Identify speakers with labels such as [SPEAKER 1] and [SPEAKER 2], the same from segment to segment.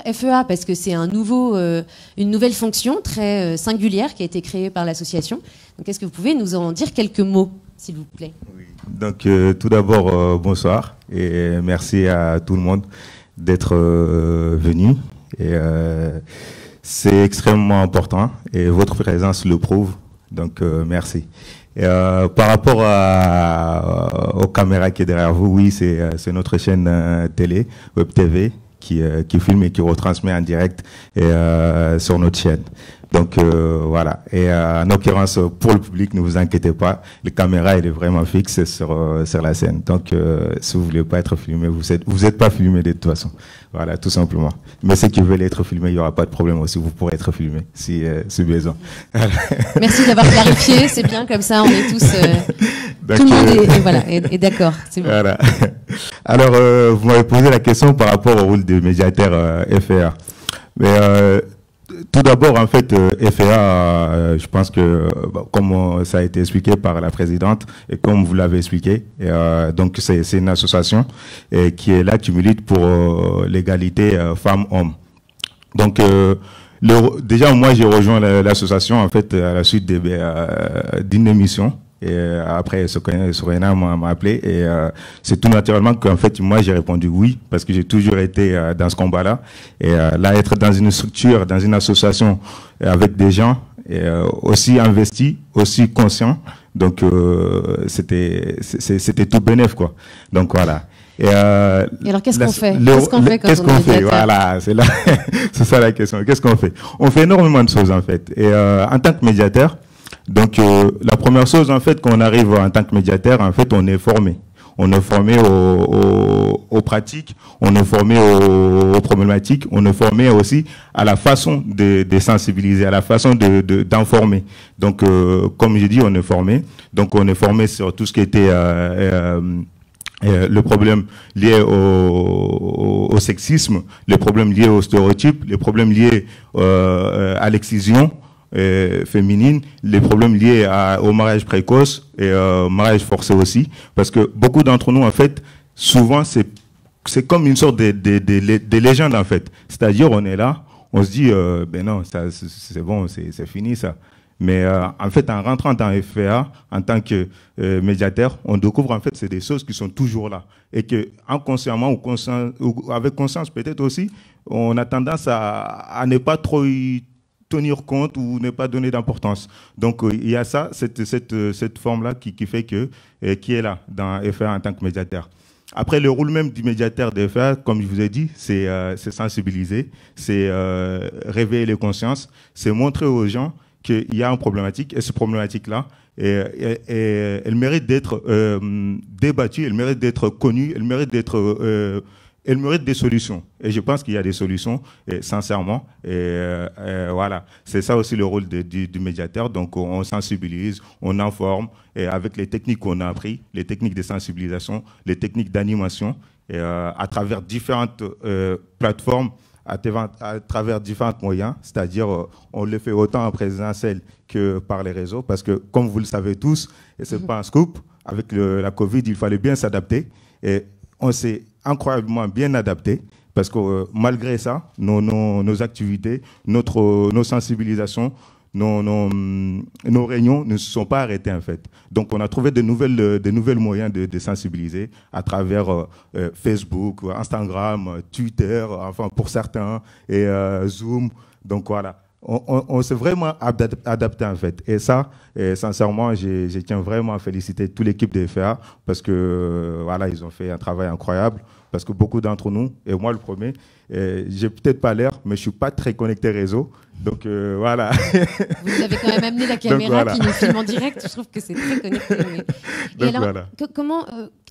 [SPEAKER 1] FEA, parce que c'est une nouvelle fonction très singulière qui a été créée par l'association. Donc, est-ce que vous pouvez nous en dire quelques mots, s'il vous plaît?
[SPEAKER 2] Oui. Donc, tout d'abord, bonsoir et merci à tout le monde d'être venu. Et c'est extrêmement important et votre présence le prouve. Donc, merci. Et, par rapport aux caméras qui est derrière vous, oui, c'est notre chaîne télé, Web TV, qui filme et qui retransmet en direct sur notre chaîne. Donc voilà. Et en l'occurrence, pour le public, ne vous inquiétez pas, la caméra elle est vraiment fixe sur la scène. Donc si vous voulez pas être filmé, vous êtes pas filmé de toute façon. Voilà, tout simplement. Mais ceux qui veulent être filmés, il y aura pas de problème aussi. Vous pourrez être filmé si besoin.
[SPEAKER 1] Merci d'avoir clarifié. C'est bien comme ça, on est tous. Tout le monde est d'accord. C'est bon. Voilà.
[SPEAKER 2] Alors, vous m'avez posé la question par rapport au rôle des médiateurs FEA. Mais tout d'abord, en fait, FEA, je pense que, comme ça a été expliqué par la présidente et comme vous l'avez expliqué, donc c'est une association qui est là, qui milite pour l'égalité femmes-hommes. Donc, déjà, moi, j'ai rejoint l'association, en fait, à la suite d'une émission. Et après, Sorena m'a appelé et c'est tout naturellement qu'en fait, moi, j'ai répondu oui parce que j'ai toujours été dans ce combat-là. Et là, être dans une structure, dans une association avec des gens aussi investis, aussi conscients, donc c'était tout bénef, quoi. Donc voilà.
[SPEAKER 1] Et alors, qu'est-ce qu'on fait? Qu'est-ce qu'on fait?
[SPEAKER 2] Voilà, c'est ça la question. Qu'est-ce qu'on fait? On fait énormément de choses, en fait. Et en tant que médiateur, donc, la première chose, en fait, quand on arrive en tant que médiateur, en fait, on est formé. On est formé aux pratiques, on est formé aux problématiques, on est formé aussi à la façon de sensibiliser, à la façon d'informer. Donc, comme je dis, on est formé. Donc, on est formé sur tout ce qui était le problème lié au sexisme, les problèmes liés aux stéréotypes, les problèmes liés à l'excision féminine, les problèmes liés au mariage précoce et mariage forcé aussi, parce que beaucoup d'entre nous, en fait, souvent, c'est comme une sorte de légende, en fait. C'est-à-dire, on est là, on se dit, ben non, c'est bon, c'est fini, ça. Mais en fait, en rentrant dans FEA, en tant que médiateur, on découvre, en fait, c'est des choses qui sont toujours là. Et que, inconsciemment ou avec conscience peut-être aussi, on a tendance à ne pas trop tenir compte ou ne pas donner d'importance. Donc, il y a ça, cette forme-là qui fait que, qui est là dans FEA en tant que médiateur. Après, le rôle même du médiateur de FEA, comme je vous ai dit, c'est sensibiliser, c'est réveiller les consciences, c'est montrer aux gens qu'il y a une problématique, et cette problématique-là, elle mérite d'être débattue, elle mérite d'être connue, elle mérite des solutions. Et je pense qu'il y a des solutions, sincèrement. Et voilà, c'est ça aussi le rôle du médiateur. Donc, on sensibilise, on informe, et avec les techniques qu'on a appris, les techniques de sensibilisation, les techniques d'animation, à travers différentes plateformes, à travers différents moyens, c'est-à-dire on le fait autant en présentiel que par les réseaux, parce que comme vous le savez tous, et c'est pas un scoop, avec la Covid, il fallait bien s'adapter, et on s'est incroyablement bien adapté, parce que malgré ça, nos activités, nos sensibilisations, nos réunions ne se sont pas arrêtées, en fait. Donc, on a trouvé de nouvelles moyens de sensibiliser à travers Facebook, Instagram, Twitter, enfin, pour certains, et Zoom. Donc, voilà. On s'est vraiment adapté, en fait. Et ça, sincèrement, je tiens vraiment à féliciter toute l'équipe de FEA parce que, voilà, ils ont fait un travail incroyable. Parce que beaucoup d'entre nous, et moi le premier, j'ai peut-être pas l'air, mais je suis pas très connecté réseau. Donc voilà.
[SPEAKER 1] Vous avez quand même amené la caméra qui nous filme en direct. Je trouve que c'est très connecté. Mais... Et alors, voilà. Comment,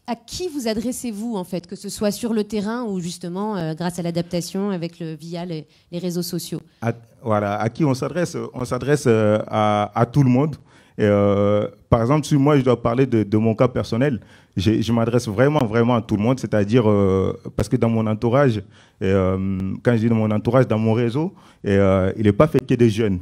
[SPEAKER 1] à qui vous adressez-vous en fait, que ce soit sur le terrain ou justement grâce à l'adaptation via les réseaux sociaux?
[SPEAKER 2] Voilà, à qui on s'adresse? On s'adresse à tout le monde. Et, par exemple, si moi je dois parler de mon cas personnel, je m'adresse vraiment à tout le monde, c'est-à-dire parce que dans mon entourage, quand je dis dans mon entourage, dans mon réseau, il n'est pas fait que des jeunes.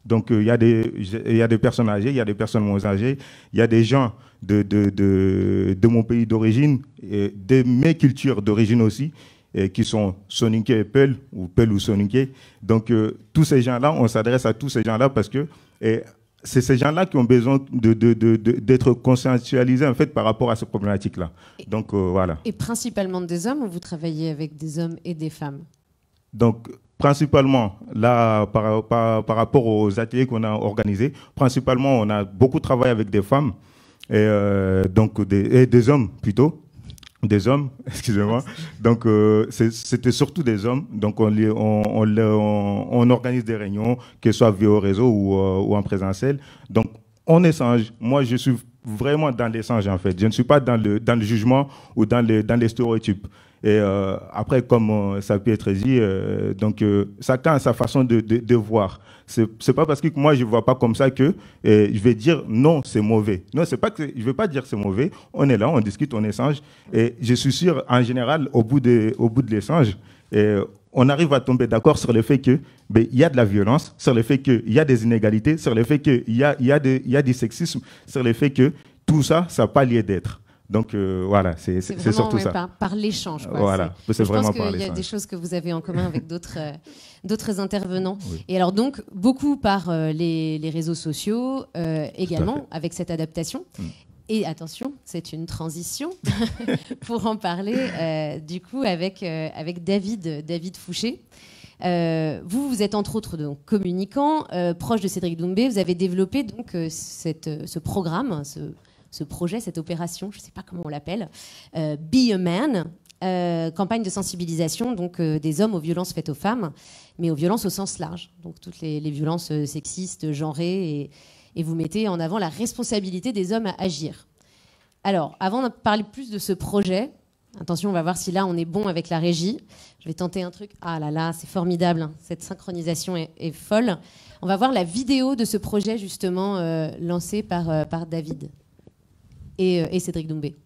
[SPEAKER 2] Donc il y a des personnes âgées, il y a des personnes moins âgées, il y a des gens de mon pays d'origine, de mes cultures d'origine aussi. qui sont soninké et Peul ou soninké. Donc, tous ces gens-là, on s'adresse à tous ces gens-là parce que c'est ces gens-là qui ont besoin d'être conscientisés en fait, par rapport à ces problématiques-là. Donc, voilà.
[SPEAKER 1] Et principalement des hommes, ou vous travaillez avec des hommes et des femmes?
[SPEAKER 2] Donc, principalement, là, par rapport aux ateliers qu'on a organisés, principalement, on a beaucoup travaillé avec des femmes, et des hommes plutôt. Des hommes, excusez-moi. Donc, c'était surtout des hommes. Donc, on organise des réunions, que ce soit via réseau ou en présentiel. Donc, on échange. Moi, je suis vraiment dans l'échange, en fait. Je ne suis pas dans le jugement ou dans les stéréotypes. Et après, comme ça peut être dit, chacun a sa façon de voir. C'est pas parce que moi je vois pas comme ça que je vais dire non, c'est mauvais. Non, c'est pas que je vais pas dire c'est mauvais. On est là, on discute, on échange. Et je suis sûr, en général, au bout de l'échange, on arrive à tomber d'accord sur le fait que il y a de la violence, sur le fait qu'il y a des inégalités, sur le fait qu'il y a du sexisme, sur le fait que tout ça, ça n'a pas lieu d'être. Donc voilà, c'est surtout ça.
[SPEAKER 1] Par l'échange.
[SPEAKER 2] Voilà, c'est vraiment par l'échange. Je pense
[SPEAKER 1] qu'il y a des choses que vous avez en commun avec d'autres intervenants.
[SPEAKER 2] Oui.
[SPEAKER 1] Et alors donc, beaucoup par les réseaux sociaux également, avec cette adaptation. Et attention, c'est une transition pour en parler du coup avec David Fouché. Vous êtes entre autres donc, communicant, proche de Cédric Doumbé. Vous avez développé donc ce programme, ce projet, cette opération, je ne sais pas comment on l'appelle, Be a Man, campagne de sensibilisation donc, des hommes aux violences faites aux femmes, mais aux violences au sens large, donc toutes les violences sexistes, genrées, et vous mettez en avant la responsabilité des hommes à agir. Alors, avant de parler plus de ce projet, attention, on va voir si là on est bon avec la régie. Je vais tenter un truc. Ah là là, c'est formidable, hein. Cette synchronisation est folle. On va voir la vidéo de ce projet justement lancé par David et Cédric Doumbé.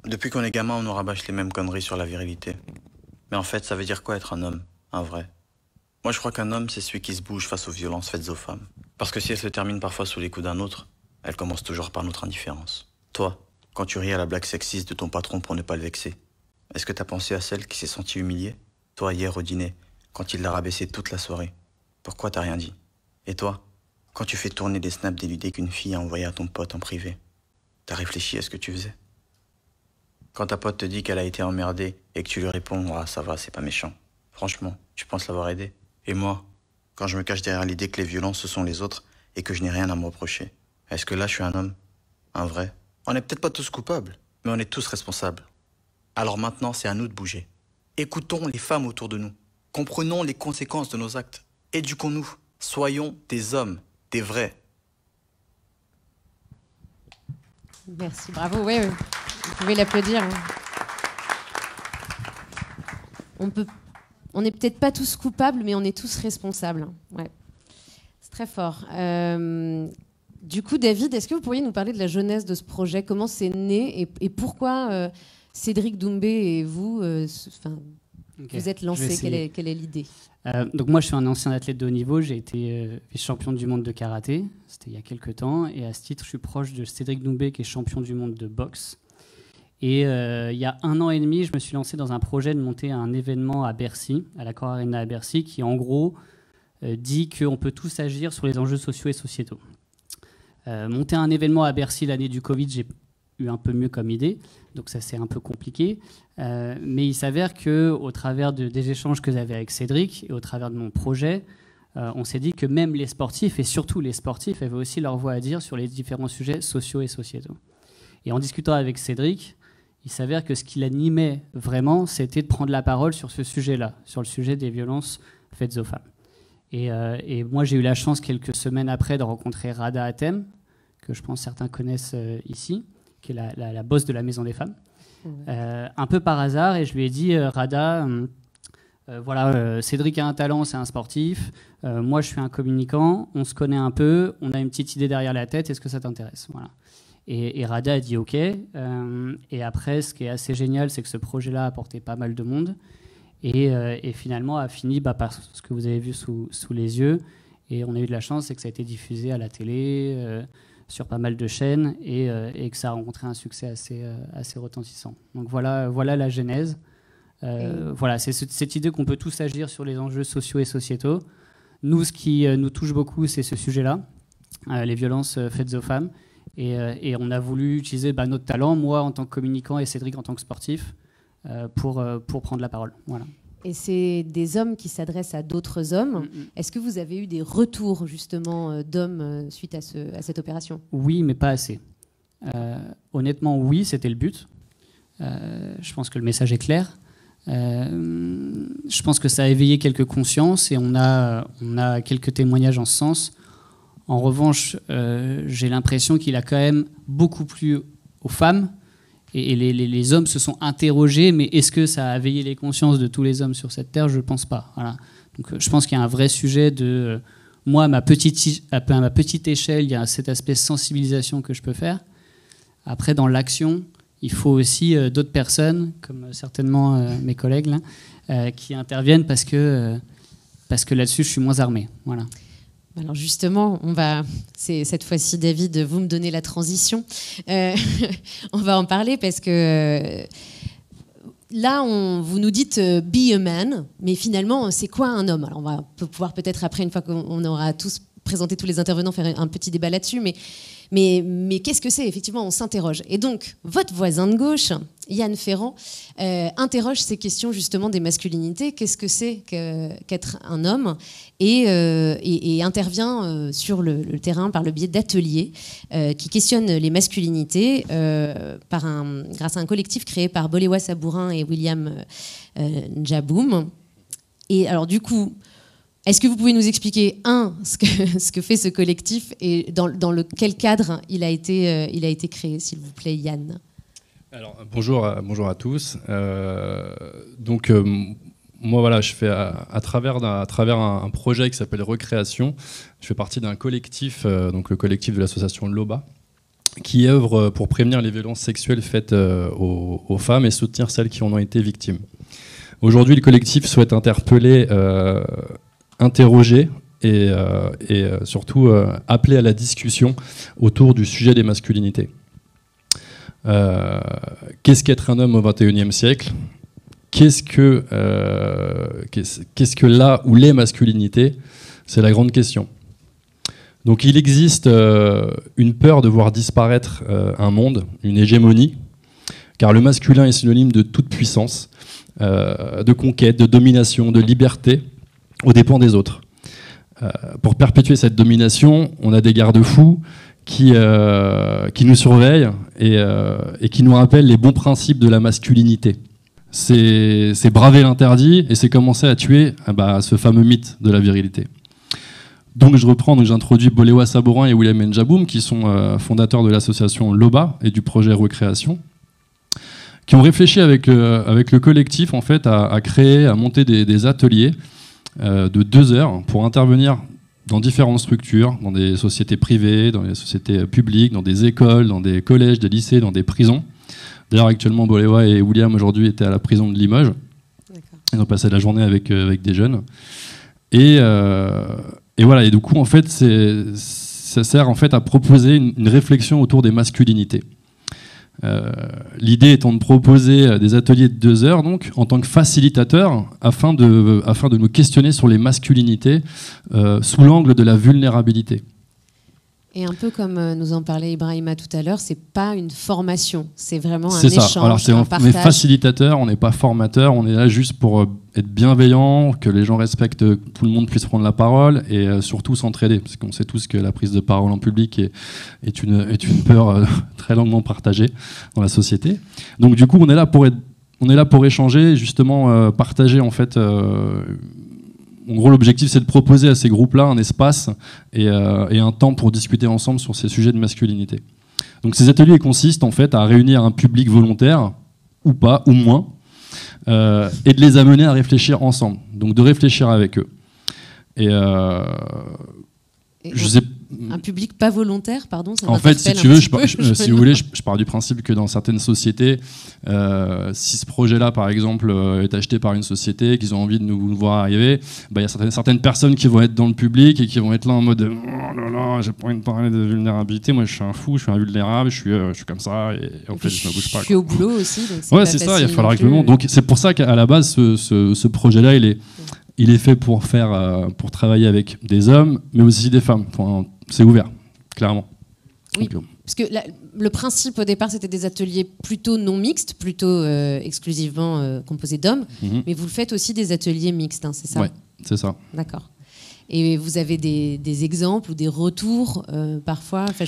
[SPEAKER 3] Depuis qu'on est gamin, on nous rabâche les mêmes conneries sur la virilité. Mais en fait, ça veut dire quoi être un homme, un vrai? Moi, je crois qu'un homme, c'est celui qui se bouge face aux violences faites aux femmes. Parce que si elle se termine parfois sous les coups d'un autre, elle commence toujours par notre indifférence. Toi, quand tu ris à la blague sexiste de ton patron pour ne pas le vexer, est-ce que t'as pensé à celle qui s'est sentie humiliée? Toi, hier au dîner, quand il l'a rabaissé toute la soirée, pourquoi t'as rien dit? Et toi, quand tu fais tourner des snaps dénudés qu'une fille a envoyés à ton pote en privé, t'as réfléchi à ce que tu faisais? Quand ta pote te dit qu'elle a été emmerdée et que tu lui réponds « Ah, ça va, c'est pas méchant », franchement, tu penses l'avoir aidé? Et moi, quand je me cache derrière l'idée que les violences, ce sont les autres et que je n'ai rien à me reprocher, est-ce que là, je suis un homme? Un vrai? On n'est peut-être pas tous coupables, mais on est tous responsables. Alors maintenant, c'est à nous de bouger. Écoutons les femmes autour de nous. Comprenons les conséquences de nos actes. Éduquons-nous. Soyons des hommes, des vrais.
[SPEAKER 1] Merci, bravo. Oui. Vous pouvez l'applaudir. On n'est peut-être pas tous coupables, mais on est tous responsables. Ouais. C'est très fort. Du coup, David, est-ce que vous pourriez nous parler de la jeunesse de ce projet? Comment c'est né et pourquoi Cédric Doumbé et vous vous êtes lancés? Quelle est l'idée?
[SPEAKER 4] Donc moi, je suis un ancien athlète de haut niveau. J'ai été vice-champion du monde de karaté. C'était il y a quelques temps. Et à ce titre, je suis proche de Cédric Doumbé, qui est champion du monde de boxe. Et il y a 1 an et demi, je me suis lancé dans un projet de monter un événement à Bercy, à l'Accor Arena à Bercy, qui en gros dit qu'on peut tous agir sur les enjeux sociaux et sociétaux. Monter un événement à Bercy l'année du Covid, j'ai eu un peu mieux comme idée, donc ça c'est un peu compliqué. Mais il s'avère qu'au travers des échanges que j'avais avec Cédric et au travers de mon projet, on s'est dit que même les sportifs, et surtout les sportifs, avaient aussi leur voix à dire sur les différents sujets sociaux et sociétaux. Et en discutant avec Cédric, il s'avère que ce qui l'animait vraiment, c'était de prendre la parole sur ce sujet-là, sur le sujet des violences faites aux femmes. Et moi, j'ai eu la chance, quelques semaines après, de rencontrer Rada Hatem, que je pense certains connaissent ici, qui est la boss de la Maison des Femmes, un peu par hasard. Et je lui ai dit, Rada, Cédric a un talent, c'est un sportif. Moi, je suis un communicant, on se connaît un peu, on a une petite idée derrière la tête, est-ce que ça t'intéresse? Voilà. Et Rada a dit OK. Et après, ce qui est assez génial, c'est que ce projet-là a apporté pas mal de monde. Et finalement a fini par ce que vous avez vu sous les yeux. Et on a eu de la chance, c'est que ça a été diffusé à la télé, sur pas mal de chaînes, et que ça a rencontré un succès assez retentissant. Donc voilà la genèse. Voilà, c'est cette idée qu'on peut tous agir sur les enjeux sociaux et sociétaux. Nous, ce qui nous touche beaucoup, c'est ce sujet-là, les violences faites aux femmes. Et on a voulu utiliser notre talent, moi en tant que communicant et Cédric en tant que sportif, pour prendre la parole. Voilà.
[SPEAKER 1] Et c'est des hommes qui s'adressent à d'autres hommes. Est-ce que vous avez eu des retours justement d'hommes suite à cette opération ?
[SPEAKER 4] Oui, mais pas assez. Honnêtement, oui, c'était le but. Je pense que le message est clair. Je pense que ça a éveillé quelques consciences et on a quelques témoignages en ce sens. En revanche, j'ai l'impression qu'il a quand même beaucoup plu aux femmes et les hommes se sont interrogés, mais est-ce que ça a éveillé les consciences de tous les hommes sur cette terre ? Je ne pense pas. Voilà. Donc, je pense qu'il y a un vrai sujet de... moi, à ma petite échelle, il y a cet aspect sensibilisation que je peux faire. Après, dans l'action, il faut aussi d'autres personnes, comme certainement mes collègues, là, qui interviennent parce que là-dessus, je suis moins armé. Voilà.
[SPEAKER 1] Alors justement, c'est cette fois-ci, David, vous me donnez la transition. On va en parler parce que là, vous nous dites be a man, mais finalement, c'est quoi un homme ? Alors on va pouvoir peut-être après, une fois qu'on aura tous présenté tous les intervenants, faire un petit débat là-dessus, mais qu'est-ce que c'est ? Effectivement, on s'interroge. Et donc, votre voisin de gauche, Yann Ferrand, interroge ces questions justement des masculinités. Qu'est-ce que c'est qu'être un homme ? Et intervient sur le terrain par le biais d'ateliers qui questionnent les masculinités grâce à un collectif créé par Boléwa Sabourin et William Njaboum. Et alors du coup... est-ce que vous pouvez nous expliquer, ce que fait ce collectif et dans quel cadre il a été créé, s'il vous plaît, Yann ?
[SPEAKER 5] Alors, bonjour à tous. Moi, voilà, je fais à travers un projet qui s'appelle Recréation. Je fais partie d'un collectif, donc le collectif de l'association LOBA, qui œuvre pour prévenir les violences sexuelles faites aux femmes et soutenir celles qui en ont été victimes. Aujourd'hui, le collectif souhaite interpeller... interroger et surtout appeler à la discussion autour du sujet des masculinités. Qu'est-ce qu'être un homme au XXIe siècle ? Qu'est-ce que là ou les masculinités ? C'est la grande question. Donc il existe une peur de voir disparaître un monde, une hégémonie, car le masculin est synonyme de toute puissance, de conquête, de domination, de liberté, aux dépens des autres. Pour perpétuer cette domination, on a des garde-fous qui nous surveillent et qui nous rappellent les bons principes de la masculinité. C'est braver l'interdit et c'est commencer à tuer ce fameux mythe de la virilité. Donc j'introduis Boléwa Sabourin et William Njaboum, qui sont fondateurs de l'association LOBA et du projet Recréation, qui ont réfléchi avec le collectif en fait, à monter des ateliers de 2 heures pour intervenir dans différentes structures, dans des sociétés privées, dans des sociétés publiques, dans des écoles, dans des collèges, des lycées, dans des prisons. D'ailleurs, actuellement, Boléwa et William, aujourd'hui, étaient à la prison de Limoges. D'accord. Ils ont passé la journée avec des jeunes. Et voilà. Et du coup, en fait, ça sert en fait, à proposer une réflexion autour des masculinités. L'idée étant de proposer des ateliers de 2 heures donc, en tant que facilitateur afin de nous questionner sur les masculinités sous l'angle de la vulnérabilité.
[SPEAKER 1] Et un peu comme nous en parlait Ibrahima tout à l'heure, c'est pas une formation, c'est vraiment un échange,
[SPEAKER 5] Alors, un partage. On est facilitateur, on n'est pas formateur, on est là juste pour être bienveillant, que les gens respectent, que tout le monde puisse prendre la parole et surtout s'entraider, parce qu'on sait tous que la prise de parole en public est une peur très longuement partagée dans la société. Donc du coup, on est là pour échanger, justement partager en fait. En gros, l'objectif, c'est de proposer à ces groupes-là un espace et un temps pour discuter ensemble sur ces sujets de masculinité. Donc, ces ateliers consistent en fait à réunir un public volontaire, ou pas, ou moins, et de les amener à réfléchir ensemble. Donc, de réfléchir avec eux. Et je sais,
[SPEAKER 1] un public pas volontaire, pardon. Ça
[SPEAKER 5] en fait, si tu veux, si vous voulez, je pars du principe que dans certaines sociétés, si ce projet-là, par exemple, est acheté par une société, qu'ils ont envie de nous voir arriver, il y a certaines personnes qui vont être dans le public et qui vont être là en mode oh là là, j'ai pas envie de parler de vulnérabilité, moi je suis un fou, je suis invulnérable, je suis comme ça, et en fait je me bouge pas.
[SPEAKER 1] Je suis au boulot aussi.
[SPEAKER 5] Ouais, c'est ça, il va falloir que le monde. Donc c'est pour ça qu'à la base, ce projet-là, il est fait pour travailler avec des hommes, mais aussi des femmes. Enfin, c'est ouvert, clairement.
[SPEAKER 1] Oui, parce que le principe au départ, c'était des ateliers plutôt non mixtes, plutôt exclusivement composés d'hommes, mais vous le faites aussi des ateliers mixtes, hein, c'est ça?
[SPEAKER 5] Oui, c'est ça.
[SPEAKER 1] D'accord. Et vous avez des exemples ou des retours parfois, enfin,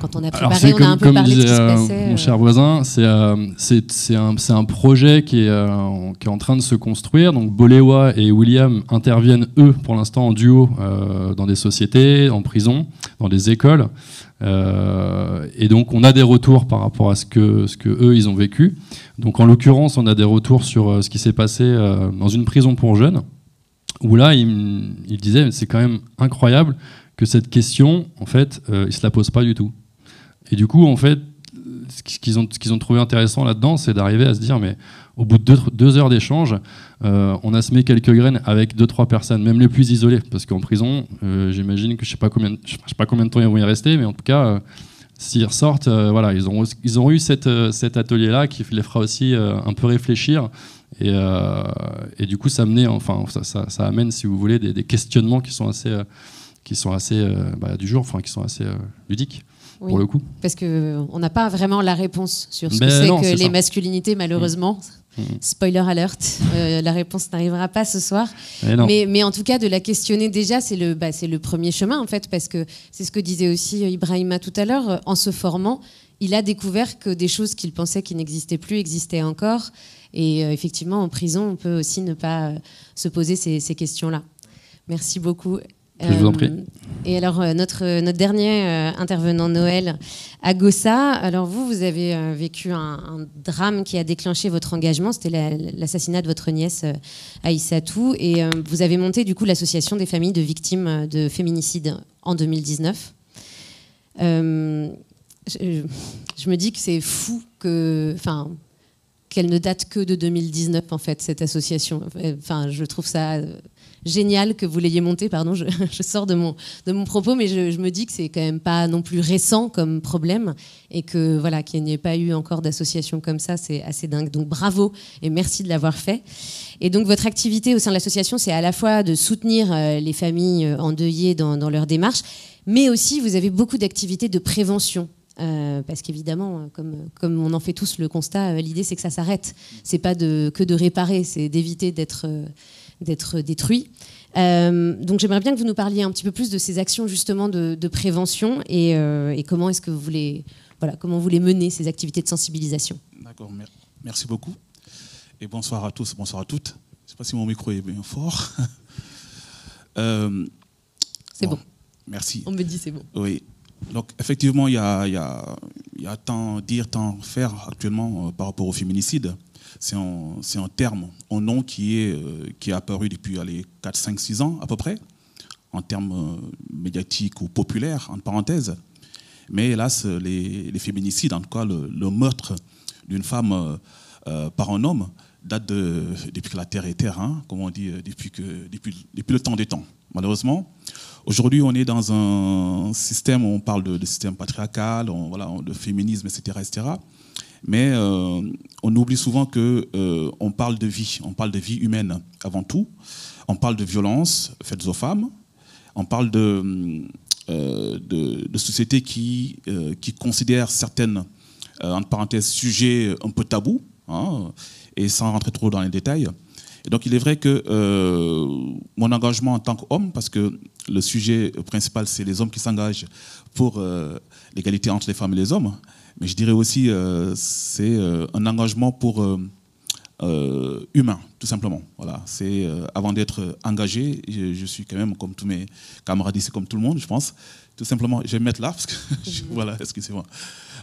[SPEAKER 1] quand on a préparé, on a un peu parlé de ce qui se passait.
[SPEAKER 5] Mon cher voisin, c'est un projet qui est en train de se construire. Donc Boléwa et William interviennent, eux, pour l'instant, en duo dans des sociétés, en prison, dans des écoles. Et donc on a des retours par rapport à ce que eux, ils ont vécu. Donc en l'occurrence, on a des retours sur ce qui s'est passé dans une prison pour jeunes, où là, il disait, c'est quand même incroyable que cette question, en fait, ils se la posent pas du tout. Et du coup, en fait, ce qu'ils ont trouvé intéressant là-dedans, c'est d'arriver à se dire, mais au bout de 2 heures d'échange, on a semé quelques graines avec 2-3 personnes, même les plus isolées, parce qu'en prison, j'imagine que je sais pas combien de temps ils vont y rester, mais en tout cas, s'ils ressortent, voilà, ils ont eu cet atelier-là qui les fera aussi un peu réfléchir. Et du coup, ça amène, si vous voulez, des questionnements qui sont assez du jour, enfin qui sont assez ludiques.
[SPEAKER 1] Oui,
[SPEAKER 5] pour le coup.
[SPEAKER 1] Parce qu'on n'a pas vraiment la réponse sur ce que c'est que les masculinités, malheureusement. Spoiler alert, la réponse n'arrivera pas ce soir. Mais en tout cas, de la questionner déjà, c'est le premier chemin, en fait, parce que c'est ce que disait aussi Ibrahima tout à l'heure. En se formant, il a découvert que des choses qu'il pensait qui n'existaient plus existaient encore. Et effectivement, en prison, on peut aussi ne pas se poser ces questions-là. Merci beaucoup.
[SPEAKER 5] Je vous en prie.
[SPEAKER 1] Et alors, notre dernier intervenant Noël, Agossa, alors vous avez vécu un drame qui a déclenché votre engagement, c'était l'assassinat de votre nièce Aïssatou, et vous avez monté du coup l'association des familles de victimes de féminicide en 2019. Je me dis que c'est fou qu'elle ne date que de 2019 en fait, cette association. Enfin, je trouve ça génial que vous l'ayez montée. Pardon, je sors de mon propos, mais je me dis que c'est quand même pas non plus récent comme problème et que voilà, qu'il n'y ait pas eu encore d'association comme ça, c'est assez dingue. Donc bravo et merci de l'avoir fait. Et donc votre activité au sein de l'association, c'est à la fois de soutenir les familles endeuillées dans leur démarche, mais aussi vous avez beaucoup d'activités de prévention. Parce qu'évidemment, comme on en fait tous le constat, l'idée c'est que ça s'arrête. C'est pas que de réparer, c'est d'éviter d'être détruit. Donc j'aimerais bien que vous nous parliez un petit peu plus de ces actions justement de prévention et comment est-ce que vous voulez, comment vous voulez mener ces activités de sensibilisation.
[SPEAKER 6] D'accord, merci beaucoup. Et bonsoir à tous, bonsoir à toutes. Je ne sais pas si mon micro est bien fort.
[SPEAKER 1] C'est bon.
[SPEAKER 6] Merci.
[SPEAKER 1] On me dit c'est bon.
[SPEAKER 6] Oui. Donc effectivement, il y a tant dire, tant faire actuellement par rapport au féminicide. C'est un terme, un nom qui est apparu depuis 4, 5, 6 ans à peu près, en termes médiatiques ou populaires, entre parenthèses. Mais hélas, les féminicides, en tout cas le meurtre d'une femme par un homme, date depuis que la Terre est Terre, hein, comme on dit, depuis le temps des temps. Malheureusement, aujourd'hui, on est dans un système où on parle de système patriarcal, de féminisme, etc., etc. Mais on oublie souvent qu'on parle de vie humaine avant tout. On parle de violences faites aux femmes. On parle de sociétés qui considèrent certaines, entre parenthèses, sujets un peu tabous, hein, et sans rentrer trop dans les détails. Et donc il est vrai que mon engagement en tant qu'homme, parce que le sujet principal, c'est les hommes qui s'engagent pour l'égalité entre les femmes et les hommes, mais je dirais aussi c'est un engagement pour humain, tout simplement. Voilà, c'est avant d'être engagé, je suis quand même comme tous mes camarades ici, comme tout le monde, je pense. Tout simplement, je vais me mettre là parce que voilà, excusez-moi.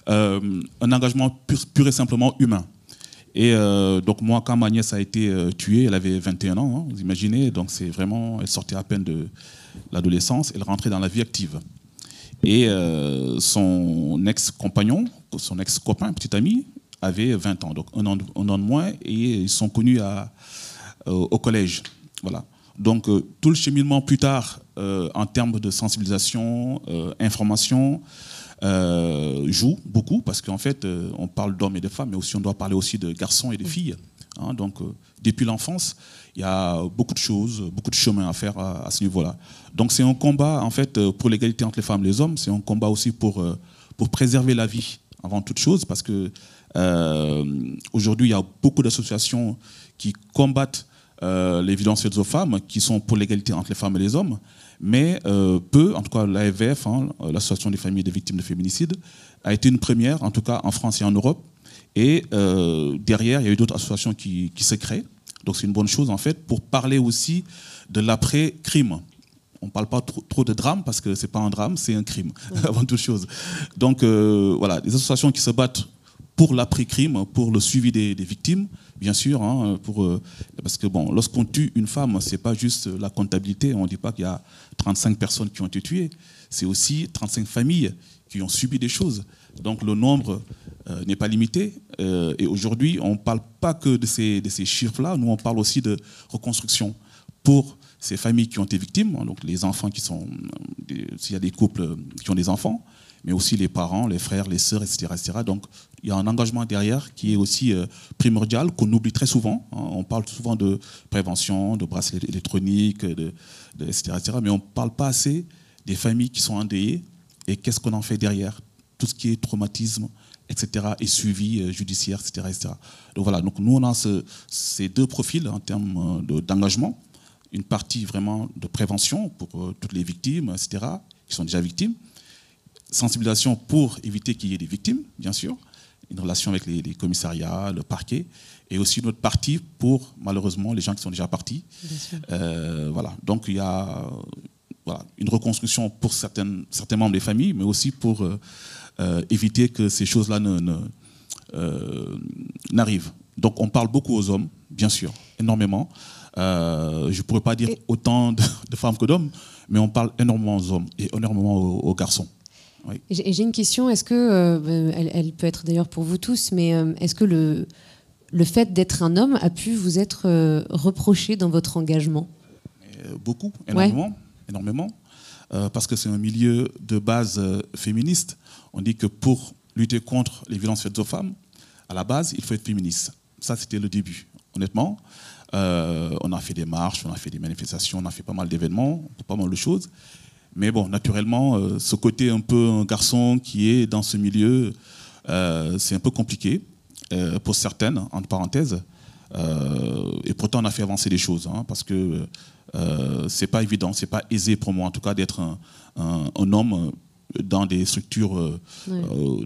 [SPEAKER 6] Un engagement pur et simplement humain. Et donc moi, quand ma nièce a été tuée, elle avait 21 ans, hein, vous imaginez, donc c'est vraiment, elle sortait à peine de l'adolescence, elle rentrait dans la vie active. Et son ex-compagnon, son ex-copain, petit ami, avait 20 ans, donc un an de moins, et ils sont connus au collège. Voilà. Donc tout le cheminement plus tard, en termes de sensibilisation, information, joue beaucoup, parce qu'en fait, on parle d'hommes et de femmes, mais aussi on doit parler aussi de garçons et de filles. Hein, donc, depuis l'enfance, il y a beaucoup de choses, beaucoup de chemin à faire à ce niveau-là. Donc, c'est un combat, en fait, pour l'égalité entre les femmes et les hommes. C'est un combat aussi pour préserver la vie, avant toute chose, parce que aujourd'hui, il y a beaucoup d'associations qui combattent les violences faites aux femmes, qui sont pour l'égalité entre les femmes et les hommes. Mais peu, en tout cas l'AFVF, hein, l'Association des familles des victimes de féminicide, a été une première, en tout cas en France et en Europe. Et derrière, il y a eu d'autres associations qui se créent. Donc c'est une bonne chose en fait pour parler aussi de l'après-crime. On ne parle pas trop de drame parce que ce n'est pas un drame, c'est un crime, avant toute chose. Donc voilà, des associations qui se battent pour l'après-crime, pour le suivi des victimes, bien sûr, hein, parce que bon, lorsqu'on tue une femme, ce n'est pas juste la comptabilité, on ne dit pas qu'il y a 35 personnes qui ont été tuées, c'est aussi 35 familles qui ont subi des choses. Donc le nombre n'est pas limité, et aujourd'hui, on ne parle pas que de ces chiffres-là, nous on parle aussi de reconstruction pour ces familles qui ont été victimes, donc les enfants qui sont, s'il y a des couples qui ont des enfants, mais aussi les parents, les frères, les sœurs, etc., etc. Donc, il y a un engagement derrière qui est aussi primordial, qu'on oublie très souvent. Hein. On parle souvent de prévention, de bracelets électroniques, etc., etc., mais on ne parle pas assez des familles qui sont endeuillées et qu'est-ce qu'on en fait derrière. Tout ce qui est traumatisme, etc., et suivi judiciaire, etc., etc. Donc voilà, donc nous, on a ces deux profils en termes d'engagement. Une partie vraiment de prévention pour toutes les victimes, etc., qui sont déjà victimes. Sensibilisation pour éviter qu'il y ait des victimes, bien sûr, une relation avec les commissariats, le parquet, et aussi une autre partie pour, malheureusement, les gens qui sont déjà partis. Voilà. Donc il y a une reconstruction pour certains membres des familles, mais aussi pour éviter que ces choses-là n'arrivent. Donc on parle beaucoup aux hommes, bien sûr, énormément. Je ne pourrais pas dire autant de femmes que d'hommes, mais on parle énormément aux hommes et énormément aux garçons. Oui.
[SPEAKER 1] Et j'ai une question, est-ce que, elle peut être d'ailleurs pour vous tous, mais est-ce que le fait d'être un homme a pu vous être reproché dans votre engagement ?
[SPEAKER 6] Beaucoup, énormément, énormément, parce que c'est un milieu de base féministe. On dit que pour lutter contre les violences faites aux femmes, à la base, il faut être féministe. Ça, c'était le début, honnêtement. On a fait des marches, on a fait des manifestations, on a fait pas mal d'événements, pas mal de choses. Mais bon, naturellement, ce côté un peu un garçon qui est dans ce milieu, c'est un peu compliqué pour certaines, entre parenthèses. Et pourtant, on a fait avancer les choses, hein, parce que c'est pas évident, c'est pas aisé pour moi, en tout cas, d'être un homme dans des structures,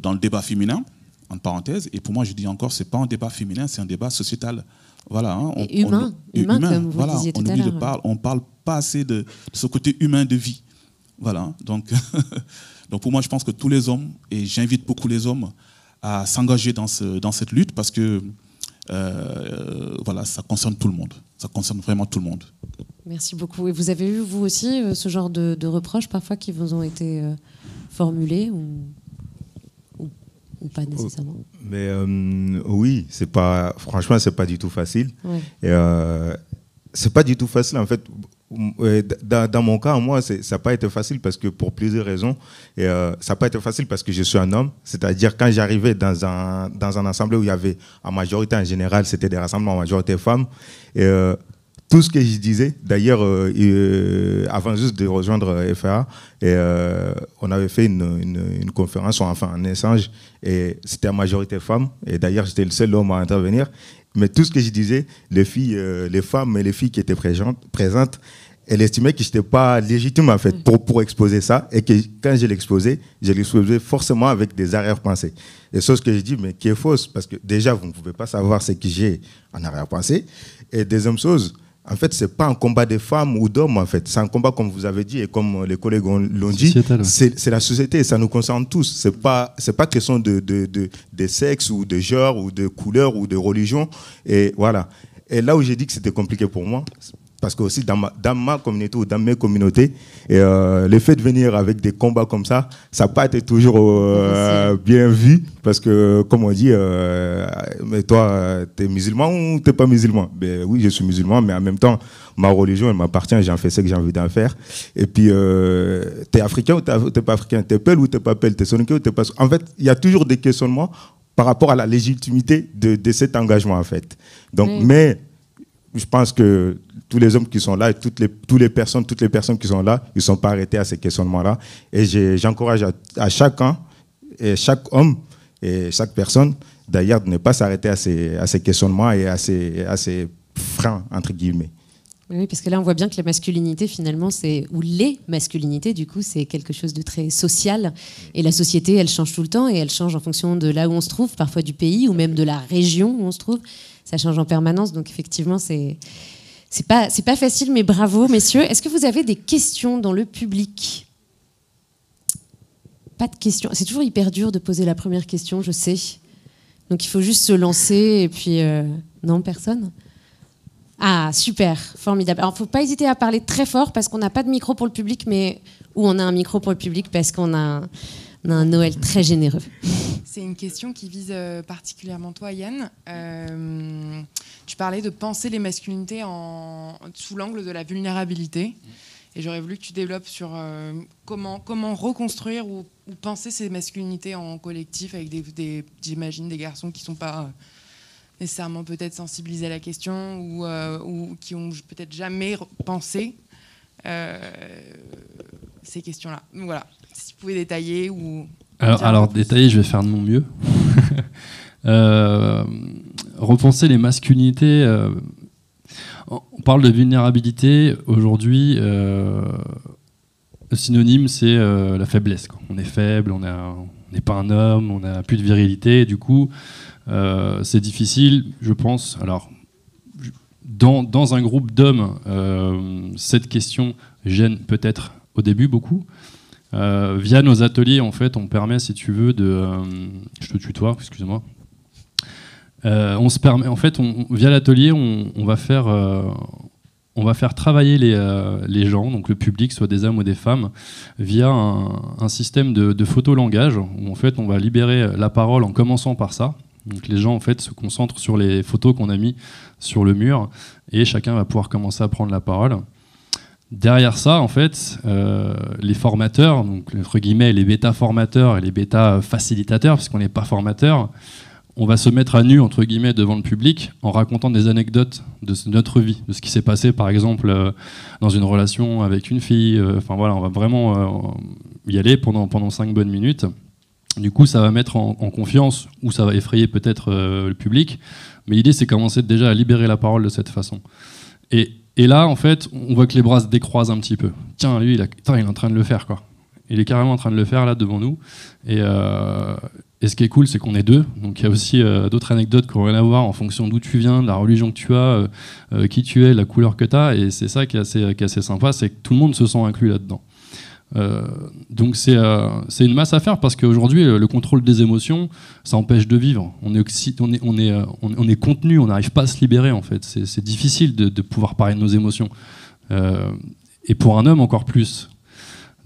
[SPEAKER 6] dans le débat féminin, entre parenthèses. Et pour moi, je dis encore, c'est pas un débat féminin, c'est un débat sociétal. Voilà, hein,
[SPEAKER 1] humain, comme vous
[SPEAKER 6] voilà,
[SPEAKER 1] disiez tout à l'heure.
[SPEAKER 6] On parle pas assez de ce côté humain de vie. Voilà, donc pour moi, je pense que tous les hommes, et j'invite beaucoup les hommes à s'engager dans cette lutte parce que voilà, ça concerne tout le monde. Ça concerne vraiment tout le monde.
[SPEAKER 1] Merci beaucoup. Et vous avez eu, vous aussi, ce genre de reproches parfois qui vous ont été formulés ou pas nécessairement?
[SPEAKER 2] Mais oui, franchement, c'est pas du tout facile.
[SPEAKER 1] Ouais.
[SPEAKER 2] C'est pas du tout facile, en fait. Dans mon cas, moi, ça n'a pas été facile parce que pour plusieurs raisons. Ça n'a pas été facile parce que je suis un homme. C'est-à-dire, quand j'arrivais dans un assemblée où il y avait, en majorité, en général, c'était des rassemblements en majorité femmes. Tout ce que je disais, d'ailleurs, avant juste de rejoindre FAA, on avait fait une conférence, enfin un échange, et c'était en majorité femmes. Et d'ailleurs, j'étais le seul homme à intervenir. Mais tout ce que je disais, les femmes et les filles qui étaient présentes, elles estimaient que je n'étais pas légitime en fait pour exposer ça, et que quand je l'exposais forcément avec des arrière-pensées. Et chose que je dis, mais qui est fausse, parce que déjà, vous ne pouvez pas savoir ce que j'ai en arrière-pensée. Et deuxième chose, en fait, c'est pas un combat des femmes ou d'hommes, en fait. C'est un combat, comme vous avez dit, et comme les collègues l'ont dit, c'est la société, ça nous concerne tous. C'est pas question de sexe ou de genre ou de couleur ou de religion. Et voilà. Et là où j'ai dit que c'était compliqué pour moi, parce que aussi dans ma communauté ou dans mes communautés, le fait de venir avec des combats comme ça n'a pas été toujours bien vu, parce que, comme on dit, mais toi, t'es musulman ou t'es pas musulman? Ben oui, je suis musulman, mais en même temps, ma religion, elle m'appartient, j'en fais ce que j'ai envie d'en faire. Et puis, t'es africain ou t'es pas africain? T'es Peul ou t'es pas Peul? T'es Soninké ou t'es pas... En fait, il y a toujours des questionnements par rapport à la légitimité de cet engagement, en fait. Donc, mais je pense que tous les hommes qui sont là et toutes les personnes qui sont là, ils ne sont pas arrêtés à ces questionnements-là. Et j'encourage à chacun, et chaque homme et chaque personne, d'ailleurs, de ne pas s'arrêter à ces questionnements et à ces freins, entre guillemets.
[SPEAKER 1] Oui, parce que là, on voit bien que la masculinité, finalement, ou les masculinités, du coup, c'est quelque chose de très social. Et la société, elle change tout le temps et elle change en fonction de là où on se trouve, parfois du pays ou même de la région où on se trouve. Ça change en permanence. Donc, effectivement, c'est pas facile, mais bravo, messieurs. Est-ce que vous avez des questions dans le public? Pas de questions. C'est toujours hyper dur de poser la première question, je sais. Donc, il faut juste se lancer et puis... Non, personne? Ah, super, formidable. Alors, il ne faut pas hésiter à parler très fort parce qu'on n'a pas de micro pour le public, mais où on a un micro pour le public parce qu'on a un Noël très généreux.
[SPEAKER 7] C'est une question qui vise particulièrement toi, Yann. Tu parlais de penser les masculinités sous l'angle de la vulnérabilité. Et j'aurais voulu que tu développes sur comment reconstruire ou penser ces masculinités en collectif avec j'imagine, des garçons qui ne sont pas... nécessairement peut-être sensibilisés à la question ou qui ont peut-être jamais pensé ces questions-là. Donc voilà, si vous pouvez détailler ou...
[SPEAKER 5] Alors détailler, je vais faire de mon mieux. Repenser les masculinités. On parle de vulnérabilité. Aujourd'hui, le synonyme, c'est la faiblesse, quoi. On est faible, on n'est pas un homme, on n'a plus de virilité. Du coup... c'est difficile, je pense. Alors, dans un groupe d'hommes, cette question gêne peut-être au début beaucoup. Via nos ateliers, en fait, on permet, si tu veux, je te tutoie, excuse-moi. On se permet, en fait, via l'atelier, on va faire travailler les gens, donc le public, soit des hommes ou des femmes, via un système de photolangage où en fait, on va libérer la parole en commençant par ça. Donc les gens en fait se concentrent sur les photos qu'on a mis sur le mur et chacun va pouvoir commencer à prendre la parole. Derrière ça, en fait, les formateurs, donc entre guillemets les bêta-formateurs et les bêta-facilitateurs, parce qu'on n'est pas formateurs, on va se mettre à nu entre guillemets devant le public en racontant des anecdotes de notre vie, de ce qui s'est passé par exemple dans une relation avec une fille. Enfin voilà, on va vraiment y aller pendant 5 bonnes minutes. Du coup, ça va mettre en confiance ou ça va effrayer peut-être le public. Mais l'idée, c'est commencer déjà à libérer la parole de cette façon. Et là, en fait, on voit que les bras se décroisent un petit peu. Tiens, lui, il est en train de le faire, quoi. Il est carrément en train de le faire, là, devant nous. Et ce qui est cool, c'est qu'on est deux. Donc, il y a aussi d'autres anecdotes qui n'ont rien à voir en fonction d'où tu viens, de la religion que tu as, qui tu es, la couleur que tu as. Et c'est ça qui est assez sympa, c'est que tout le monde se sent inclus là-dedans. Donc c'est une masse à faire parce qu'aujourd'hui le contrôle des émotions ça empêche de vivre. On est contenu, on n'arrive pas à se libérer en fait. C'est difficile de pouvoir parler de nos émotions et pour un homme encore plus.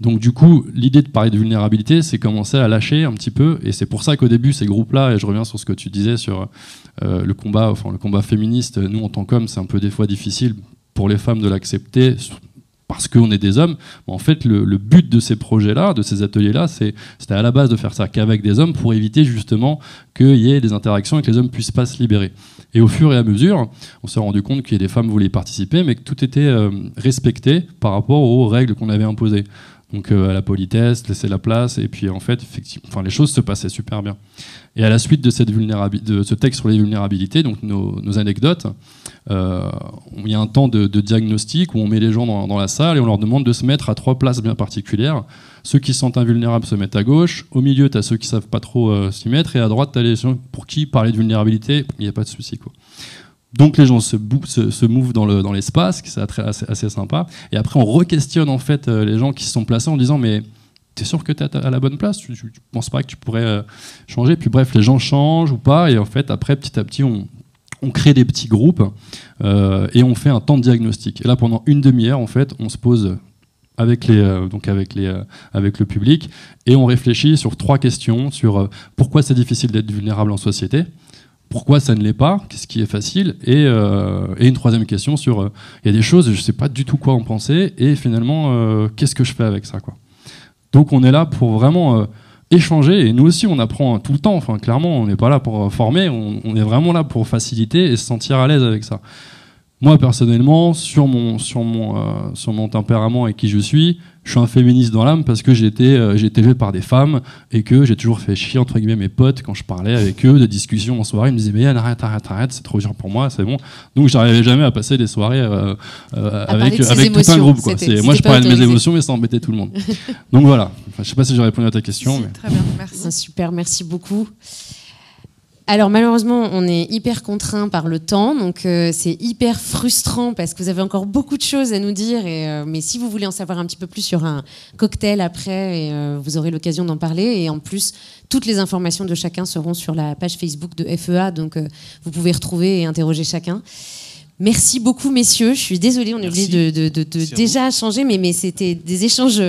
[SPEAKER 5] Donc du coup l'idée de parler de vulnérabilité c'est commencer à lâcher un petit peu et c'est pour ça qu'au début ces groupes-là, et je reviens sur ce que tu disais sur le combat féministe, nous en tant qu'hommes c'est un peu des fois difficile pour les femmes de l'accepter parce qu'on est des hommes. En fait, le but de ces projets-là, de ces ateliers-là, c'était à la base de faire ça qu'avec des hommes pour éviter justement qu'il y ait des interactions et que les hommes ne puissent pas se libérer. Et au fur et à mesure, on s'est rendu compte qu'il y a des femmes qui voulaient y participer, mais que tout était respecté par rapport aux règles qu'on avait imposées. Donc à la politesse, laisser la place, et puis en fait, effectivement, les choses se passaient super bien. Et à la suite de ce texte sur les vulnérabilités, donc nos anecdotes, il y a un temps de diagnostic où on met les gens dans la salle et on leur demande de se mettre à 3 places bien particulières. Ceux qui se sentent invulnérables se mettent à gauche, au milieu tu as ceux qui ne savent pas trop s'y mettre, et à droite tu as les gens pour qui parler de vulnérabilité, il n'y a pas de souci, quoi. Donc les gens se mouvent dans l'espace, c'est assez sympa. Et après, on re-questionne en fait les gens qui se sont placés en disant mais t'es sûr que t'es à la bonne place? Tu penses pas que tu pourrais changer? Puis bref, les gens changent ou pas. Et en fait, après, petit à petit, on crée des petits groupes et on fait un temps de diagnostic. Et là, pendant une demi-heure, en fait, on se pose avec le public et on réfléchit sur 3 questions sur pourquoi c'est difficile d'être vulnérable en société, pourquoi ça ne l'est pas, qu'est-ce qui est facile, et une 3e question sur il y a des choses, je ne sais pas du tout quoi en penser, et finalement, qu'est-ce que je fais avec ça, quoi. Donc on est là pour vraiment échanger, et nous aussi on apprend tout le temps, enfin, clairement on n'est pas là pour former, on est vraiment là pour faciliter et se sentir à l'aise avec ça. Moi personnellement, sur mon tempérament et qui je suis un féministe dans l'âme parce que j'ai été élevé par des femmes et que j'ai toujours fait chier entre guillemets mes potes quand je parlais avec eux de discussions en soirée. Ils me disaient mais Yann, arrête, c'est trop dur pour moi, c'est bon. Donc j'arrivais jamais à passer des soirées avec tout un groupe, quoi. Moi je parlais de mes émotions mais ça embêtait tout le monde. Donc voilà, enfin, je sais pas si j'ai répondu à ta question. Mais...
[SPEAKER 7] Très bien, merci.
[SPEAKER 1] Super, merci beaucoup. Alors malheureusement, on est hyper contraint par le temps, donc c'est hyper frustrant parce que vous avez encore beaucoup de choses à nous dire. Mais si vous voulez en savoir un petit peu plus sur un cocktail après, vous aurez l'occasion d'en parler. Et en plus, toutes les informations de chacun seront sur la page Facebook de FEA, donc vous pouvez retrouver et interroger chacun. Merci beaucoup, messieurs. Je suis désolée, on est obligé de déjà changer, mais c'était des échanges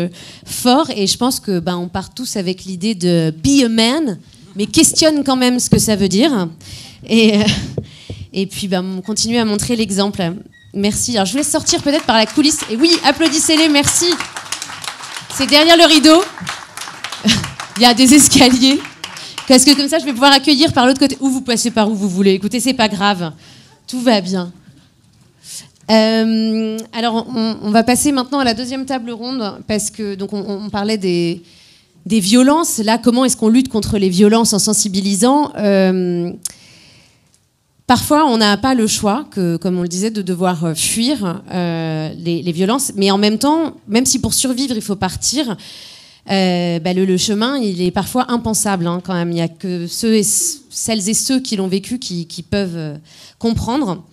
[SPEAKER 1] forts. Et je pense que on part tous avec l'idée de be a man, mais questionne quand même ce que ça veut dire. Et puis, on continue à montrer l'exemple. Merci. Alors, je vous laisse sortir peut-être par la coulisse. Et oui, applaudissez-les, merci. C'est derrière le rideau. Il y a des escaliers. Parce que comme ça, je vais pouvoir accueillir par l'autre côté. Ou vous passez par où vous voulez. Écoutez, c'est pas grave. Tout va bien. Alors, on va passer maintenant à la 2e table ronde. Parce que, donc, on parlait des violences. Là, comment est-ce qu'on lutte contre les violences en sensibilisant? Parfois, on n'a pas le choix, comme on le disait, de devoir fuir les violences. Mais en même temps, même si pour survivre, il faut partir, le chemin, il est parfois impensable, quand même. Il n'y a que celles et ceux qui l'ont vécu qui peuvent comprendre.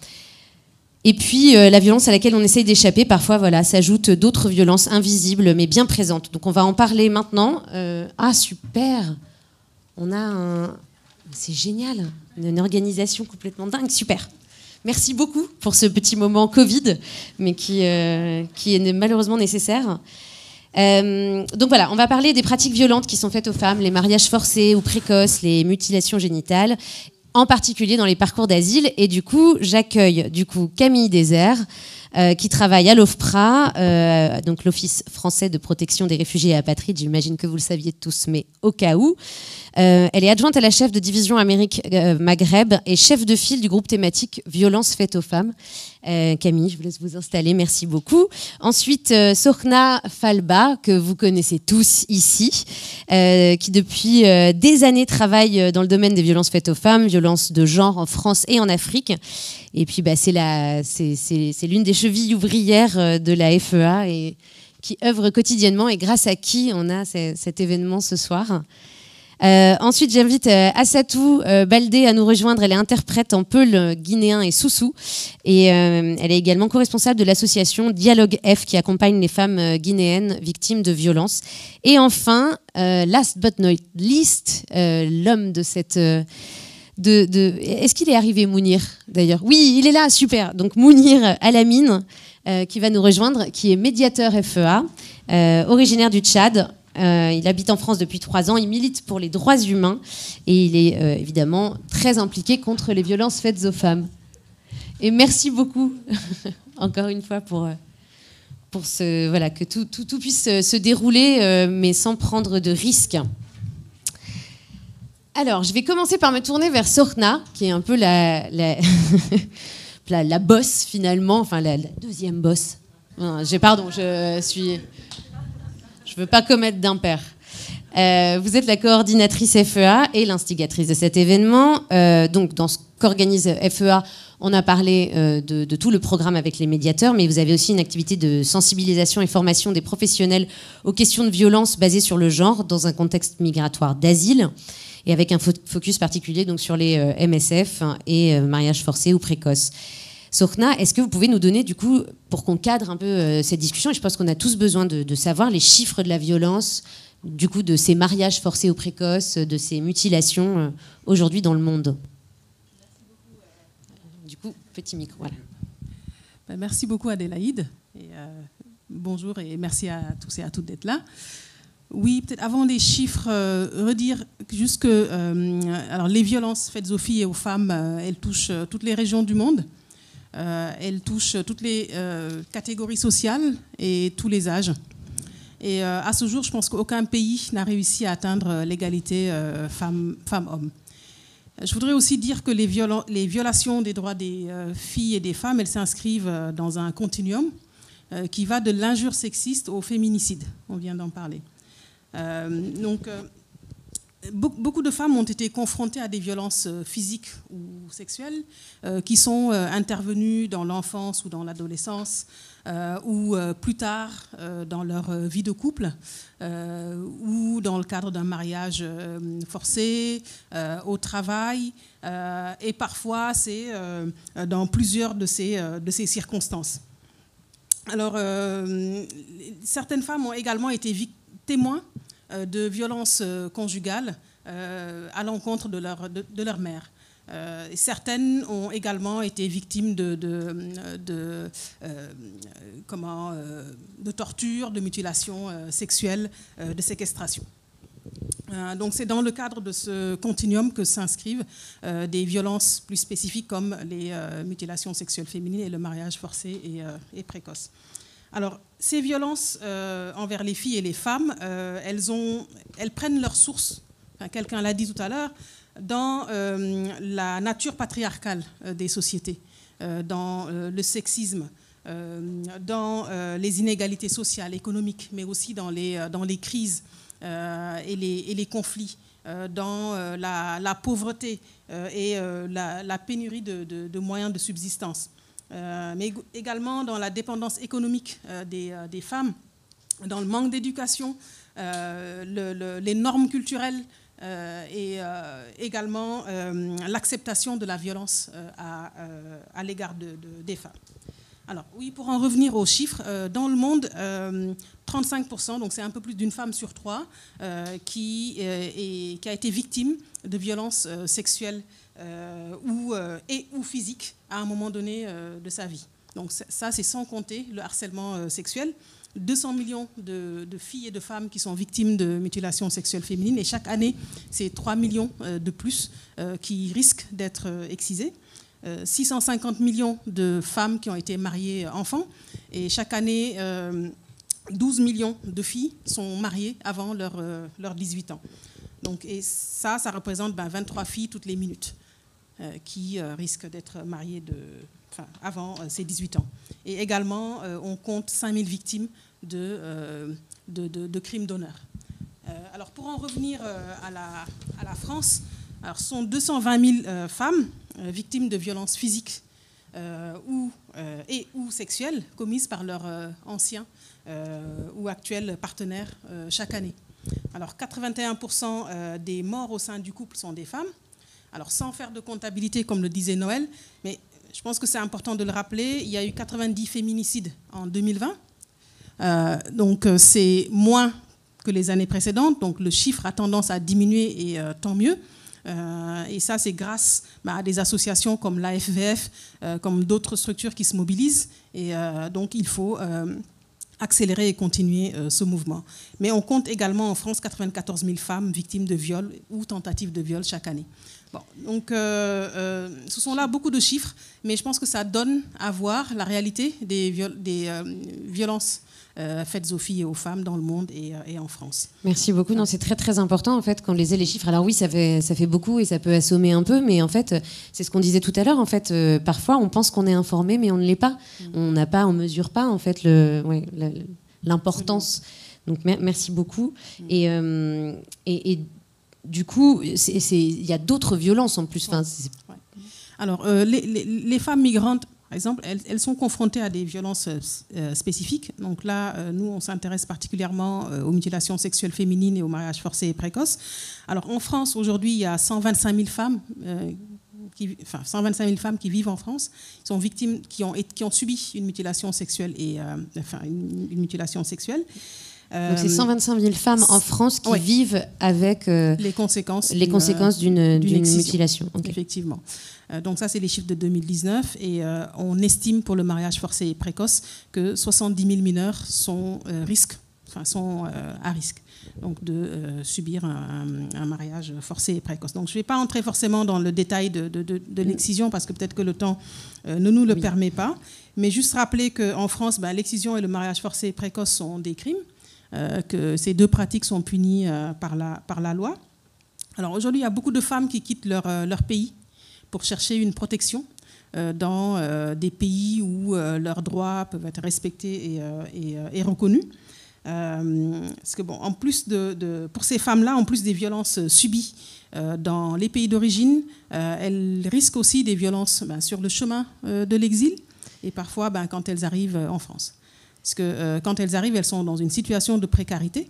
[SPEAKER 1] Et puis, la violence à laquelle on essaye d'échapper, parfois, s'ajoutent d'autres violences invisibles, mais bien présentes. Donc, on va en parler maintenant. Ah, super! On a c'est génial! Une organisation complètement dingue. Super! Merci beaucoup pour ce petit moment Covid, mais qui est malheureusement nécessaire. Donc voilà, on va parler des pratiques violentes qui sont faites aux femmes, les mariages forcés ou précoces, les mutilations génitales, en particulier dans les parcours d'asile. Et du coup, j'accueille Camille Désert, qui travaille à l'OFPRA, donc l'Office français de protection des réfugiés et apatrides. J'imagine que vous le saviez tous, mais au cas où. Elle est adjointe à la chef de division Amérique Maghreb et chef de file du groupe thématique Violences faites aux femmes. Camille, je vous laisse vous installer, merci beaucoup. Ensuite, Sorna Falba, que vous connaissez tous ici, qui depuis des années travaille dans le domaine des violences faites aux femmes, violences de genre en France et en Afrique. Et puis c'est l'une des chevilles ouvrières de la FEA et qui œuvre quotidiennement et grâce à qui on a cet événement ce soir. Ensuite, j'invite Assatou Baldé à nous rejoindre. Elle est interprète en peul guinéen et soussou. Et elle est également co-responsable de l'association Dialogue F qui accompagne les femmes guinéennes victimes de violences. Et enfin, last but not least, l'homme de cette... Est-ce qu'il est arrivé, Mounir, d'ailleurs? Oui, il est là, super. Donc Mounir Alamine, qui va nous rejoindre, qui est médiateur FEA, originaire du Tchad. Il habite en France depuis 3 ans, il milite pour les droits humains et il est évidemment très impliqué contre les violences faites aux femmes. Et merci beaucoup, encore une fois, pour que tout puisse se dérouler, mais sans prendre de risques. Alors, je vais commencer par me tourner vers Sorna, qui est un peu la boss, finalement, enfin la 2e boss. Je veux pas commettre d'impair. Vous êtes la coordinatrice FEA et l'instigatrice de cet événement. Donc, dans ce qu'organise FEA, On a parlé de tout le programme avec les médiateurs, mais vous avez aussi une activité de sensibilisation et formation des professionnels aux questions de violence basées sur le genre dans un contexte migratoire d'asile, et avec un focus particulier donc, sur les MSF et mariage forcé ou précoce. Sorna, est-ce que vous pouvez nous donner, du coup, pour qu'on cadre un peu cette discussion, et je pense qu'on a tous besoin de savoir les chiffres de la violence, du coup, de ces mariages forcés ou précoces, de ces mutilations aujourd'hui dans le monde. Du coup, petit micro, voilà.
[SPEAKER 8] Merci beaucoup Adélaïde. Et, bonjour et merci à tous et à toutes d'être là. Oui, peut-être avant les chiffres, redire juste que alors les violences faites aux filles et aux femmes, elles touchent toutes les régions du monde. Elles touchent toutes les catégories sociales et tous les âges. Et à ce jour, je pense qu'aucun pays n'a réussi à atteindre l'égalité femmes-hommes. Je voudrais aussi dire que les violations des droits des filles et des femmes, elles s'inscrivent dans un continuum qui va de l'injure sexiste au féminicide. On vient d'en parler. Beaucoup de femmes ont été confrontées à des violences physiques ou sexuelles qui sont intervenues dans l'enfance ou dans l'adolescence ou plus tard dans leur vie de couple ou dans le cadre d'un mariage forcé, au travail et parfois c'est dans plusieurs de ces circonstances. Alors, certaines femmes ont également été témoins de violences conjugales à l'encontre de leur mère. Certaines ont également été victimes de torture, de mutilations sexuelles, de séquestration. Donc c'est dans le cadre de ce continuum que s'inscrivent des violences plus spécifiques comme les mutilations sexuelles féminines et le mariage forcé et précoce. Alors, ces violences envers les filles et les femmes, elles prennent leur source, quelqu'un l'a dit tout à l'heure, dans la nature patriarcale des sociétés, dans le sexisme, dans les inégalités sociales, économiques, mais aussi dans les crises et les conflits, dans la pauvreté et la pénurie de moyens de subsistance. Mais également dans la dépendance économique des femmes, dans le manque d'éducation, les normes culturelles et également l'acceptation de la violence à l'égard des femmes. Alors oui, pour en revenir aux chiffres, dans le monde, 35%, donc c'est un peu plus d'une femme sur trois, qui a été victime de violences sexuelles ou physiques à un moment donné de sa vie. Donc ça, c'est sans compter le harcèlement sexuel. 200 millions de filles et de femmes qui sont victimes de mutilations sexuelles féminines, et chaque année, c'est 3 millions de plus qui risquent d'être excisées. 650 millions de femmes qui ont été mariées enfants, et chaque année, 12 millions de filles sont mariées avant leurs 18 ans. Donc, et ça représente 23 filles toutes les minutes qui risquent d'être mariées avant ces 18 ans. Et également, on compte 5000 victimes de crimes d'honneur. Alors, pour en revenir à la France, alors, ce sont 220 000 femmes victimes de violences physiques ou sexuelles commises par leurs anciens ou actuels partenaires chaque année. Alors, 81% des morts au sein du couple sont des femmes. Alors, sans faire de comptabilité, comme le disait Noël, mais je pense que c'est important de le rappeler, il y a eu 90 féminicides en 2020. Donc, c'est moins que les années précédentes. Donc, le chiffre a tendance à diminuer, et tant mieux. Et ça, c'est grâce à des associations comme l'AFVF, comme d'autres structures qui se mobilisent. Et donc, il faut accélérer et continuer ce mouvement. Mais on compte également en France 94 000 femmes victimes de viol ou tentatives de viol chaque année. Bon, donc, ce sont là beaucoup de chiffres, mais je pense que ça donne à voir la réalité des violences faites aux filles et aux femmes dans le monde et en France.
[SPEAKER 1] Merci beaucoup. Non, c'est très très important en fait qu'on lisait les chiffres. Alors oui, ça fait beaucoup et ça peut assommer un peu, mais en fait, c'est ce qu'on disait tout à l'heure. En fait, parfois, on pense qu'on est informé, mais on ne l'est pas. On mesure pas en fait l'importance. Donc merci beaucoup. Et du coup, il y a d'autres violences en plus. Enfin,
[SPEAKER 8] Alors, les femmes migrantes, par exemple, elles sont confrontées à des violences spécifiques. Donc là, nous, on s'intéresse particulièrement aux mutilations sexuelles féminines et au mariage forcé et précoce. Alors, en France, aujourd'hui, il y a 125 000 femmes 125 000 femmes qui vivent en France, qui sont victimes, qui ont subi une mutilation sexuelle une mutilation sexuelle.
[SPEAKER 1] Donc c'est 125 000 femmes en France qui vivent avec
[SPEAKER 8] les conséquences
[SPEAKER 1] d'une mutilation.
[SPEAKER 8] Okay. Effectivement. Donc ça, c'est les chiffres de 2019 et on estime pour le mariage forcé et précoce que 70 000 mineurs sont à risque donc de subir un mariage forcé et précoce. Donc je ne vais pas entrer forcément dans le détail de l'excision parce que peut-être que le temps ne nous le permet pas, mais juste rappeler qu'en France, l'excision et le mariage forcé et précoce sont des crimes, que ces deux pratiques sont punies par la loi. Alors aujourd'hui, il y a beaucoup de femmes qui quittent leur pays pour chercher une protection dans des pays où leurs droits peuvent être respectés et reconnus. Parce que en plus pour ces femmes-là, en plus des violences subies dans les pays d'origine, elles risquent aussi des violences sur le chemin de l'exil et parfois quand elles arrivent en France. Parce que quand elles arrivent, elles sont dans une situation de précarité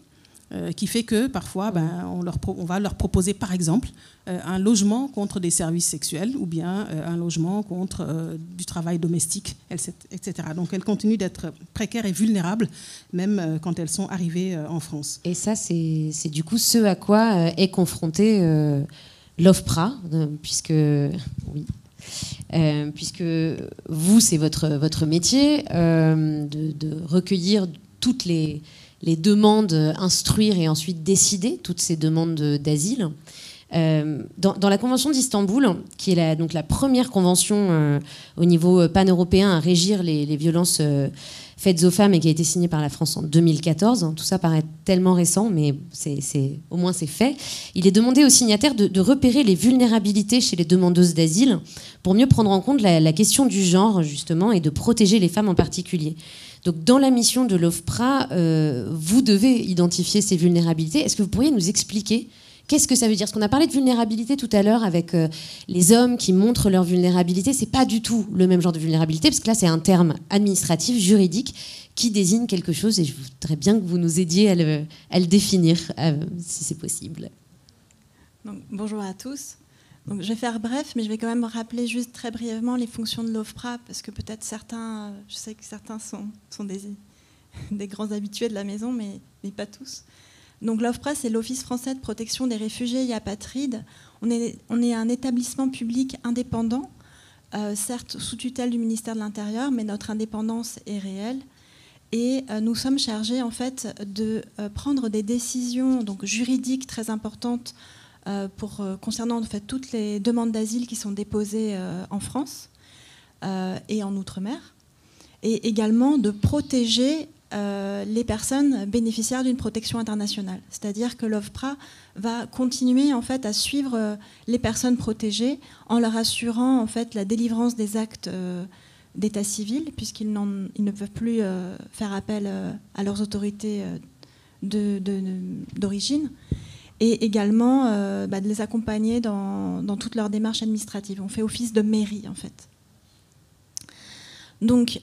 [SPEAKER 8] qui fait que parfois on va leur proposer par exemple un logement contre des services sexuels ou bien un logement contre du travail domestique, etc. Donc elles continuent d'être précaires et vulnérables même quand elles sont arrivées en France.
[SPEAKER 1] Et ça, c'est du coup ce à quoi est confronté l'OFPRA, puisque vous, c'est votre métier de recueillir toutes les demandes, instruire et ensuite décider toutes ces demandes d'asile. Dans la Convention d'Istanbul, qui est donc la première convention au niveau pan-européen à régir les violences faites aux femmes et qui a été signée par la France en 2014, tout ça paraît tellement récent, mais au moins c'est fait. Il est demandé aux signataires de repérer les vulnérabilités chez les demandeuses d'asile pour mieux prendre en compte la question du genre, justement, et de protéger les femmes en particulier. Donc, dans la mission de l'OFPRA, vous devez identifier ces vulnérabilités. Est-ce que vous pourriez nous expliquer qu'est-ce que ça veut dire ? Parce qu'on a parlé de vulnérabilité tout à l'heure avec les hommes qui montrent leur vulnérabilité. C'est pas du tout le même genre de vulnérabilité, parce que là, c'est un terme administratif, juridique, qui désigne quelque chose. Et je voudrais bien que vous nous aidiez à le définir, si c'est possible.
[SPEAKER 9] Donc, bonjour à tous. Donc, je vais faire bref, mais je vais quand même rappeler juste très brièvement les fonctions de l'OFPRA, parce que peut-être certains, je sais que certains sont des grands habitués de la maison, mais pas tous. Donc l'OFPRA, c'est l'Office français de protection des réfugiés et apatrides. On est un établissement public indépendant, certes sous tutelle du ministère de l'Intérieur, mais notre indépendance est réelle. Et nous sommes chargés en fait de prendre des décisions donc juridiques très importantes concernant en fait toutes les demandes d'asile qui sont déposées en France et en Outre-mer, et également de protéger les personnes bénéficiaires d'une protection internationale. C'est-à-dire que l'OFPRA va continuer en fait à suivre les personnes protégées en leur assurant en fait la délivrance des actes d'état civil, puisqu'ils ne peuvent plus faire appel à leurs autorités d'origine, et également de les accompagner dans toutes leurs démarches administratives. On fait office de mairie en fait. Donc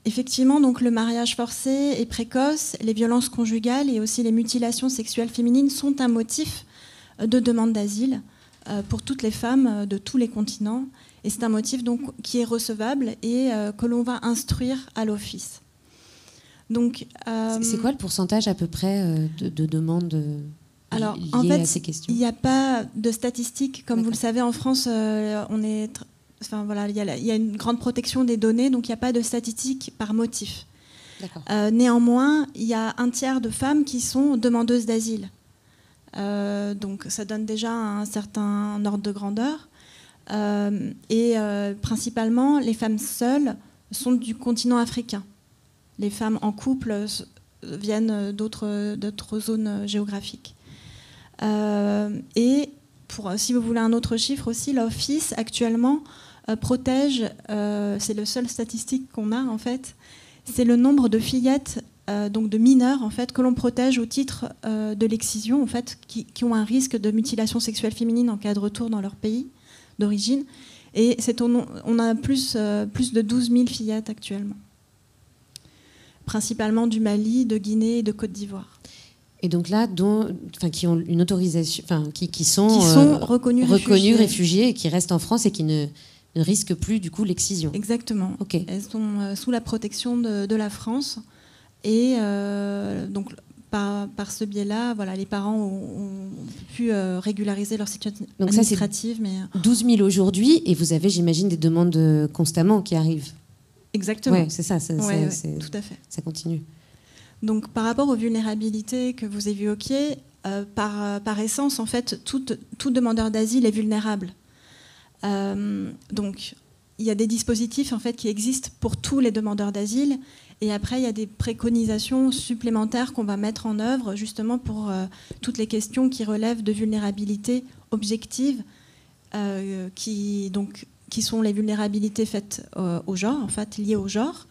[SPEAKER 9] effectivement, donc, le mariage forcé et précoce, les violences conjugales et aussi les mutilations sexuelles féminines sont un motif de demande d'asile pour toutes les femmes de tous les continents. Et c'est un motif donc, qui est recevable et que l'on va instruire à l'office. Donc,
[SPEAKER 1] c'est quoi le pourcentage à peu près de demandes liées à ces questions ?
[SPEAKER 9] Il n'y a pas de statistiques. Comme vous le savez, en France, on est... Enfin, voilà, il y a une grande protection des données, donc il n'y a pas de statistiques par motif. Néanmoins, il y a un tiers de femmes qui sont demandeuses d'asile. Donc ça donne déjà un certain ordre de grandeur. Et principalement, les femmes seules sont du continent africain. Les femmes en couple viennent d'autres zones géographiques. Et si vous voulez un autre chiffre aussi, l'Office actuellement protège, c'est le seul statistique qu'on a en fait, c'est le nombre de fillettes, donc de mineurs en fait, que l'on protège au titre de l'excision en fait, qui ont un risque de mutilation sexuelle féminine en cas de retour dans leur pays. d'origine. Et on a plus de 12 000 fillettes actuellement, principalement du Mali, de Guinée et de Côte d'Ivoire.
[SPEAKER 1] Et donc là, qui ont une autorisation, qui sont
[SPEAKER 9] reconnus
[SPEAKER 1] réfugiés et qui restent en France et qui ne risquent plus du coup l'excision.
[SPEAKER 9] Exactement.
[SPEAKER 1] Okay.
[SPEAKER 9] Elles sont sous la protection de la France et donc par ce biais-là, voilà, les parents ont pu régulariser leur situation administrative.
[SPEAKER 1] Donc ça, c'est 12 000 aujourd'hui et vous avez, j'imagine, des demandes constamment qui arrivent.
[SPEAKER 9] Exactement.
[SPEAKER 1] Ouais, c'est ça.
[SPEAKER 9] Tout à fait.
[SPEAKER 1] Ça continue.
[SPEAKER 9] Donc, par rapport aux vulnérabilités que vous évoquiez, par essence, en fait, tout demandeur d'asile est vulnérable. Donc, il y a des dispositifs en fait, qui existent pour tous les demandeurs d'asile. Et après, il y a des préconisations supplémentaires qu'on va mettre en œuvre justement pour toutes les questions qui relèvent de vulnérabilités objectives, qui sont les vulnérabilités faites au genre, en fait, liées au genre.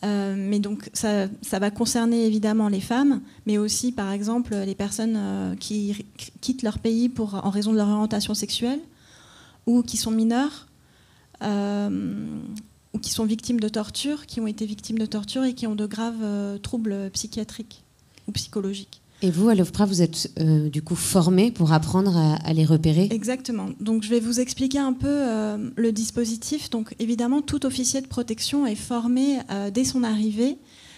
[SPEAKER 9] Mais donc ça va concerner évidemment les femmes, mais aussi par exemple les personnes qui quittent leur pays en raison de leur orientation sexuelle, ou qui sont mineures, ou qui sont victimes de torture, qui ont été victimes de torture et qui ont de graves troubles psychiatriques ou psychologiques.
[SPEAKER 1] Et vous, à l'OFPRA, vous êtes du coup formés pour apprendre à les repérer ?
[SPEAKER 9] Exactement. Donc je vais vous expliquer un peu le dispositif. Donc évidemment, tout officier de protection est formé dès son arrivée.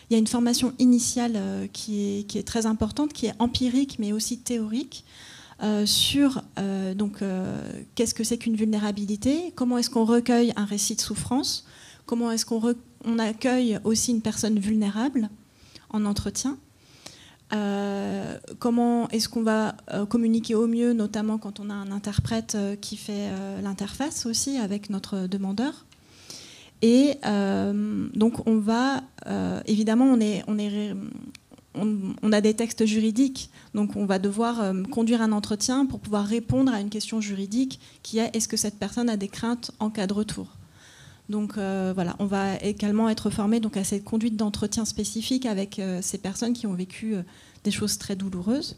[SPEAKER 9] Il y a une formation initiale qui est très importante, qui est empirique mais aussi théorique, sur qu'est-ce que c'est qu'une vulnérabilité, comment est-ce qu'on recueille un récit de souffrance, comment est-ce qu'on accueille aussi une personne vulnérable en entretien. Comment est-ce qu'on va communiquer au mieux, notamment quand on a un interprète qui fait l'interface aussi avec notre demandeur. Et donc on va évidemment on a des textes juridiques, donc on va devoir conduire un entretien pour pouvoir répondre à une question juridique qui est: est-ce que cette personne a des craintes en cas de retour? Donc voilà, on va également être formé donc à cette conduite d'entretien spécifique avec ces personnes qui ont vécu des choses très douloureuses.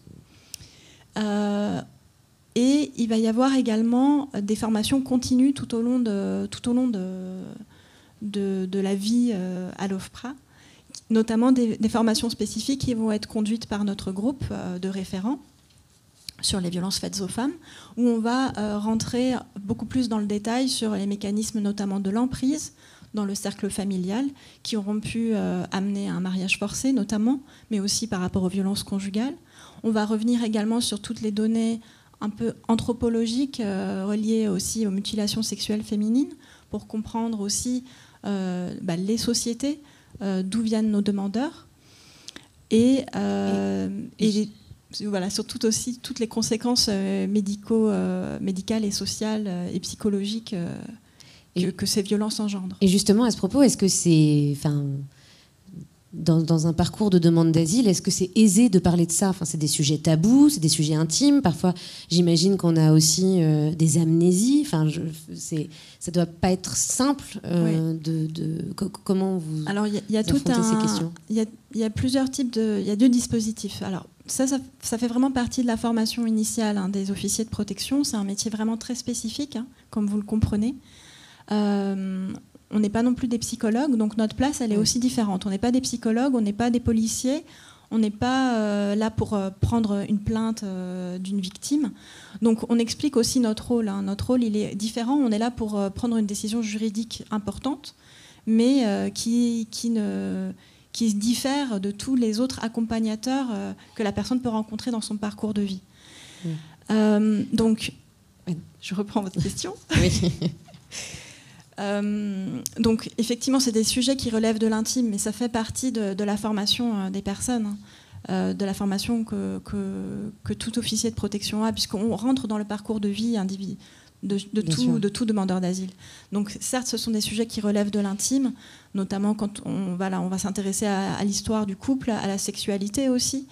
[SPEAKER 9] Et il va y avoir également des formations continues tout au long de la vie à l'OFPRA, notamment des formations spécifiques qui vont être conduites par notre groupe de référents sur les violences faites aux femmes, où on va rentrer beaucoup plus dans le détail sur les mécanismes notamment de l'emprise dans le cercle familial, qui auront pu amener à un mariage forcé notamment, mais aussi par rapport aux violences conjugales. On va revenir également sur toutes les données un peu anthropologiques reliées aussi aux mutilations sexuelles féminines, pour comprendre aussi les sociétés, d'où viennent nos demandeurs, et voilà, sur toutes les conséquences médicales et sociales et psychologiques que ces violences engendrent.
[SPEAKER 1] Et justement, à ce propos, est-ce que c'est, dans un parcours de demande d'asile, est-ce que c'est aisé de parler de ça? C'est des sujets tabous, c'est des sujets intimes. Parfois, j'imagine qu'on a aussi des amnésies. Ça ne doit pas être simple comment vous affrontez ces questions?
[SPEAKER 9] Il y a plusieurs types il y a 2 dispositifs. Alors, ça fait vraiment partie de la formation initiale des officiers de protection. C'est un métier vraiment très spécifique, comme vous le comprenez. On n'est pas non plus des psychologues, donc notre place, elle est aussi différente. On n'est pas des psychologues, on n'est pas des policiers, on n'est pas là pour prendre une plainte d'une victime. Donc on explique aussi notre rôle. Notre rôle, il est différent. On est là pour prendre une décision juridique importante, mais qui se diffère de tous les autres accompagnateurs que la personne peut rencontrer dans son parcours de vie. Donc, je reprends votre question.
[SPEAKER 1] Oui.
[SPEAKER 9] Donc effectivement, c'est des sujets qui relèvent de l'intime, mais ça fait partie de la formation des personnes, de la formation que tout officier de protection a, puisqu'on rentre dans le parcours de vie de tout demandeur d'asile. Donc certes, ce sont des sujets qui relèvent de l'intime, notamment quand on va s'intéresser à l'histoire du couple, à la sexualité aussi.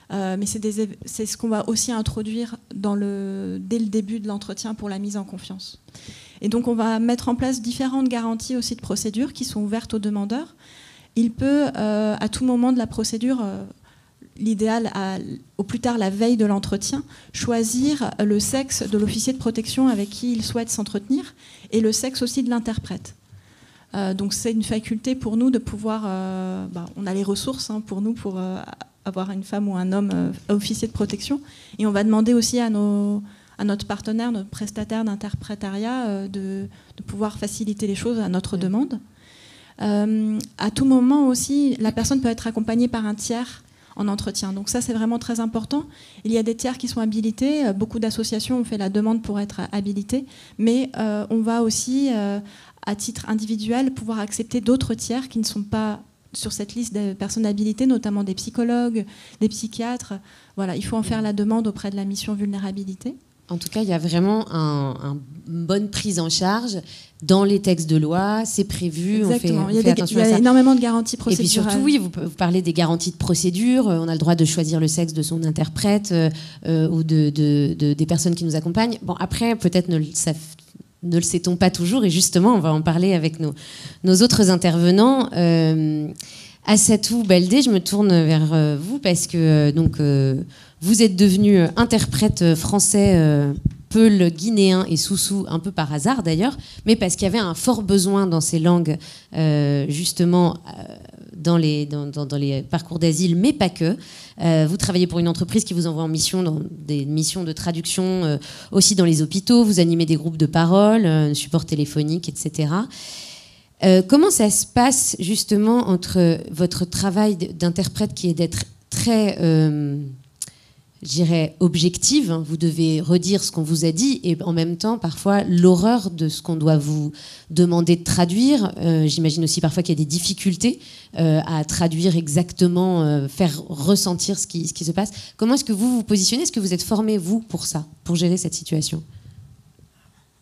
[SPEAKER 9] Mais c'est ce qu'on va aussi introduire dès le début de l'entretien pour la mise en confiance. Et donc on va mettre en place différentes garanties aussi de procédure qui sont ouvertes aux demandeurs. Il peut, à tout moment de la procédure, l'idéal, au plus tard la veille de l'entretien, choisir le sexe de l'officier de protection avec qui il souhaite s'entretenir et le sexe aussi de l'interprète. Donc c'est une faculté pour nous de pouvoir... on a les ressources pour nous pour avoir une femme ou un homme officier de protection. Et on va demander aussi à notre partenaire, notre prestataire d'interprétariat de pouvoir faciliter les choses à notre demande. À tout moment aussi, la personne peut être accompagnée par un tiers en entretien. Donc ça, c'est vraiment très important. Il y a des tiers qui sont habilités. Beaucoup d'associations ont fait la demande pour être habilités. Mais on va aussi, à titre individuel, pouvoir accepter d'autres tiers qui ne sont pas sur cette liste des personnes habilitées, notamment des psychologues, des psychiatres. Voilà, il faut en faire la demande auprès de la mission vulnérabilité.
[SPEAKER 1] En tout cas, il y a vraiment une bonne prise en charge dans les textes de loi, c'est prévu.
[SPEAKER 9] Exactement.
[SPEAKER 1] On fait attention à ça.
[SPEAKER 9] Il y a énormément de garanties procédurales.
[SPEAKER 1] Et puis surtout, oui, vous parlez des garanties de procédure. On a le droit de choisir le sexe de son interprète ou des personnes qui nous accompagnent. Bon, après, peut-être ne le sait-on pas toujours. Et justement, on va en parler avec nos autres intervenants. Assatou Baldé, je me tourne vers vous parce que vous êtes devenu interprète français, peul, guinéen et soussou, un peu par hasard d'ailleurs, mais parce qu'il y avait un fort besoin dans ces langues, justement, dans les parcours d'asile, mais pas que. Vous travaillez pour une entreprise qui vous envoie en mission, dans des missions de traduction, aussi dans les hôpitaux, vous animez des groupes de parole, support téléphonique, etc. Comment ça se passe justement entre votre travail d'interprète qui est d'être très, je dirais, objective, hein, vous devez redire ce qu'on vous a dit, et en même temps parfois l'horreur de ce qu'on doit vous demander de traduire. J'imagine aussi parfois qu'il y a des difficultés à traduire exactement, faire ressentir ce qui se passe. Comment est-ce que vous vous positionnez? Est-ce que vous êtes formé, vous, pour ça, pour gérer cette situation?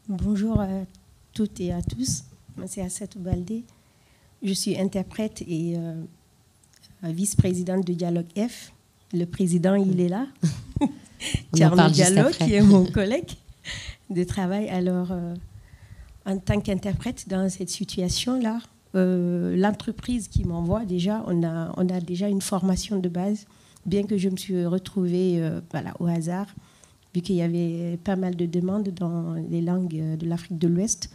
[SPEAKER 10] Bonjour à toutes et à tous. Moi, c'est Assatou Baldé. Je suis interprète et vice-présidente de Dialogue F. Le président, il est là. Thierno Diallo, qui est mon collègue de travail. Alors, en tant qu'interprète dans cette situation-là, l'entreprise qui m'envoie, déjà, on a déjà une formation de base, bien que je me suis retrouvée au hasard, vu qu'il y avait pas mal de demandes dans les langues de l'Afrique de l'Ouest.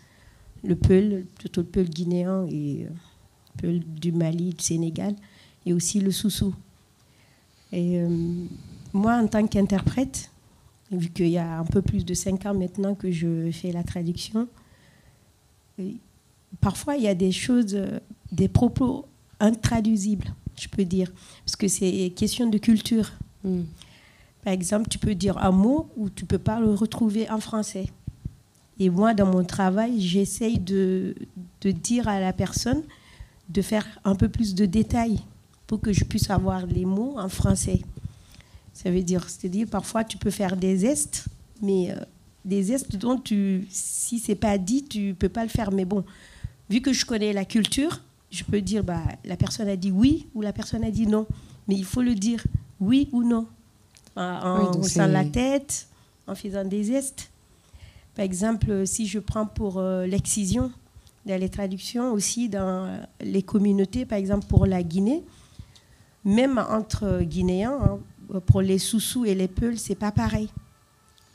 [SPEAKER 10] Le peul, plutôt le peul guinéen et le peul du Mali, du Sénégal, et aussi le soussou. Et moi, en tant qu'interprète, vu qu'il y a un peu plus de 5 ans maintenant que je fais la traduction, parfois il y a des choses, des propos intraduisibles, je peux dire, parce que c'est question de culture. Par exemple, tu peux dire un mot ou tu ne peux pas le retrouver en français. Et moi, dans mon travail, j'essaye de dire à la personne de faire un peu plus de détails pour que je puisse avoir les mots en français. Ça veut dire, c'est-à-dire, parfois, tu peux faire des gestes, mais des gestes dont si ce n'est pas dit, tu ne peux pas le faire. Mais bon, vu que je connais la culture, je peux dire, la personne a dit oui ou la personne a dit non. Mais il faut le dire oui ou non. En haussant la tête, en faisant des gestes. Par exemple, si je prends pour l'excision, dans les traductions aussi, dans les communautés, par exemple pour la Guinée, même entre Guinéens, hein, pour les soussous et les peuls, c'est pas pareil.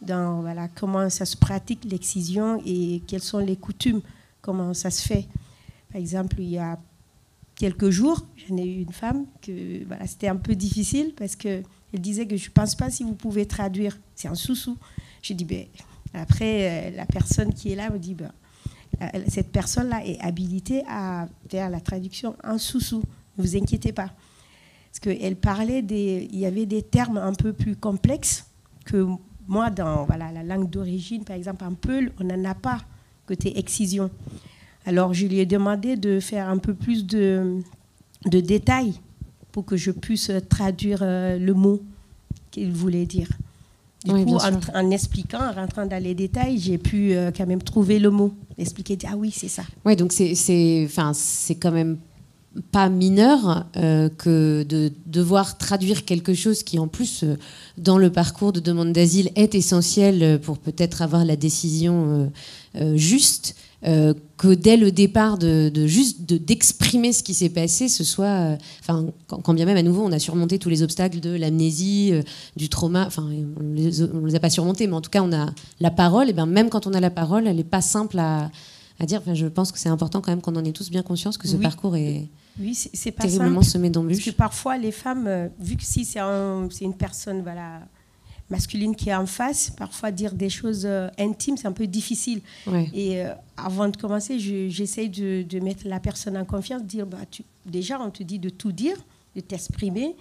[SPEAKER 10] Dans comment ça se pratique l'excision et quelles sont les coutumes, comment ça se fait. Par exemple, il y a quelques jours, j'en ai eu une femme que c'était un peu difficile parce qu'elle disait que je ne pense pas si vous pouvez traduire. C'est un soussou. J'ai dit, après, la personne qui est là me dit, cette personne-là est habilitée à faire la traduction en soussou. Ne vous inquiétez pas. Parce qu'elle parlait il y avait des termes un peu plus complexes que moi, dans la langue d'origine, par exemple, en peul, on n'en a pas côté excision. Alors, je lui ai demandé de faire un peu plus de détails pour que je puisse traduire le mot qu'il voulait dire. Du coup, en expliquant, en rentrant dans les détails, j'ai pu quand même trouver le mot, expliquer, dire, ah oui, c'est ça.
[SPEAKER 1] Oui, donc c'est quand même pas mineur que de devoir traduire quelque chose qui, en plus, dans le parcours de demande d'asile, est essentiel pour peut-être avoir la décision juste. que dès le départ d'exprimer ce qui s'est passé, ce soit, quand bien même à nouveau on a surmonté tous les obstacles de l'amnésie, du trauma, enfin on les a pas surmontés, mais en tout cas on a la parole, et bien même quand on a la parole, elle n'est pas simple à dire. Enfin, je pense que c'est important quand même qu'on en ait tous bien conscience que ce parcours est
[SPEAKER 10] c'est pas
[SPEAKER 1] terriblement
[SPEAKER 10] simple,
[SPEAKER 1] semé d'embûches.
[SPEAKER 10] parce que parfois les femmes, vu que si c'est une personne masculine qui est en face, parfois dire des choses intimes, c'est un peu difficile.
[SPEAKER 1] Ouais.
[SPEAKER 10] Et avant de commencer, j'essaye de mettre la personne en confiance, de dire, déjà, on te dit de tout dire, de t'exprimer.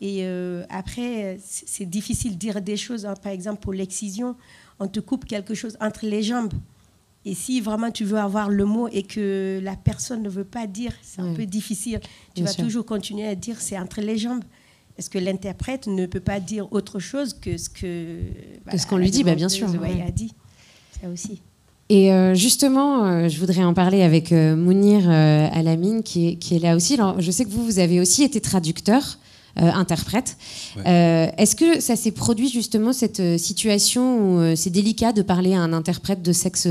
[SPEAKER 10] Et après, c'est difficile de dire des choses. Par exemple, pour l'excision, on te coupe quelque chose entre les jambes. Et si vraiment tu veux avoir le mot et que la personne ne veut pas dire, c'est un peu difficile. Tu vas toujours continuer à dire, c'est entre les jambes. Est-ce que l'interprète ne peut pas dire autre chose que ce
[SPEAKER 1] qu'on lui dit, bien sûr.
[SPEAKER 10] A dit. Ça aussi.
[SPEAKER 1] Et justement, je voudrais en parler avec Mounir Alamine, qui est là aussi. Alors, je sais que vous avez aussi été traducteur, interprète. Ouais. Est-ce que ça s'est produit justement, cette situation où c'est délicat de parler à un interprète de sexe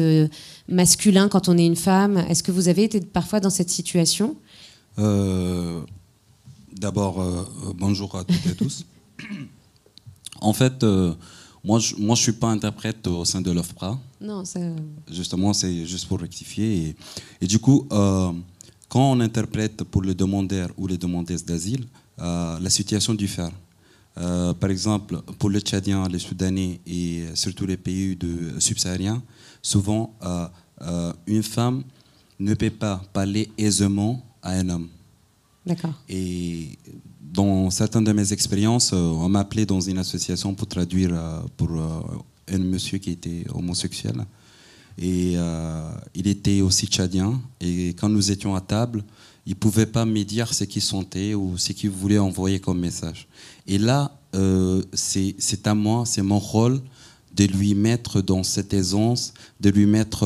[SPEAKER 1] masculin quand on est une femme? Est-ce que vous avez été parfois dans cette situation?
[SPEAKER 11] D'abord, bonjour à toutes et à tous. En fait, moi, je ne suis pas interprète au sein de l'OFPRA.
[SPEAKER 1] Non, ça...
[SPEAKER 11] Justement, c'est juste pour rectifier. Et du coup, quand on interprète pour les demandeurs ou les demandeuses d'asile, la situation diffère. Par exemple, pour les Tchadiens, les Soudanais et surtout les pays subsahariens, souvent, une femme ne peut pas parler aisément à un homme.
[SPEAKER 1] D'accord.
[SPEAKER 11] Et dans certaines de mes expériences, on m'a appelé dans une association pour traduire pour un monsieur qui était homosexuel. Et il était aussi tchadien. Et quand nous étions à table, il ne pouvait pas me dire ce qu'il sentait ou ce qu'il voulait envoyer comme message. Et là, c'est à moi, c'est mon rôle de lui mettre dans cette aisance, de lui mettre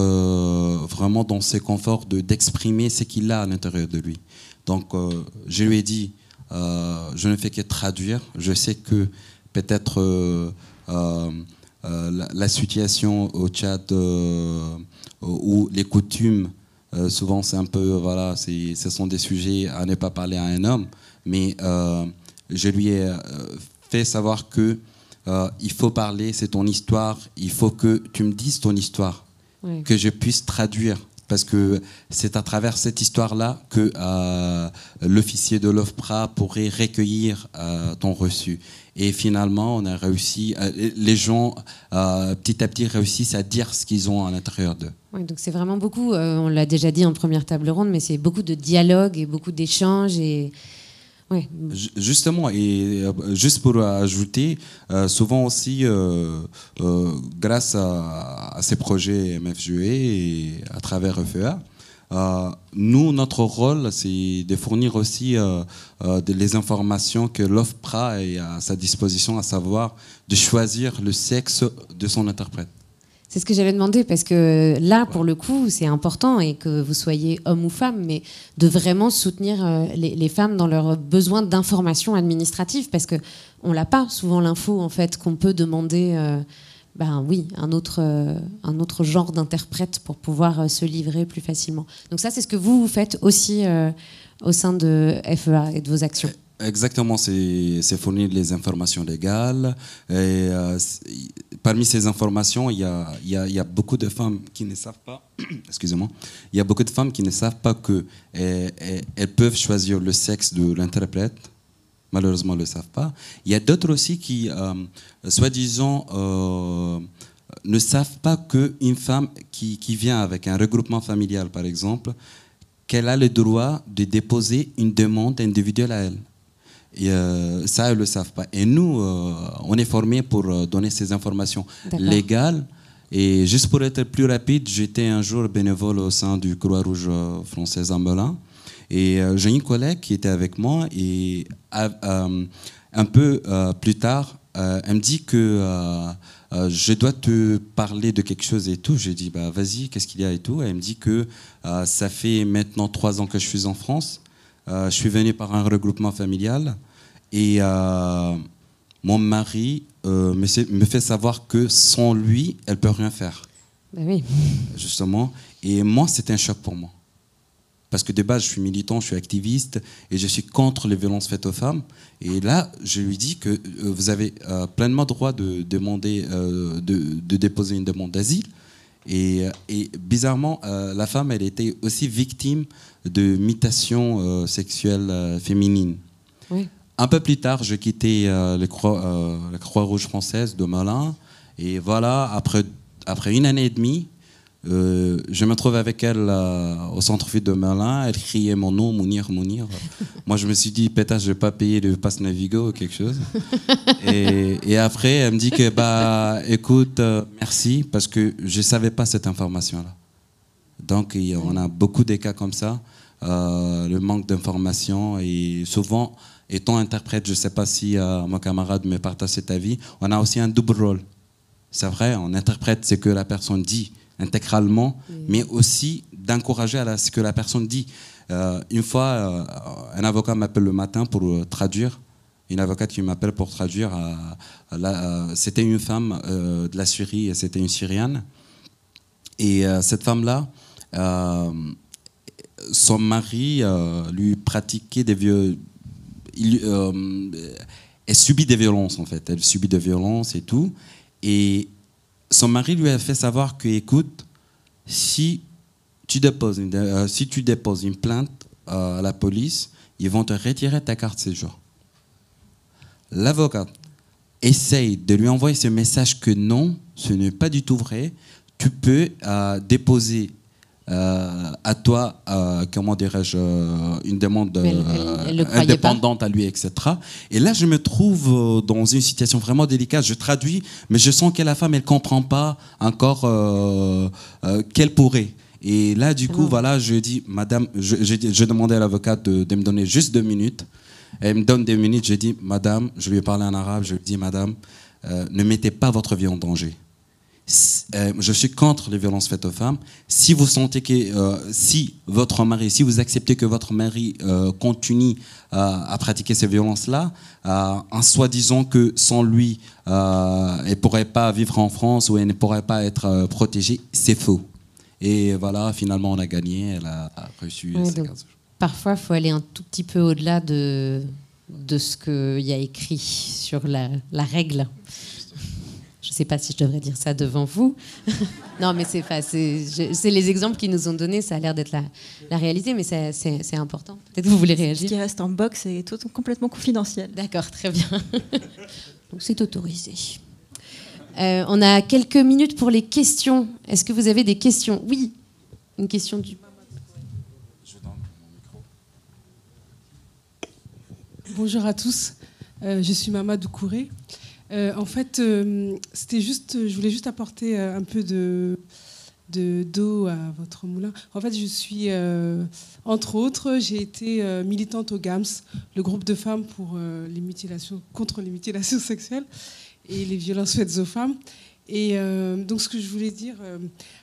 [SPEAKER 11] vraiment dans ce confort d'exprimer ce qu'il a à l'intérieur de lui. Donc, je lui ai dit, je ne fais que traduire. Je sais que peut-être la situation au Tchad où les coutumes, souvent c'est un peu, voilà, ce sont des sujets à ne pas parler à un homme. Mais je lui ai fait savoir que il faut parler, c'est ton histoire. Il faut que tu me dises ton histoire, que je puisse traduire. Parce que c'est à travers cette histoire-là que l'officier de l'OFPRA pourrait recueillir ton reçu. Et finalement, on a réussi, les gens petit à petit réussissent à dire ce qu'ils ont à l'intérieur d'eux.
[SPEAKER 1] Oui, donc c'est vraiment beaucoup, on l'a déjà dit en première table ronde, mais c'est beaucoup de dialogue et beaucoup d'échanges. Et... Ouais.
[SPEAKER 11] Justement, et juste pour ajouter, souvent aussi, grâce à ces projets MFGE et à travers FEA, nous, notre rôle, c'est de fournir aussi les informations que l'OFPRA est à sa disposition, à savoir de choisir le sexe de son interprète.
[SPEAKER 1] C'est ce que j'allais demander, parce que là, pour le coup, c'est important, et que vous soyez homme ou femme, mais de vraiment soutenir les femmes dans leurs besoins d'information administrative, parce qu'on n'a pas souvent l'info, en fait, qu'on peut demander un autre genre d'interprète pour pouvoir se livrer plus facilement. Donc ça, c'est ce que vous faites aussi au sein de FEA et de vos actions.
[SPEAKER 11] Exactement, c'est fournir les informations légales. Et, parmi ces informations, il y a beaucoup de femmes qui ne savent pas. Excusez-moi. Il y a beaucoup de femmes qui ne savent pas que elles peuvent choisir le sexe de l'interprète. Malheureusement, elles ne le savent pas. Il y a d'autres aussi qui, soi-disant, ne savent pas qu'une femme qui vient avec un regroupement familial, par exemple, qu'elle a le droit de déposer une demande individuelle à elle. Et ça, elles ne le savent pas. Et nous, on est formés pour donner ces informations légales. Et juste pour être plus rapide, j'étais un jour bénévole au sein du Croix-Rouge française à Melun. Et j'ai une collègue qui était avec moi. Et un peu plus tard, elle me dit que je dois te parler de quelque chose et tout. J'ai dit, vas-y, qu'est-ce qu'il y a et tout. Et elle me dit que ça fait maintenant 3 ans que je suis en France. Je suis venu par un regroupement familial et mon mari me fait savoir que sans lui, elle ne peut rien faire.
[SPEAKER 1] Ben oui.
[SPEAKER 11] Justement. Et moi, c'était un choc pour moi. Parce que de base, je suis militant, je suis activiste et je suis contre les violences faites aux femmes. Et là, je lui dis que vous avez pleinement droit de demander, de déposer une demande d'asile. Et bizarrement, la femme, elle était aussi victime de mutations sexuelles féminines.
[SPEAKER 1] Oui.
[SPEAKER 11] Un peu plus tard, je quittais la Croix-Rouge française de Melun. Et voilà, après une année et demie, je me trouve avec elle au centre-ville de Melun. Elle criait mon nom, Mounir, Mounir. Moi, je me suis dit, pétasse, je ne vais pas payer le pass Navigo ou quelque chose. Et après, elle me dit que, bah, écoute, merci, parce que je ne savais pas cette information-là. Donc, on a beaucoup de cas comme ça, le manque d'information. Et souvent, étant interprète, je ne sais pas si mon camarade me partage cet avis, on a aussi un double rôle. C'est vrai, on interprète ce que la personne dit intégralement, mais aussi d'encourager à ce que la personne dit. Une fois, un avocat m'appelle le matin pour traduire, une avocate qui m'appelle pour traduire, c'était une femme de la Syrie, c'était une Syrienne, et cette femme-là, son mari lui pratiquait des violences, elle subit des violences en fait, elle subit des violences et tout, et son mari lui a fait savoir que, écoute, si tu déposes une plainte à la police, ils vont te retirer ta carte séjour. L'avocat essaye de lui envoyer ce message que non, ce n'est pas du tout vrai. Tu peux déposer à toi, comment dirais-je, une demande indépendante à lui, etc. Et là, je me trouve dans une situation vraiment délicate. Je traduis, mais je sens que la femme, elle ne comprend pas encore qu'elle pourrait. Et là, du coup, voilà, je dis, madame, je demandais à l'avocate de me donner juste 2 minutes. Elle me donne 2 minutes, je dis, madame, je lui ai parlé en arabe, je lui dis, madame, ne mettez pas votre vie en danger. Je suis contre les violences faites aux femmes. Si vous sentez que si vous acceptez que votre mari continue à pratiquer ces violences-là, en soi-disant que sans lui, elle ne pourrait pas vivre en France ou elle ne pourrait pas être protégée, c'est faux. Et voilà, finalement, on a gagné. Elle a reçu ses 15 jours.
[SPEAKER 1] Parfois, il faut aller un tout petit peu au-delà de ce qu'il y a écrit sur la règle. Je ne sais pas si je devrais dire ça devant vous. Non, mais c'est les exemples qu'ils nous ont donnés. Ça a l'air d'être la réalité, mais c'est important. Peut-être que vous voulez réagir.
[SPEAKER 9] Ce qui reste en box est complètement confidentiel.
[SPEAKER 1] D'accord, très bien. Donc c'est autorisé. On a quelques minutes pour les questions. Est-ce que vous avez des questions? Oui, une question du...
[SPEAKER 12] Bonjour à tous. Je suis Mama Doucouré. En fait, je voulais juste apporter un peu d'eau à votre moulin. En fait, je suis, entre autres, j'ai été militante au GAMS, le groupe de femmes contre les mutilations sexuelles et les violences faites aux femmes. Et donc, ce que je voulais dire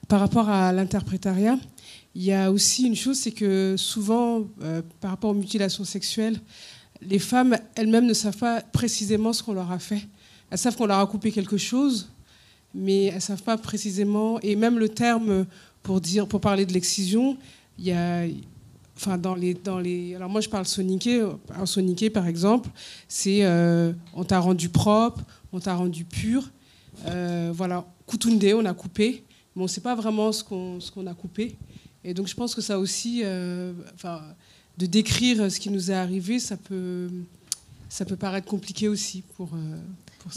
[SPEAKER 12] par rapport à l'interprétariat, il y a aussi une chose, c'est que souvent, par rapport aux mutilations sexuelles, les femmes elles-mêmes ne savent pas précisément ce qu'on leur a fait. Elles savent qu'on leur a coupé quelque chose, mais elles ne savent pas précisément. Et même le terme pour parler de l'excision, il y a, enfin alors moi je parle soniqué. Un soniqué par exemple, c'est on t'a rendu propre, on t'a rendu pur. Voilà, kutunde, on a coupé, mais on ne sait pas vraiment ce qu'on a coupé. Et donc je pense que ça aussi, de décrire ce qui nous est arrivé, ça peut paraître compliqué aussi pour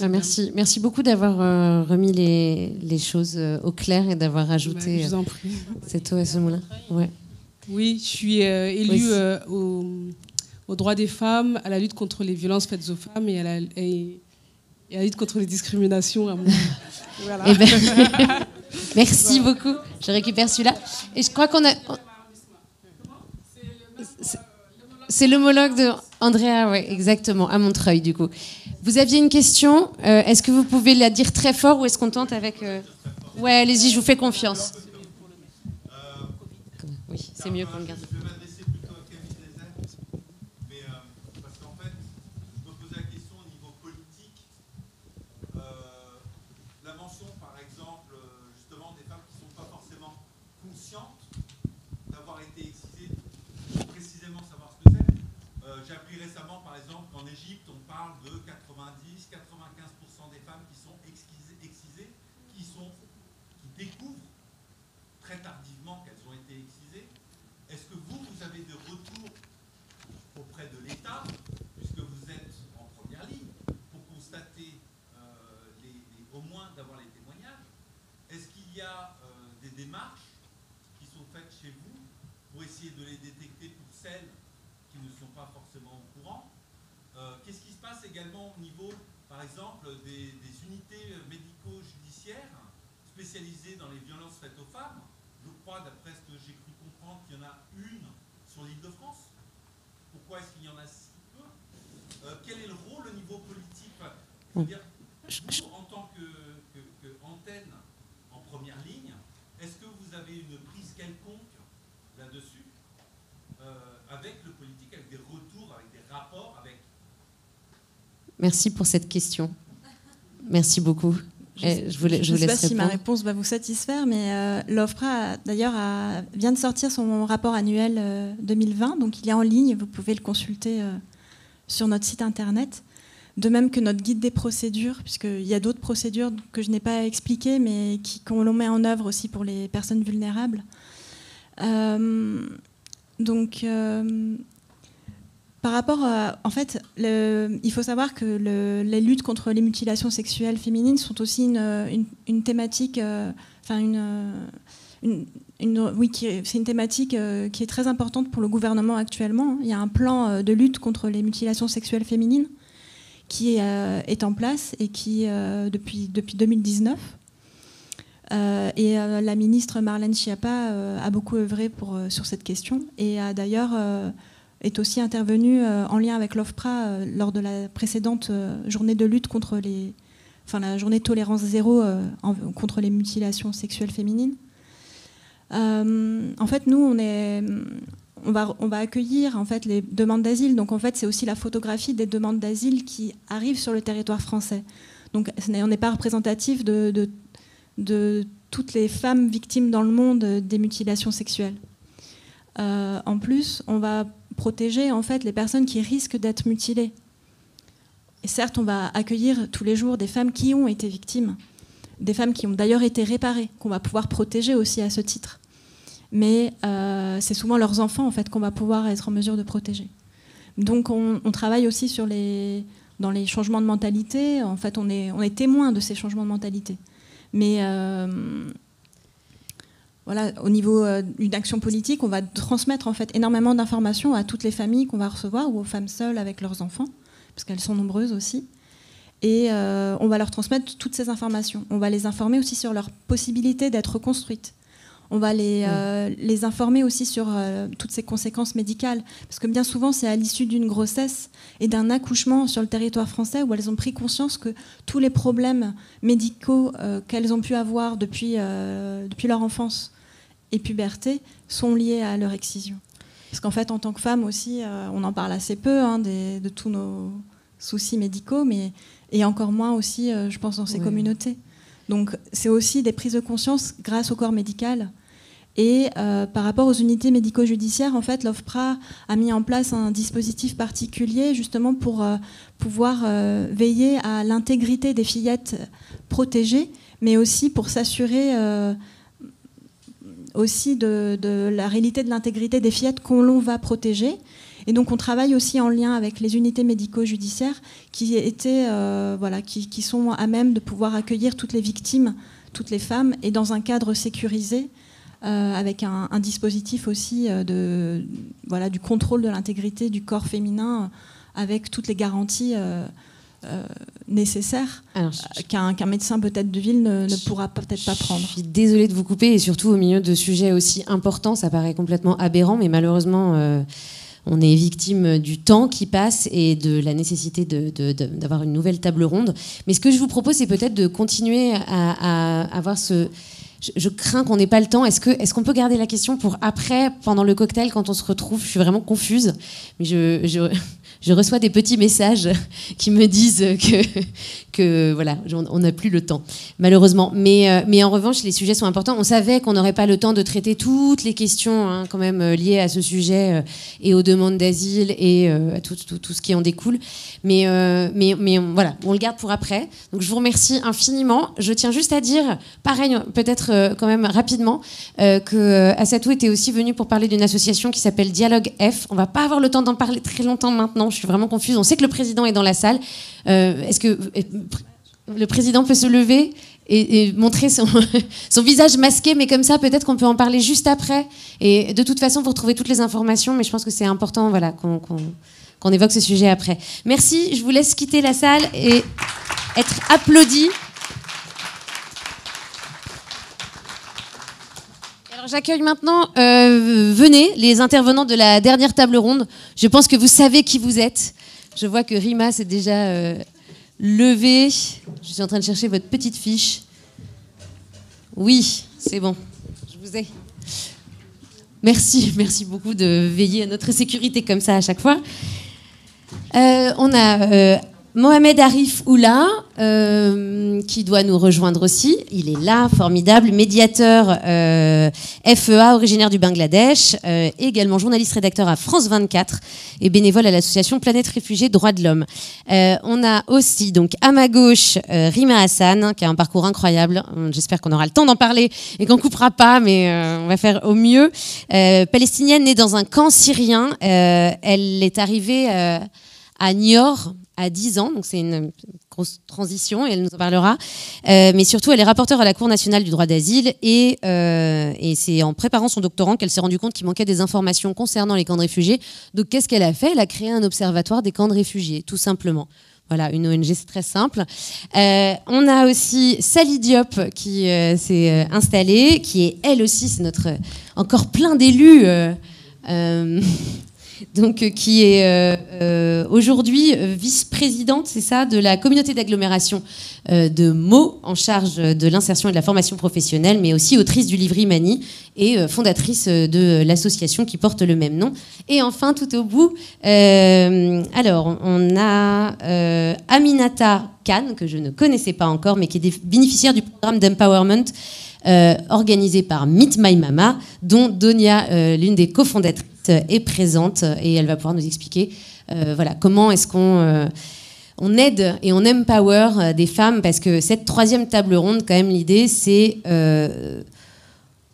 [SPEAKER 1] merci beaucoup d'avoir remis les choses au clair et d'avoir ajouté cette eau à ce moulin. Ouais.
[SPEAKER 12] Oui, je suis élue aux droits des femmes, à la lutte contre les violences faites aux femmes et à la lutte contre les discriminations. Voilà.
[SPEAKER 1] Merci beaucoup. Je récupère celui-là. Et je crois qu'on a... C'est l'homologue de Andrea, oui, exactement, à Montreuil, du coup. Vous aviez une question. Est-ce que vous pouvez la dire très fort ou est-ce qu'on tente avec... Ouais, allez-y, je vous fais confiance. Oui, c'est mieux qu'on le garde.
[SPEAKER 2] Je vais m'adresser plutôt à Camille Desert, mais parce qu'en fait, je me posais la question au niveau politique. La mention, par exemple, justement, des femmes qui ne sont pas forcément conscientes
[SPEAKER 13] J'ai appris récemment, par exemple, qu'en Égypte, on parle de 90-95% des femmes qui sont excisées, qui découvrent très tardivement qu'elles ont été excisées. Est-ce que vous avez des retours auprès de l'État, puisque vous êtes en première ligne, pour constater, au moins d'avoir les témoignages? Est-ce qu'il y a des démarches qui sont faites chez vous pour essayer de les détecter pour celles qui ne sont pas forcément au courant? Qu'est-ce qui se passe également au niveau, par exemple, des unités médico-judiciaires spécialisées dans les violences faites aux femmes? Je crois, d'après ce que j'ai cru comprendre, qu'il y en a une sur l'Île-de-France. Pourquoi est-ce qu'il y en a si peu? Quel est le rôle au niveau politique? C'est-à-dire, vous, en tant qu'antenne en première ligne, est-ce que vous avez une prise quelconque là-dessus, avec le politique, avec des retours, avec des rapports, avec...
[SPEAKER 1] Merci pour cette question. Merci beaucoup.
[SPEAKER 9] Je ne sais pas si ma réponse va vous satisfaire, mais l'OFPRA, d'ailleurs, vient de sortir son rapport annuel 2020, donc il est en ligne, vous pouvez le consulter sur notre site internet. De même que notre guide des procédures, puisqu'il y a d'autres procédures que je n'ai pas expliquées, mais qu'on met en œuvre aussi pour les personnes vulnérables. Par rapport à... En fait, il faut savoir que les luttes contre les mutilations sexuelles féminines sont aussi une thématique... c'est une thématique qui est très importante pour le gouvernement actuellement. Il y a un plan de lutte contre les mutilations sexuelles féminines qui est en place et qui, depuis 2019. La ministre Marlène Schiappa a beaucoup œuvré sur cette question et a d'ailleurs est aussi intervenue en lien avec l'OFPRA lors de la précédente journée de lutte contre la journée tolérance zéro contre les mutilations sexuelles féminines. En fait, nous, on va accueillir en fait les demandes d'asile. Donc en fait, c'est aussi la photographie des demandes d'asile qui arrivent sur le territoire français. Donc on n'est pas représentatif de toutes les femmes victimes dans le monde des mutilations sexuelles. En plus, on va protéger en fait les personnes qui risquent d'être mutilées. Et certes, on va accueillir tous les jours des femmes qui ont été victimes, des femmes qui ont d'ailleurs été réparées, qu'on va pouvoir protéger aussi à ce titre. Mais c'est souvent leurs enfants en fait qu'on va pouvoir être en mesure de protéger. Donc on travaille aussi dans les changements de mentalité. En fait, on est témoin de ces changements de mentalité. Mais voilà, au niveau d'une action politique, on va transmettre en fait énormément d'informations à toutes les familles qu'on va recevoir ou aux femmes seules avec leurs enfants, parce qu'elles sont nombreuses aussi. Et on va leur transmettre toutes ces informations. On va les informer aussi sur leur possibilité d'être reconstruites. On va les informer aussi sur toutes ces conséquences médicales. Parce que bien souvent, c'est à l'issue d'une grossesse et d'un accouchement sur le territoire français où elles ont pris conscience que tous les problèmes médicaux qu'elles ont pu avoir depuis leur enfance et puberté sont liés à leur excision. Parce qu'en fait, en tant que femme aussi, on en parle assez peu de tous nos soucis médicaux, et encore moins aussi, je pense, dans ces communautés. Donc c'est aussi des prises de conscience grâce au corps médical. Et par rapport aux unités médico-judiciaires, en fait, l'OFPRA a mis en place un dispositif particulier justement pour pouvoir veiller à l'intégrité des fillettes protégées, mais aussi pour s'assurer aussi de la réalité de l'intégrité des fillettes qu'on va protéger. Et donc on travaille aussi en lien avec les unités médico-judiciaires qui sont à même de pouvoir accueillir toutes les victimes, toutes les femmes, et dans un cadre sécurisé, avec un dispositif aussi du contrôle de l'intégrité du corps féminin, avec toutes les garanties nécessaires qu'un médecin peut-être de ville ne pourra peut-être pas prendre.
[SPEAKER 1] Je suis désolée de vous couper, et surtout au milieu de sujets aussi importants, ça paraît complètement aberrant, mais malheureusement... on est victime du temps qui passe et de la nécessité d'avoir une nouvelle table ronde. Mais ce que je vous propose, c'est peut-être de continuer à avoir ce... Je crains qu'on n'ait pas le temps. Est-ce qu'on peut garder la question pour après, pendant le cocktail, quand on se retrouve? Je suis vraiment confuse. Mais je je reçois des petits messages qui me disent que voilà, on n'a plus le temps, malheureusement. Mais en revanche, les sujets sont importants. On savait qu'on n'aurait pas le temps de traiter toutes les questions hein, quand même liées à ce sujet et aux demandes d'asile et à tout ce qui en découle. Mais voilà, on le garde pour après. Donc je vous remercie infiniment. Je tiens juste à dire, pareil, peut-être quand même rapidement, que Assatou était aussi venu pour parler d'une association qui s'appelle Dialogue F. On va pas avoir le temps d'en parler très longtemps maintenant. Je suis vraiment confuse. On sait que le président est dans la salle. Est-ce que le président peut se lever et montrer son visage masqué, mais comme ça, peut-être qu'on peut en parler juste après. Et de toute façon, vous retrouvez toutes les informations, mais je pense que c'est important voilà, qu'on évoque ce sujet après. Merci, je vous laisse quitter la salle et être applaudi. Alors j'accueille maintenant, venez, les intervenants de la dernière table ronde. Je pense que vous savez qui vous êtes. Je vois que Rima s'est déjà levée. Je suis en train de chercher votre petite fiche. Oui, c'est bon, je vous ai. Merci beaucoup de veiller à notre sécurité comme ça à chaque fois. On a Mohamed Arif Oula, qui doit nous rejoindre aussi. Il est là, formidable, médiateur FEA, originaire du Bangladesh, également journaliste rédacteur à France 24 et bénévole à l'association Planète Réfugiés Droits de l'Homme. On a aussi, donc, à ma gauche, Rima Hassan, qui a un parcours incroyable. J'espère qu'on aura le temps d'en parler et qu'on ne coupera pas, mais on va faire au mieux. Palestinienne née dans un camp syrien, elle est arrivée à Niort à 10 ans, donc c'est une grosse transition et elle nous en parlera. Mais surtout, elle est rapporteure à la Cour nationale du droit d'asile et c'est en préparant son doctorat qu'elle s'est rendue compte qu'il manquait des informations concernant les camps de réfugiés. Donc qu'est-ce qu'elle a fait? Elle a créé un observatoire des camps de réfugiés, tout simplement. Voilà, une ONG, c'est très simple. On a aussi Sally Diop qui s'est installée, qui est elle aussi, c'est notre encore plein d'élus. Donc, qui est aujourd'hui vice-présidente, c'est ça, de la communauté d'agglomération de Meaux, en charge de l'insertion et de la formation professionnelle, mais aussi autrice du livre Imani et fondatrice de l'association qui porte le même nom. Et enfin, tout au bout, alors, on a Aminata Khan, que je ne connaissais pas encore, mais qui est bénéficiaire du programme d'empowerment organisé par Meet My Mama, dont Donia, l'une des cofondatrices, est présente et elle va pouvoir nous expliquer voilà, comment est-ce qu'on aide et on empower des femmes, parce que cette troisième table ronde, quand même, l'idée, c'est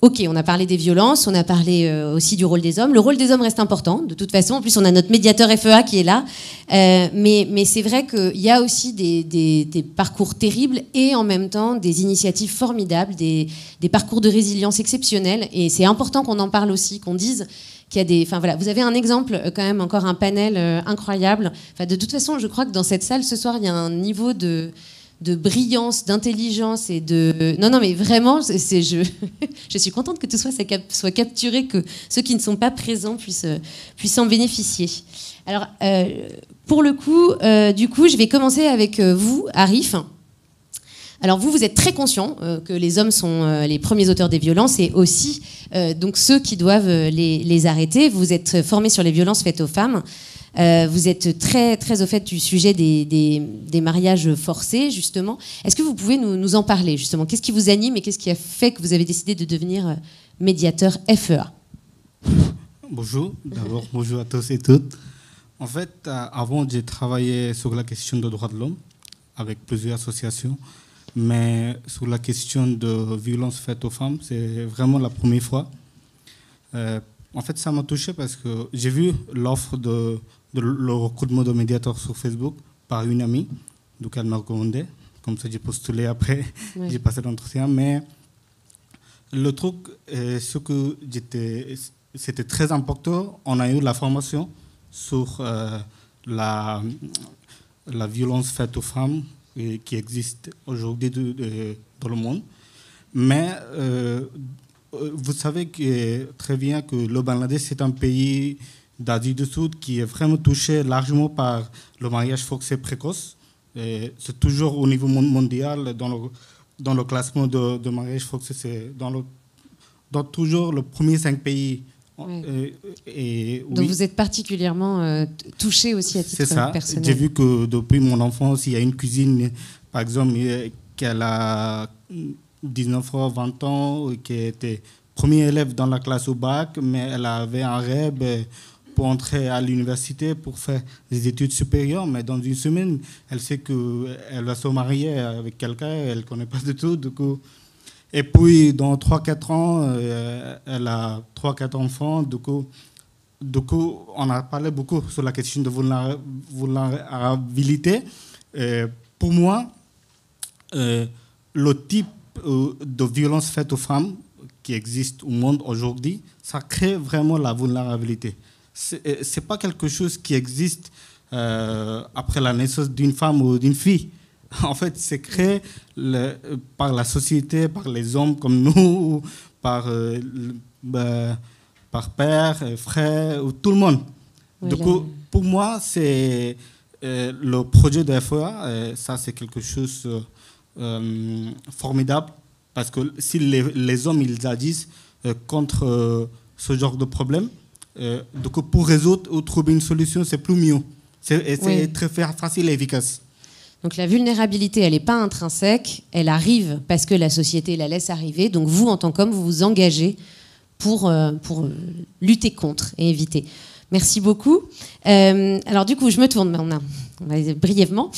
[SPEAKER 1] ok, on a parlé des violences, on a parlé aussi du rôle des hommes. Le rôle des hommes reste important, de toute façon. En plus, on a notre médiateur FEA qui est là. Mais c'est vrai qu'il y a aussi des parcours terribles et en même temps des initiatives formidables, des parcours de résilience exceptionnels. Et c'est important qu'on en parle aussi, qu'on dise qu'il y a des... Enfin voilà, vous avez un exemple, quand même, encore un panel incroyable. Enfin, de toute façon, je crois que dans cette salle, ce soir, il y a un niveau de brillance, d'intelligence et de... Non, mais vraiment, je suis contente que tout soit capturé, que ceux qui ne sont pas présents puissent en bénéficier. Alors, pour le coup, du coup, je vais commencer avec vous, Arif. Alors vous êtes très conscient que les hommes sont les premiers auteurs des violences et aussi donc ceux qui doivent les arrêter. Vous êtes formé sur les violences faites aux femmes. Vous êtes très, très au fait du sujet des mariages forcés, justement. Est-ce que vous pouvez nous en parler, justement? Qu'est-ce qui vous anime et qu'est-ce qui a fait que vous avez décidé de devenir médiateur FEA?
[SPEAKER 14] Bonjour, d'abord bonjour à tous et toutes. En fait, avant, j'ai travaillé sur la question des droits de l'homme avec plusieurs associations, mais sur la question de violence faite aux femmes, c'est vraiment la première fois. En fait, ça m'a touché parce que j'ai vu l'offre de le recrutement de médiateur sur Facebook par une amie, donc elle m'a recommandé. Comme ça, j'ai postulé après, ouais. J'ai passé l'entretien. Mais le truc, c'était très important. On a eu la formation sur la violence faite aux femmes qui existe aujourd'hui dans le monde. Mais vous savez très bien que le Bangladesh, c'est un pays d'Asie du Sud qui est vraiment touché largement par le mariage forcé précoce. C'est toujours au niveau mondial, dans le classement de mariage forcé, c'est dans toujours le premier 5 pays
[SPEAKER 1] Donc vous êtes particulièrement touché aussi à titre personnel.
[SPEAKER 14] C'est ça. J'ai vu que depuis mon enfance, il y a une cousine, par exemple, qui a 19 ans, 20 ans, qui était premier élève dans la classe au bac, mais elle avait un rêve pour entrer à l'université, pour faire des études supérieures. Mais dans une semaine, elle sait qu'elle va se marier avec quelqu'un, elle ne connaît pas du tout. Du coup. Et puis, dans 3-4 ans, elle a 3-4 enfants. Du coup, on a parlé beaucoup sur la question de vulnérabilité. Pour moi, le type de violence faite aux femmes qui existe au monde aujourd'hui, ça crée vraiment la vulnérabilité. Ce n'est pas quelque chose qui existe après la naissance d'une femme ou d'une fille. En fait, c'est créé par la société, par les hommes comme nous, par père, frère, tout le monde. Oui, du coup, pour moi, c'est le projet de FEA, ça c'est quelque chose formidable, parce que si les hommes ils agissent contre ce genre de problème, donc pour résoudre ou trouver une solution, c'est plus mieux. C'est très facile et efficace.
[SPEAKER 1] Donc la vulnérabilité, elle n'est pas intrinsèque, elle arrive parce que la société la laisse arriver. Donc vous, en tant qu'homme, vous vous engagez pour lutter contre et éviter. Merci beaucoup. Alors du coup, je me tourne, on va brièvement,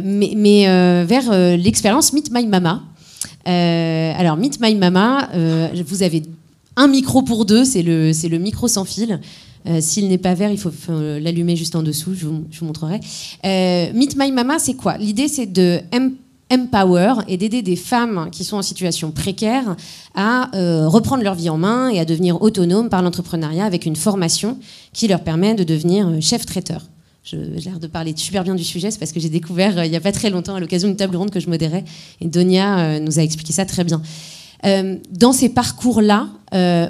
[SPEAKER 1] mais vers l'expérience Meet My Mama. Alors Meet My Mama, vous avez un micro pour deux, c'est le micro sans fil. S'il n'est pas vert, il faut l'allumer juste en dessous, je vous montrerai. Meet My Mama, c'est quoi? L'idée, c'est de empower et d'aider des femmes qui sont en situation précaire à reprendre leur vie en main et à devenir autonomes par l'entrepreneuriat avec une formation qui leur permet de devenir chef traiteur. J'ai l'air de parler super bien du sujet, c'est parce que j'ai découvert il n'y a pas très longtemps à l'occasion d'une table ronde que je modérais et Donia nous a expliqué ça très bien. Dans ces parcours-là,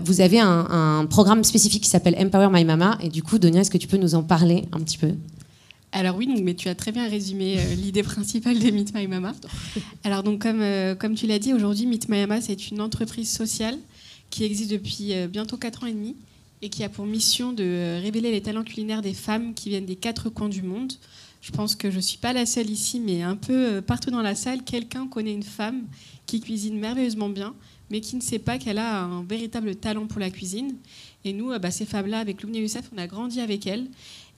[SPEAKER 1] vous avez un programme spécifique qui s'appelle Empower My Mama. Et du coup, Donia, est-ce que tu peux nous en parler un petit peu?
[SPEAKER 15] Alors oui, mais tu as très bien résumé l'idée principale de Meet My Mama. Alors donc, comme tu l'as dit, aujourd'hui, Meet My Mama, c'est une entreprise sociale qui existe depuis bientôt 4 ans et demi et qui a pour mission de révéler les talents culinaires des femmes qui viennent des 4 coins du monde. Je pense que je ne suis pas la seule ici, mais un peu partout dans la salle, quelqu'un connaît une femme qui cuisine merveilleusement bien, mais qui ne sait pas qu'elle a un véritable talent pour la cuisine. Et nous, ces femmes-là, avec Lumni Youssef, on a grandi avec elles.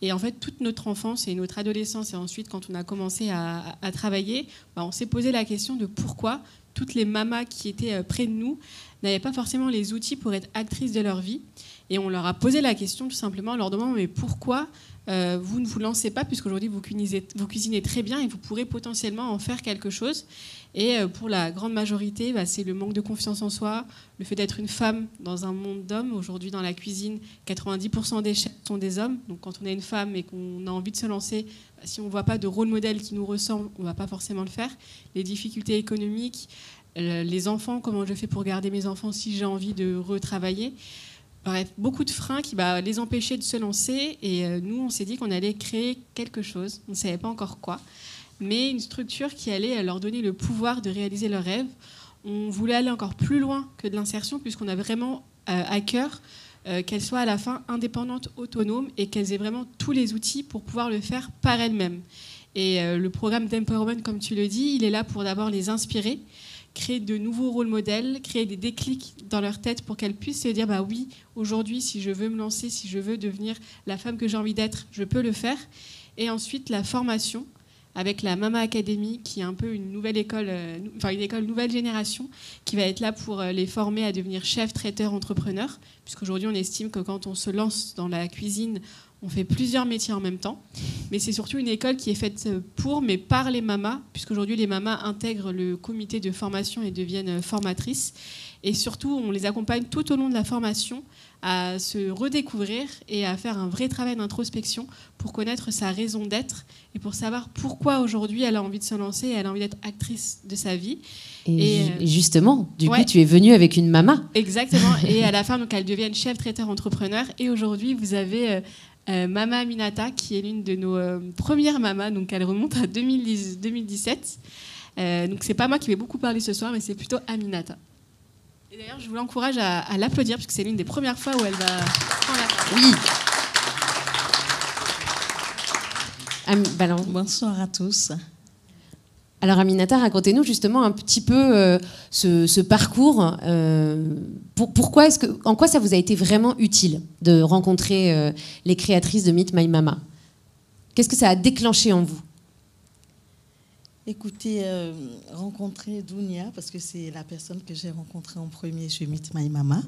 [SPEAKER 15] Et en fait, toute notre enfance et notre adolescence, et ensuite, quand on a commencé à travailler, on s'est posé la question de pourquoi toutes les mamas qui étaient près de nous n'avaient pas forcément les outils pour être actrices de leur vie. Et on leur a posé la question tout simplement en leur demandant mais pourquoi vous ne vous lancez pas, puisqu'aujourd'hui vous cuisinez très bien et vous pourrez potentiellement en faire quelque chose. Et pour la grande majorité, c'est le manque de confiance en soi, le fait d'être une femme dans un monde d'hommes. Aujourd'hui dans la cuisine, 90% des chefs sont des hommes. Donc quand on est une femme et qu'on a envie de se lancer, si on ne voit pas de rôle modèle qui nous ressemble, on ne va pas forcément le faire. Les difficultés économiques, les enfants, comment je fais pour garder mes enfants si j'ai envie de retravailler. Bref, beaucoup de freins qui les empêchaient de se lancer. Et nous, on s'est dit qu'on allait créer quelque chose. On ne savait pas encore quoi. Mais une structure qui allait leur donner le pouvoir de réaliser leurs rêves. On voulait aller encore plus loin que de l'insertion, puisqu'on a vraiment à cœur qu'elles soient à la fin indépendantes, autonomes, et qu'elles aient vraiment tous les outils pour pouvoir le faire par elles-mêmes. Et le programme d'empowerment, comme tu le dis, il est là pour d'abord les inspirer, créer de nouveaux rôles modèles, créer des déclics dans leur tête pour qu'elles puissent se dire oui, aujourd'hui, si je veux me lancer, si je veux devenir la femme que j'ai envie d'être, je peux le faire. Et ensuite, la formation avec la Mama Academy, qui est un peu une nouvelle école, une école nouvelle génération, qui va être là pour les former à devenir chef, traiteur, entrepreneur, puisqu'aujourd'hui, on estime que quand on se lance dans la cuisine, on fait plusieurs métiers en même temps. Mais c'est surtout une école qui est faite mais par les mamas, puisqu'aujourd'hui, les mamas intègrent le comité de formation et deviennent formatrices. Et surtout, on les accompagne tout au long de la formation à se redécouvrir et à faire un vrai travail d'introspection pour connaître sa raison d'être et pour savoir pourquoi aujourd'hui elle a envie de se lancer et elle a envie d'être actrice de sa vie.
[SPEAKER 1] Et justement, du coup, tu es venue avec une mama.
[SPEAKER 15] Exactement. Et à la fin, donc, elles deviennent chef, traiteur, entrepreneur. Et aujourd'hui, vous avez Mama Aminata, qui est l'une de nos premières mamas. Donc, elle remonte à 2017. Donc, c'est pas moi qui vais beaucoup parler ce soir, mais c'est plutôt Aminata. Et d'ailleurs, je vous l'encourage à l'applaudir, puisque c'est l'une des premières fois où elle va prendre la parole. Oui.
[SPEAKER 16] Bonsoir à tous.
[SPEAKER 1] Alors Aminata, racontez-nous justement un petit peu ce parcours. En quoi ça vous a été vraiment utile de rencontrer les créatrices de Meet My Mama? Qu'est-ce que ça a déclenché en vous?
[SPEAKER 16] Écoutez, rencontrer Dounia, parce que c'est la personne que j'ai rencontrée en premier chez Meet My Mama.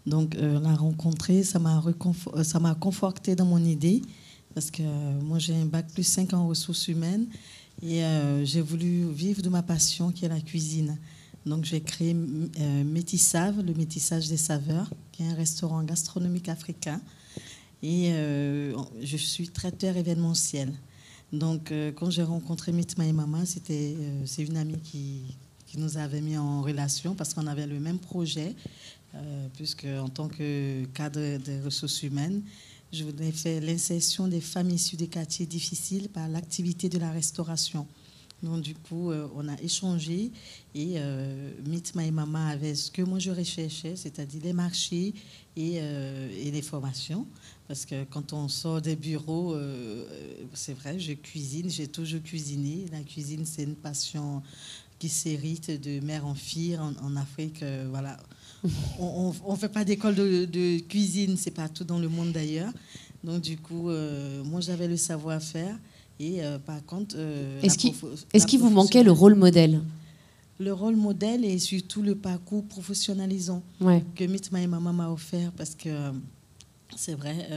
[SPEAKER 16] Donc la rencontrer, ça m'a conforté dans mon idée, parce que moi j'ai un bac +5 en ressources humaines et j'ai voulu vivre de ma passion qui est la cuisine. Donc j'ai créé Métissave, le métissage des saveurs, qui est un restaurant gastronomique africain. Et je suis traiteur événementiel. Donc, quand j'ai rencontré Meet My Mama, c'est une amie qui nous avait mis en relation parce qu'on avait le même projet, puisque en tant que cadre des ressources humaines, je voulais faire l'insertion des femmes issues des quartiers difficiles par l'activité de la restauration. Donc, du coup, on a échangé et Meet My Mama avait ce que moi je recherchais, c'est-à-dire les marchés et les formations. Parce que quand on sort des bureaux, c'est vrai, je cuisine, j'ai toujours cuisiné. La cuisine, c'est une passion qui s'hérite de mère en fille en Afrique. Voilà. On ne fait pas d'école de cuisine, c'est partout dans le monde d'ailleurs. Donc du coup, moi j'avais le savoir-faire. Et par contre...
[SPEAKER 1] Est-ce qu'il vous manquait le rôle modèle?
[SPEAKER 16] Le rôle modèle et surtout le parcours professionnalisant que Meet My Mama m'a offert parce que... C'est vrai,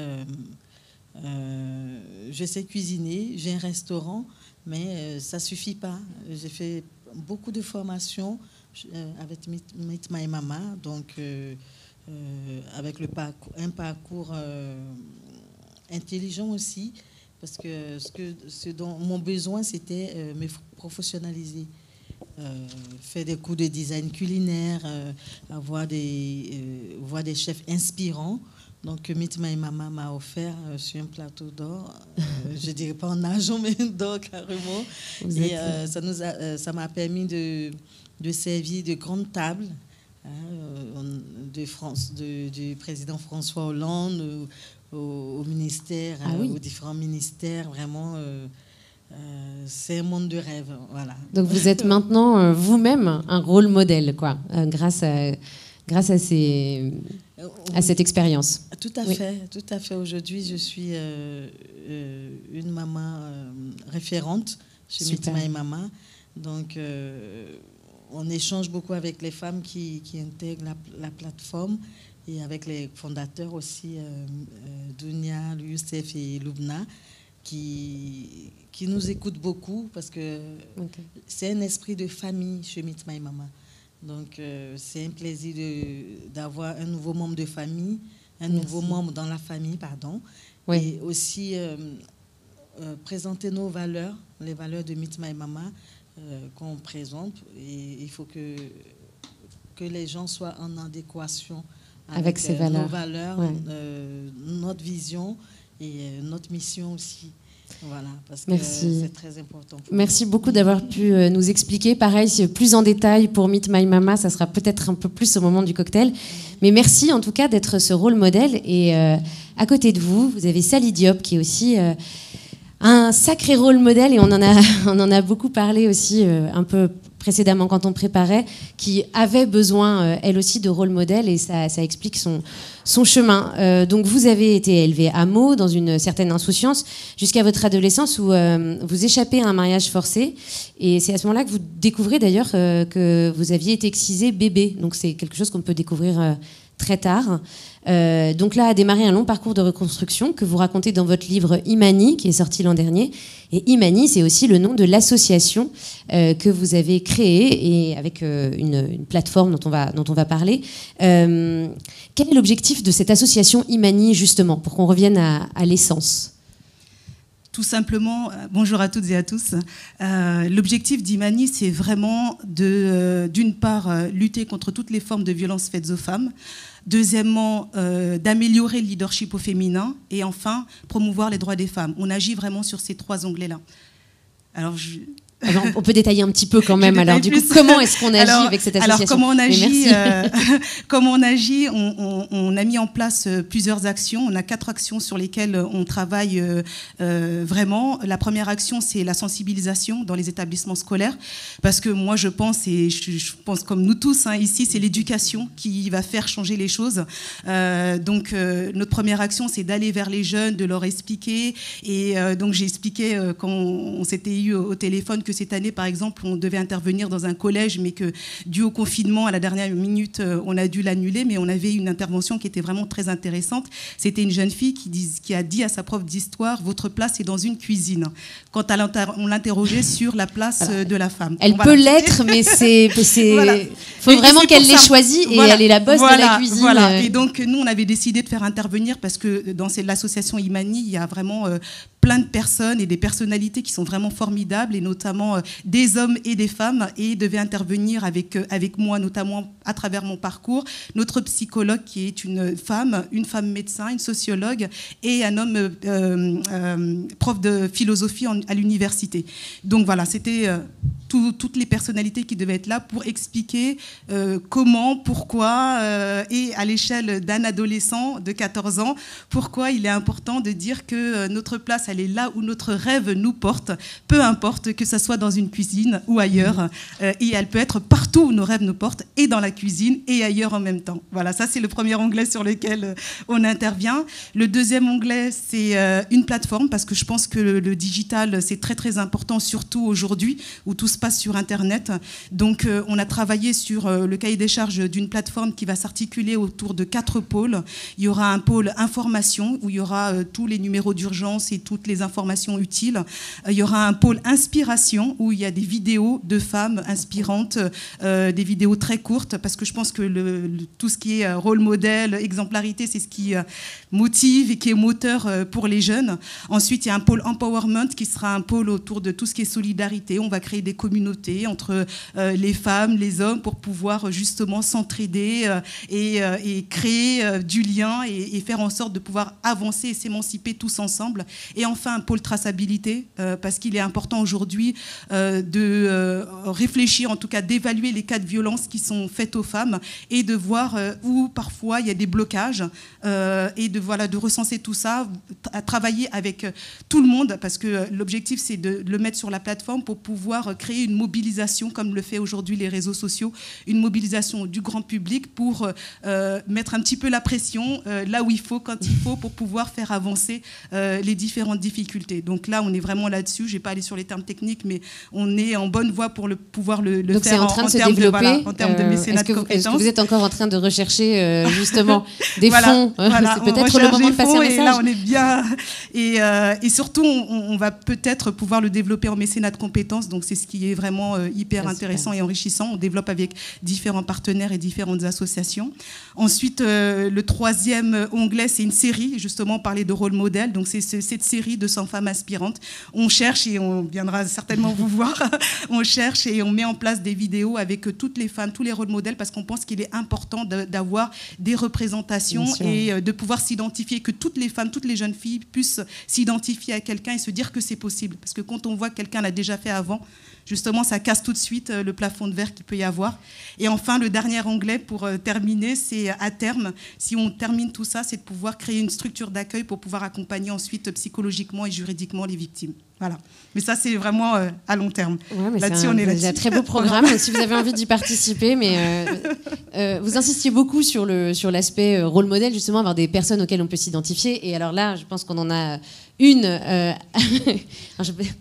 [SPEAKER 16] je sais cuisiner, j'ai un restaurant, mais ça ne suffit pas. J'ai fait beaucoup de formations avec Meet My Mama, donc avec un parcours intelligent aussi, parce que ce dont mon besoin, c'était me professionnaliser. Faire des cours de design culinaire, voir des chefs inspirants. Donc, Meet My Mama m'a offert sur un plateau d'or, je ne dirais pas en argent, mais d'or carrément. Et ça m'a permis de servir de grandes tables du président François Hollande au ministère, aux différents ministères. Vraiment, c'est un monde de rêve. Voilà.
[SPEAKER 1] Donc, vous êtes maintenant vous-même un rôle modèle, quoi, grâce à cette expérience.
[SPEAKER 16] Tout à fait, tout à fait. Aujourd'hui, je suis une maman référente chez Meet My Mama. Donc, on échange beaucoup avec les femmes qui intègrent la plateforme et avec les fondateurs aussi, Dounia, Youssef et Loubna, qui nous écoutent beaucoup parce que c'est un esprit de famille chez Meet My Mama. Donc, c'est un plaisir d'avoir un nouveau membre de famille, nouveau membre dans la famille, pardon. Et aussi présenter nos valeurs, les valeurs de Meet My Mama qu'on présente. Et il faut que les gens soient en adéquation avec
[SPEAKER 1] ces valeurs.
[SPEAKER 16] Nos valeurs, notre vision et notre mission aussi. Voilà, parce que c'est très important.
[SPEAKER 1] Merci beaucoup d'avoir pu nous expliquer. Pareil, plus en détail pour Meet My Mama, ça sera peut-être un peu plus au moment du cocktail. Mais merci en tout cas d'être ce rôle modèle. Et à côté de vous, vous avez Sally Diop qui est aussi un sacré rôle modèle. Et on en a beaucoup parlé aussi un peu précédemment quand on préparait, qui avait besoin, elle aussi, de rôle modèle. Et ça explique son chemin. Donc vous avez été élevée à Meaux, dans une certaine insouciance, jusqu'à votre adolescence où vous échappez à un mariage forcé. Et c'est à ce moment-là que vous découvrez d'ailleurs que vous aviez été excisée bébé. Donc c'est quelque chose qu'on peut découvrir très tard. Donc là a démarré un long parcours de reconstruction que vous racontez dans votre livre Imani, qui est sorti l'an dernier. Et Imani, c'est aussi le nom de l'association que vous avez créée, et avec une plateforme dont on va parler. Quel est l'objectif de cette association Imani, justement, pour qu'on revienne à l'essence ?
[SPEAKER 17] Tout simplement, bonjour à toutes et à tous. L'objectif d'Imani, c'est vraiment d'une part, lutter contre toutes les formes de violences faites aux femmes. Deuxièmement, d'améliorer le leadership au féminin. Et enfin, promouvoir les droits des femmes. On agit vraiment sur ces trois onglets-là. Alors,
[SPEAKER 1] Alors, on peut détailler un petit peu quand même. Alors, du coup, comment est-ce qu'on agit avec cette association?
[SPEAKER 17] Alors, comment on agit on a mis en place plusieurs actions. On a 4 actions sur lesquelles on travaille vraiment. La première action, c'est la sensibilisation dans les établissements scolaires. Parce que moi, je pense, et je pense comme nous tous ici, c'est l'éducation qui va faire changer les choses. Donc, notre première action, c'est d'aller vers les jeunes, de leur expliquer. Et donc, j'ai expliqué quand on s'était eu au téléphone que cette année, par exemple, on devait intervenir dans un collège, mais que dû au confinement, à la dernière minute, on a dû l'annuler, mais on avait une intervention qui était vraiment très intéressante. C'était une jeune fille qui a dit à sa prof d'histoire « Votre place est dans une cuisine ». Quand on l'interrogeait sur la place de la femme.
[SPEAKER 1] Elle peut l'être, mais il faut vraiment qu'elle l'ait choisie et elle est la boss de la cuisine.
[SPEAKER 17] Voilà. Et donc, nous, on avait décidé de faire intervenir parce que dans l'association Imani, il y a vraiment plein de personnes et des personnalités qui sont vraiment formidables, et notamment des hommes et des femmes, et devaient intervenir avec moi, notamment à travers mon parcours. Notre psychologue qui est une femme médecin, une sociologue, et un homme prof de philosophie à l'université. Donc voilà, c'était toutes les personnalités qui devaient être là pour expliquer comment, pourquoi, et à l'échelle d'un adolescent de 14 ans, pourquoi il est important de dire que notre place, elle est là où notre rêve nous porte, peu importe que ce soit dans une cuisine ou ailleurs, et elle peut être partout où nos rêves nous portent, et dans la cuisine et ailleurs en même temps. Voilà, ça c'est le premier onglet sur lequel on intervient. Le deuxième onglet, c'est une plateforme, parce que je pense que le digital, c'est très très important, surtout aujourd'hui, où tout se passe sur Internet. Donc on a travaillé sur le cahier des charges d'une plateforme qui va s'articuler autour de 4 pôles. Il y aura un pôle information, où il y aura tous les numéros d'urgence et toutes les informations utiles. Il y aura un pôle inspiration, où il y a des vidéos de femmes inspirantes, des vidéos très courtes, parce que je pense que tout ce qui est rôle modèle, exemplarité, c'est ce qui motive et qui est moteur pour les jeunes. Ensuite, il y a un pôle empowerment qui sera un pôle autour de tout ce qui est solidarité. On va créer des communautés entre les femmes, les hommes, pour pouvoir justement s'entraider et créer du lien et faire en sorte de pouvoir avancer et s'émanciper tous ensemble. Et enfin, un pôle traçabilité, parce qu'il est important aujourd'hui de réfléchir, en tout cas d'évaluer les cas de violence qui sont faites aux femmes, et de voir où parfois il y a des blocages, et de recenser tout ça, à travailler avec tout le monde, parce que l'objectif, c'est de le mettre sur la plateforme pour pouvoir créer une mobilisation, comme le fait aujourd'hui les réseaux sociaux, une mobilisation du grand public pour mettre un petit peu la pression là où il faut, quand il faut, pour pouvoir faire avancer les différentes difficultés. Donc là, on est vraiment là-dessus. Je ne vais pas aller sur les termes techniques, mais on est en bonne voie pour pouvoir le
[SPEAKER 1] Donc
[SPEAKER 17] faire
[SPEAKER 1] en train de se développer.
[SPEAKER 17] En termes de mécénat de compétences.
[SPEAKER 1] Est-ce que vous êtes encore en train de rechercher justement des fonds? C'est peut-être le moment de passer un message.
[SPEAKER 17] Et là, on est bien. Et surtout, on va peut-être pouvoir le développer en mécénat de compétences. Donc c'est ce qui est vraiment hyper intéressant et enrichissant. On développe avec différents partenaires et différentes associations. Ensuite, le troisième onglet, c'est une série. Justement, on parlait de rôle modèle. Donc c'est cette série de 100 femmes inspirantes. On cherche, et on viendra certainement vous voir, on cherche et on met en place des vidéos avec toutes les femmes, tous les rôles modèles, parce qu'on pense qu'il est important d'avoir des représentations et de pouvoir s'identifier, que toutes les femmes, toutes les jeunes filles puissent s'identifier à quelqu'un et se dire que c'est possible. Parce que quand on voit que quelqu'un l'a déjà fait avant, justement, ça casse tout de suite le plafond de verre qu'il peut y avoir. Et enfin, le dernier onglet pour terminer, c'est à terme, si on termine tout ça, c'est de pouvoir créer une structure d'accueil pour pouvoir accompagner ensuite psychologiquement et juridiquement les victimes. Voilà. Mais ça, c'est vraiment à long terme.
[SPEAKER 1] Ouais, là-dessus, on est là-dessus. C'est un très beau programme, si vous avez envie d'y participer. Mais vous insistiez beaucoup sur l'aspect rôle modèle, justement, avoir des personnes auxquelles on peut s'identifier. Et alors là, je pense qu'on en a une.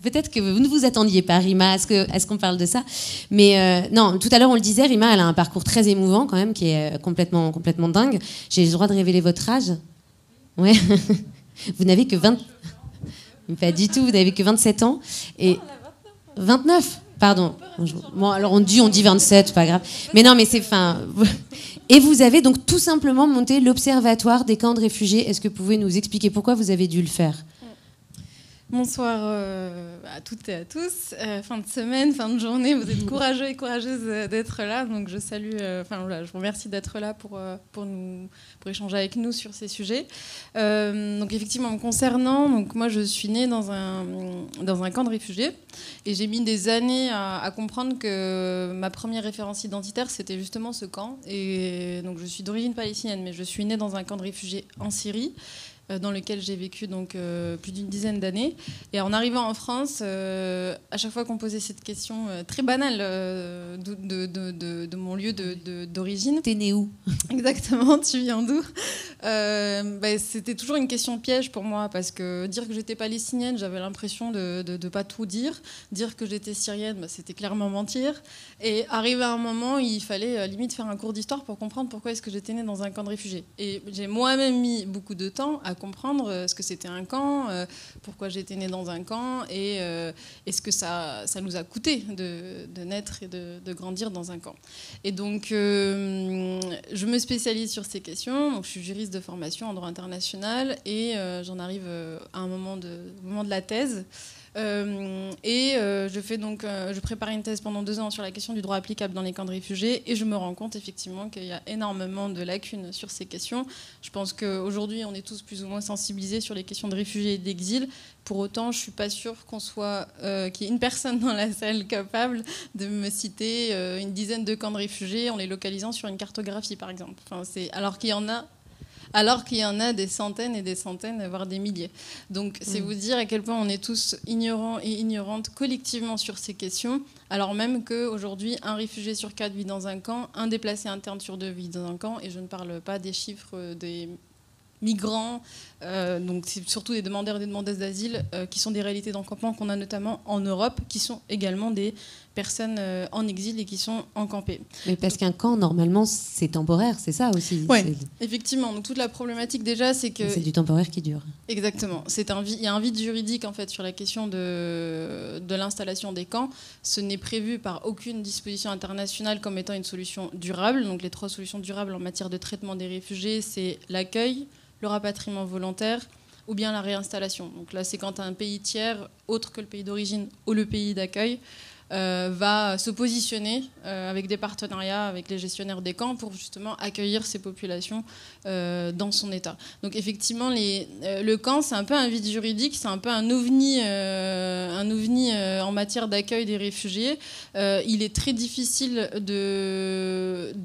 [SPEAKER 1] Peut-être que vous ne vous attendiez pas, Rima, à ce qu'on parle de ça. Mais non, tout à l'heure, on le disait, Rima, elle a un parcours très émouvant, quand même, qui est complètement dingue. J'ai le droit de révéler votre âge? Ouais. Vous n'avez que 20... Pas du tout, vous n'avez que 27 ans. Et 29, pardon. Bon, alors on dit 27, pas grave. Mais non, mais c'est fin. Et vous avez donc tout simplement monté l'Observatoire des camps de réfugiés. Est-ce que vous pouvez nous expliquer pourquoi vous avez dû le faire?
[SPEAKER 15] Bonsoir à toutes et à tous. Fin de semaine, fin de journée, vous êtes courageux et courageuses d'être là. Donc je salue, je vous remercie d'être là pour échanger avec nous sur ces sujets. Donc effectivement, me concernant, donc moi je suis née dans un camp de réfugiés et j'ai mis des années à comprendre que ma première référence identitaire c'était justement ce camp. Et donc je suis d'origine palestinienne, mais je suis née dans un camp de réfugiés en Syrie, dans lequel j'ai vécu donc plus d'une dizaine d'années. Et en arrivant en France, à chaque fois qu'on posait cette question très banale de mon lieu d'origine...
[SPEAKER 1] T'es né où?
[SPEAKER 15] Exactement, tu viens d'où? C'était toujours une question piège pour moi, parce que dire que j'étais palestinienne, j'avais l'impression de ne pas tout dire. Dire que j'étais syrienne, c'était clairement mentir. Et arrivé à un moment, il fallait limite faire un cours d'histoire pour comprendre pourquoi est-ce que j'étais née dans un camp de réfugiés. Et j'ai moi-même mis beaucoup de temps à comprendre ce que c'était un camp, pourquoi j'étais née dans un camp et ce que ça nous a coûté de naître et de grandir dans un camp. Et donc, je me spécialise sur ces questions. Donc, je suis juriste de formation en droit international et j'en arrive à un moment de la thèse. Je prépare une thèse pendant 2 ans sur la question du droit applicable dans les camps de réfugiés et je me rends compte effectivement qu'il y a énormément de lacunes sur ces questions. Je pense qu'aujourd'hui on est tous plus ou moins sensibilisés sur les questions de réfugiés et d'exil. Pour autant, je ne suis pas sûre qu'il y ait une personne dans la salle capable de me citer une dizaine de camps de réfugiés en les localisant sur une cartographie par exemple. Alors qu'il y en a des centaines et des centaines, voire des milliers. Donc c'est vous dire à quel point on est tous ignorants et ignorantes collectivement sur ces questions, alors même qu'aujourd'hui, un réfugié sur 4 vit dans un camp, un déplacé interne sur 2 vit dans un camp, et je ne parle pas des chiffres des migrants, donc c'est surtout des demandeurs et des demandeuses d'asile qui sont des réalités d'encampement qu'on a notamment en Europe, qui sont également des personnes en exil et qui sont encampées.
[SPEAKER 1] Mais parce qu'un camp, normalement, c'est temporaire, c'est ça aussi.
[SPEAKER 15] Oui, effectivement. Donc toute la problématique déjà, c'est que...
[SPEAKER 1] C'est du temporaire qui dure.
[SPEAKER 15] Exactement. Il y a un vide juridique en fait sur la question de l'installation des camps. Ce n'est prévu par aucune disposition internationale comme étant une solution durable. Donc les 3 solutions durables en matière de traitement des réfugiés, c'est l'accueil, le rapatriement volontaire ou bien la réinstallation. Donc là, c'est quand un pays tiers, autre que le pays d'origine ou le pays d'accueil, va se positionner avec des partenariats avec les gestionnaires des camps pour justement accueillir ces populations dans son état. Donc effectivement, le camp, c'est un peu un vide juridique, c'est un peu un ovni en matière d'accueil des réfugiés. Il est très difficile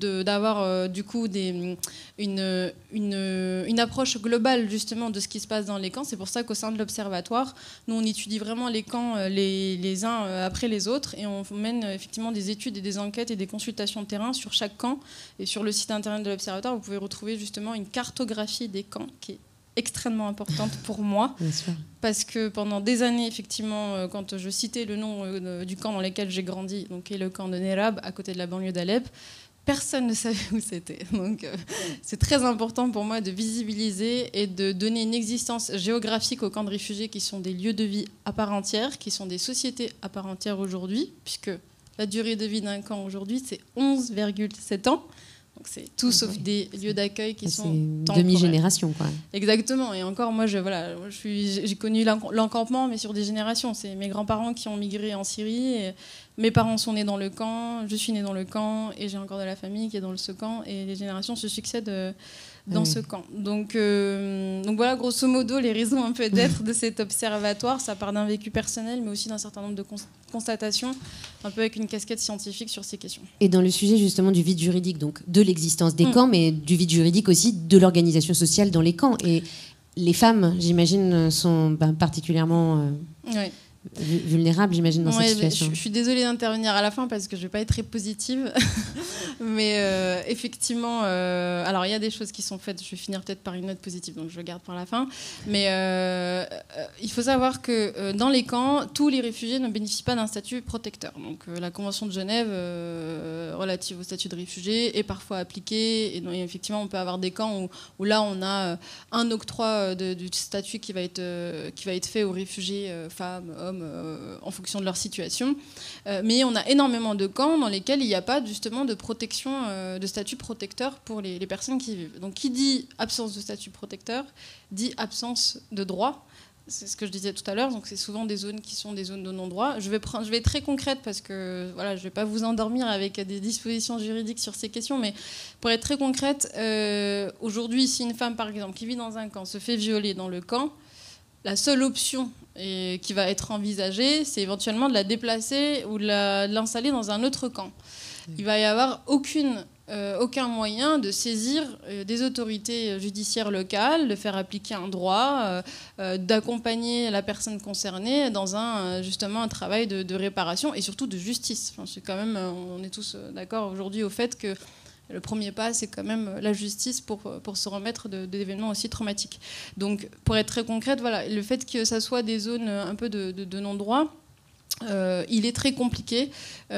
[SPEAKER 15] d'avoir du coup une approche globale justement de ce qui se passe dans les camps. C'est pour ça qu'au sein de l'Observatoire, nous on étudie vraiment les camps les uns après les autres et on mène effectivement des études et des enquêtes et des consultations de terrain sur chaque camp. Et sur le site internet de l'Observatoire, vous pouvez retrouver justement une cartographie des camps qui est extrêmement importante pour moi, parce que pendant des années, effectivement, quand je citais le nom du camp dans lequel j'ai grandi, donc qui est le camp de Nerab, à côté de la banlieue d'Alep, personne ne savait où c'était. Donc, c'est très important pour moi de visibiliser et de donner une existence géographique aux camps de réfugiés qui sont des lieux de vie à part entière, qui sont des sociétés à part entière aujourd'hui, puisque la durée de vie d'un camp aujourd'hui, c'est 11,7 ans. Donc c'est tout sauf des lieux d'accueil qui sont temporaires.
[SPEAKER 1] Demi-génération, quoi.
[SPEAKER 15] Exactement. Et encore, moi, j'ai connu l'encampement, mais sur des générations. C'est mes grands-parents qui ont migré en Syrie. Et mes parents sont nés dans le camp. Je suis née dans le camp. Et j'ai encore de la famille qui est dans ce camp. Et les générations se succèdent dans ce camp. Donc voilà, grosso modo, les raisons un peu d'être de cet observatoire. Ça part d'un vécu personnel, mais aussi d'un certain nombre de constatations, un peu avec une casquette scientifique sur ces questions.
[SPEAKER 1] Et dans le sujet justement du vide juridique, donc de l'existence des camps, mais du vide juridique aussi de l'organisation sociale dans les camps. Et les femmes, j'imagine, sont particulièrement... vulnérable, j'imagine, dans cette situation.
[SPEAKER 15] Je suis désolée d'intervenir à la fin parce que je ne vais pas être très positive. Mais effectivement, alors il y a des choses qui sont faites. Je vais finir peut-être par une note positive, donc je le garde pour la fin. Mais il faut savoir que dans les camps, tous les réfugiés ne bénéficient pas d'un statut protecteur. Donc la Convention de Genève relative au statut de réfugié est parfois appliquée. Et donc, effectivement, on peut avoir des camps où là, on a un octroi du statut qui va être fait aux réfugiés femmes, hommes, en fonction de leur situation. Mais on a énormément de camps dans lesquels il n'y a pas justement de protection, de statut protecteur pour les personnes qui y vivent. Donc qui dit absence de statut protecteur dit absence de droit.
[SPEAKER 18] c'est ce que je disais tout à l'heure, donc c'est souvent des zones qui sont des zones de non-droit. Je vais être très concrète parce que voilà, je ne vais pas vous endormir avec des dispositions juridiques sur ces questions, mais pour être très concrète, aujourd'hui, si une femme, par exemple, qui vit dans un camp se fait violer dans le camp, la seule option qui va être envisagée, c'est éventuellement de la déplacer ou de l'installer dans un autre camp. Il va y avoir aucun moyen de saisir des autorités judiciaires locales, de faire appliquer un droit, d'accompagner la personne concernée dans justement un travail de réparation et surtout de justice. Enfin, c'est quand même, on est tous d'accord aujourd'hui au fait que le premier pas, c'est quand même la justice pour se remettre d'événements aussi traumatiques. Donc, pour être très concrète, voilà, le fait que ça soit des zones un peu de non-droit, il est très compliqué. Il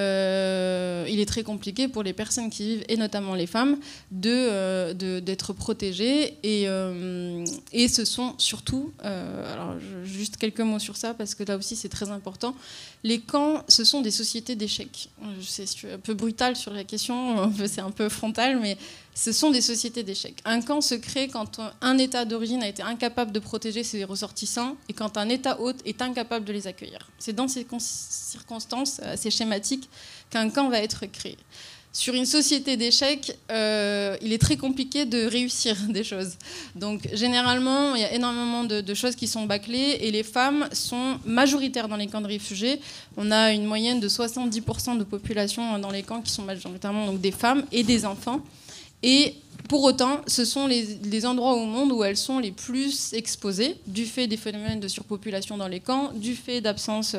[SPEAKER 18] est très compliqué pour les personnes qui vivent, et notamment les femmes, d'être protégées. Et ce sont surtout, alors juste quelques mots sur ça, parce que là aussi c'est très important, les camps, ce sont des sociétés d'échecs. Je sais, c'est un peu brutal sur la question, c'est un peu frontal, mais ce sont des sociétés d'échecs. Un camp se crée quand un État d'origine a été incapable de protéger ses ressortissants et quand un État hôte est incapable de les accueillir. C'est dans ces circonstances assez schématiques qu'un camp va être créé. Sur une société d'échecs, il est très compliqué de réussir des choses. Donc, généralement, il y a énormément de choses qui sont bâclées et les femmes sont majoritaires dans les camps de réfugiés. On a une moyenne de 70% de population dans les camps qui sont majoritairement donc, des femmes et des enfants. Et pour autant, ce sont les endroits au monde où elles sont les plus exposées, du fait des phénomènes de surpopulation dans les camps, du fait d'absence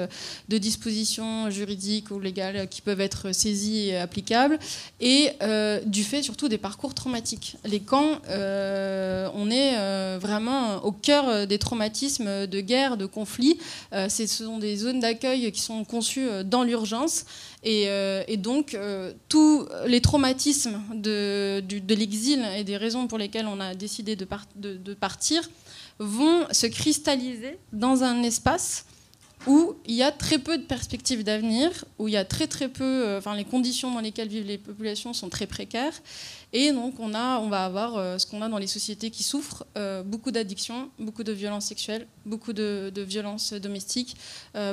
[SPEAKER 18] de dispositions juridiques ou légales qui peuvent être saisies et applicables, et du fait surtout des parcours traumatiques. Les camps, on est vraiment au cœur des traumatismes de guerre, de conflits. Ce sont des zones d'accueil qui sont conçues dans l'urgence. Et donc, tous les traumatismes de l'exil et des raisons pour lesquelles on a décidé de partir vont se cristalliser dans un espace où il y a très peu de perspectives d'avenir, où il y a très peu, les conditions dans lesquelles vivent les populations sont très précaires. Et donc, on va avoir ce qu'on a dans les sociétés qui souffrent, beaucoup d'addictions, beaucoup de violences sexuelles, beaucoup de violences domestiques,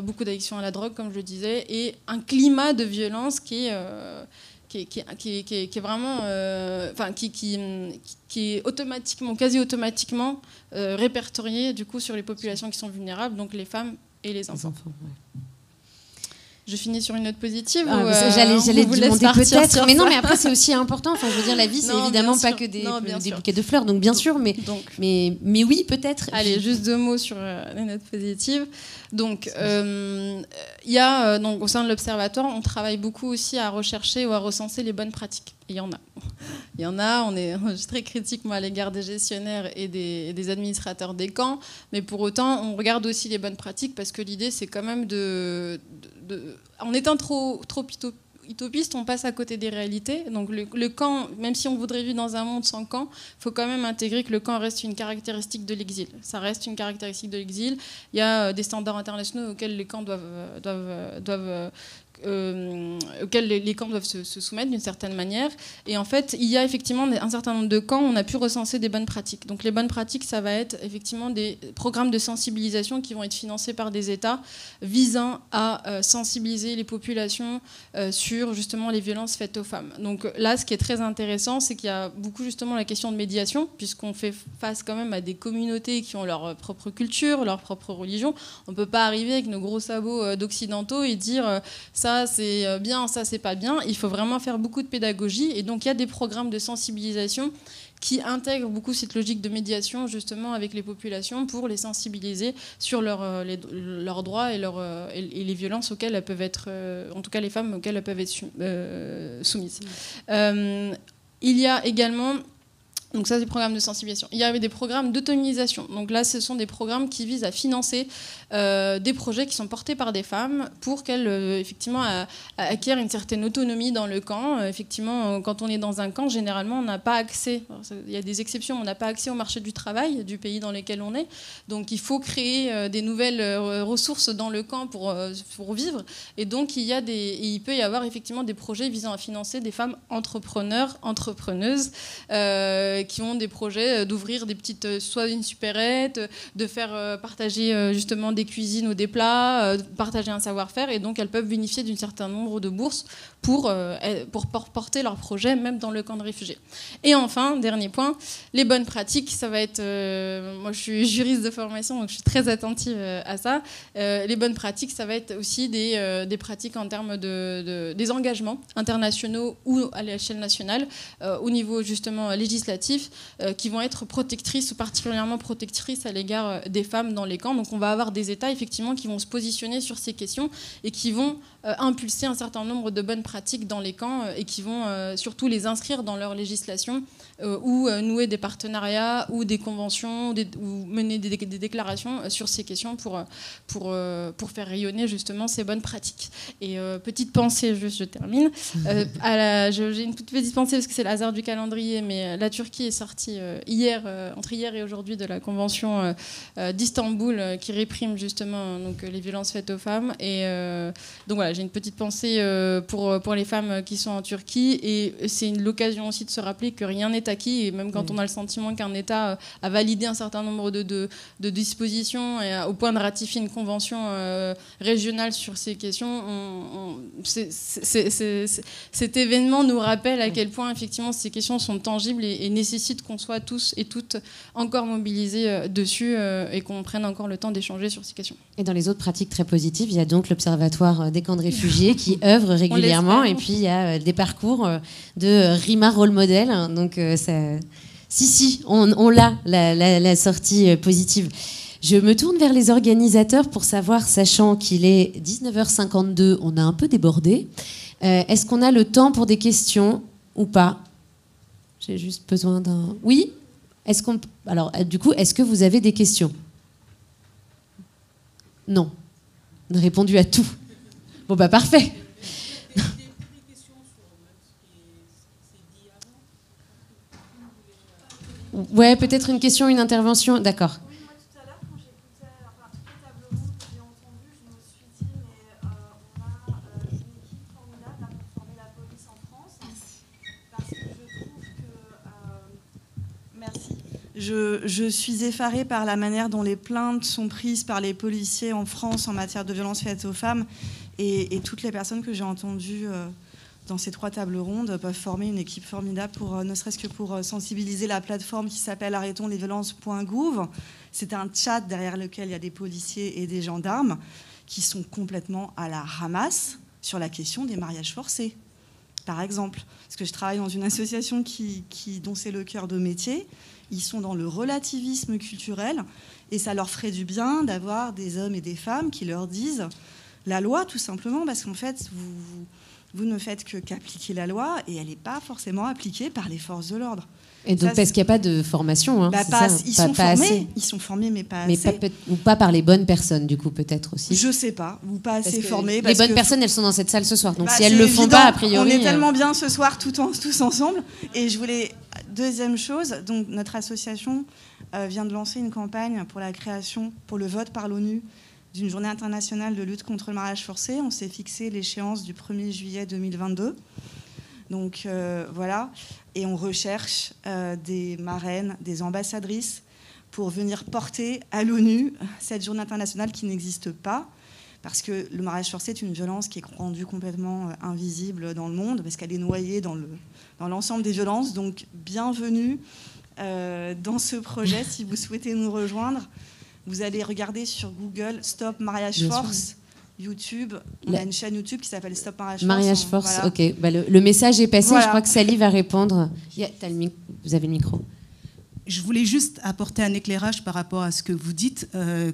[SPEAKER 18] beaucoup d'addictions à la drogue, comme je le disais, et un climat de violence qui est vraiment, qui est automatiquement, quasi automatiquement répertorié du coup sur les populations qui sont vulnérables, donc les femmes et les enfants. Je finis sur une note positive.
[SPEAKER 1] J'allais demander peut-être, mais non, mais après c'est aussi important. Enfin, je veux dire, la vie, c'est évidemment pas que des bouquets de fleurs, donc bien sûr, mais oui, peut-être.
[SPEAKER 18] Allez, juste 2 mots sur les notes positives. Donc, il y a donc au sein de l'Observatoire, on travaille beaucoup aussi à rechercher ou à recenser les bonnes pratiques. Il y en a. On est très critique moi à l'égard des gestionnaires et des administrateurs des camps, mais pour autant, on regarde aussi les bonnes pratiques parce que l'idée, c'est quand même en étant trop utopiste, on passe à côté des réalités. Donc le camp, même si on voudrait vivre dans un monde sans camp, il faut quand même intégrer que le camp reste une caractéristique de l'exil. Ça reste une caractéristique de l'exil. Il y a des standards internationaux auxquels les camps auxquels les camps doivent se soumettre d'une certaine manière. Et en fait, il y a effectivement un certain nombre de camps où on a pu recenser des bonnes pratiques. Donc les bonnes pratiques, ça va être effectivement des programmes de sensibilisation qui vont être financés par des États visant à sensibiliser les populations sur justement les violences faites aux femmes. Donc là, ce qui est très intéressant, c'est qu'il y a beaucoup justement la question de médiation, puisqu'on fait face quand même à des communautés qui ont leur propre culture, leur propre religion. On ne peut pas arriver avec nos gros sabots d'occidentaux et dire ça c'est bien, ça c'est pas bien. Il faut vraiment faire beaucoup de pédagogie et donc il y a des programmes de sensibilisation qui intègrent beaucoup cette logique de médiation justement avec les populations pour les sensibiliser sur leurs droits et les violences auxquelles elles peuvent être, en tout cas les femmes auxquelles elles peuvent être soumises. Il y a également... Donc ça, c'est des programmes de sensibilisation. Il y avait des programmes d'autonomisation. Donc là, ce sont des programmes qui visent à financer des projets qui sont portés par des femmes pour qu'elles, effectivement, acquièrent une certaine autonomie dans le camp. Effectivement, quand on est dans un camp, généralement, on n'a pas accès. Il y a des exceptions, mais on n'a pas accès au marché du travail du pays dans lequel on est. Donc il faut créer des nouvelles ressources dans le camp pour vivre. Et donc il peut y avoir effectivement des projets visant à financer des femmes entrepreneurs, entrepreneuses, qui ont des projets d'ouvrir des petites, soit une supérette, de faire partager justement des cuisines ou des plats, partager un savoir-faire, et donc elles peuvent bénéficier d'un certain nombre de bourses pour porter leur projet, même dans le camp de réfugiés. Et enfin, dernier point, les bonnes pratiques, ça va être... moi, je suis juriste de formation, donc je suis très attentive à ça. Les bonnes pratiques, ça va être aussi des pratiques en termes des engagements internationaux ou à l'échelle nationale, au niveau justement législatif, qui vont être protectrices, ou particulièrement protectrices à l'égard des femmes dans les camps. Donc on va avoir des États effectivement qui vont se positionner sur ces questions et qui vont impulser un certain nombre de bonnes pratiques dans les camps et qui vont surtout les inscrire dans leur législation ou nouer des partenariats ou des conventions ou mener des déclarations sur ces questions pour faire rayonner justement ces bonnes pratiques. Et petite pensée, juste je termine. J'ai une toute petite pensée parce que c'est le hasard du calendrier, mais la Turquie est sortie entre hier et aujourd'hui de la convention d'Istanbul qui réprime justement donc, les violences faites aux femmes. Et donc voilà, j'ai une petite pensée pour les femmes qui sont en Turquie, et c'est l'occasion aussi de se rappeler que rien n'est acquis, et même quand on a le sentiment qu'un État a validé un certain nombre de dispositions et au point de ratifier une convention régionale sur ces questions, cet événement nous rappelle à quel point effectivement ces questions sont tangibles et nécessitent qu'on soit tous et toutes encore mobilisés dessus et qu'on prenne encore le temps d'échanger sur ces questions.
[SPEAKER 1] Et dans les autres pratiques très positives, il y a donc l'Observatoire des camps de réfugiés qui œuvre régulièrement, et puis il y a des parcours de RIMA Role Model, donc on l'a, la sortie positive. Je me tourne vers les organisateurs pour savoir, sachant qu'il est 19h52, on a un peu débordé, est-ce qu'on a le temps pour des questions ou pas? J'ai juste besoin d'un... Oui? Alors, du coup, est-ce que vous avez des questions? Non. On a répondu à tout. Bon, bah parfait. Ouais, peut-être une question, une intervention. D'accord.
[SPEAKER 19] Je suis effarée par la manière dont les plaintes sont prises par les policiers en France en matière de violences faites aux femmes, et toutes les personnes que j'ai entendues dans ces 3 tables rondes peuvent former une équipe formidable ne serait-ce que pour sensibiliser la plateforme qui s'appelle arrêtonslesviolences.gouv. C'est un chat derrière lequel il y a des policiers et des gendarmes qui sont complètement à la ramasse sur la question des mariages forcés, par exemple. Parce que je travaille dans une association dont c'est le cœur de métier. Ils sont dans le relativisme culturel, et ça leur ferait du bien d'avoir des hommes et des femmes qui leur disent la loi, tout simplement, parce qu'en fait, vous ne faites qu'appliquer la loi, et elle n'est pas forcément appliquée par les forces de l'ordre.
[SPEAKER 1] Et donc, parce qu'il n'y a pas de formation,
[SPEAKER 19] ils sont formés, mais pas assez.
[SPEAKER 1] Ou pas par les bonnes personnes, du coup, peut-être aussi.
[SPEAKER 19] Je sais pas, ou pas assez formés.
[SPEAKER 1] Les bonnes personnes, elles sont dans cette salle ce soir, donc si elles le font pas, a priori...
[SPEAKER 19] On est tellement bien ce soir, tous ensemble. Et je voulais... Deuxième chose, donc notre association vient de lancer une campagne pour la création, pour le vote par l'ONU, d'une journée internationale de lutte contre le mariage forcé. On s'est fixé l'échéance du 1er juillet 2022. Donc voilà, et on recherche des marraines, des ambassadrices pour venir porter à l'ONU cette journée internationale qui n'existe pas, parce que le mariage forcé est une violence qui est rendue complètement invisible dans le monde, parce qu'elle est noyée dans l'ensemble des violences. Donc bienvenue dans ce projet. Si vous souhaitez nous rejoindre, vous allez regarder sur Google Stop Mariage Force. YouTube, on a une chaîne YouTube qui s'appelle Stop
[SPEAKER 1] Mariage Force. Voilà. Ok, bah, le message est passé. Voilà. Je crois que Sally va répondre. Vous avez le micro.
[SPEAKER 17] Je voulais juste apporter un éclairage par rapport à ce que vous dites.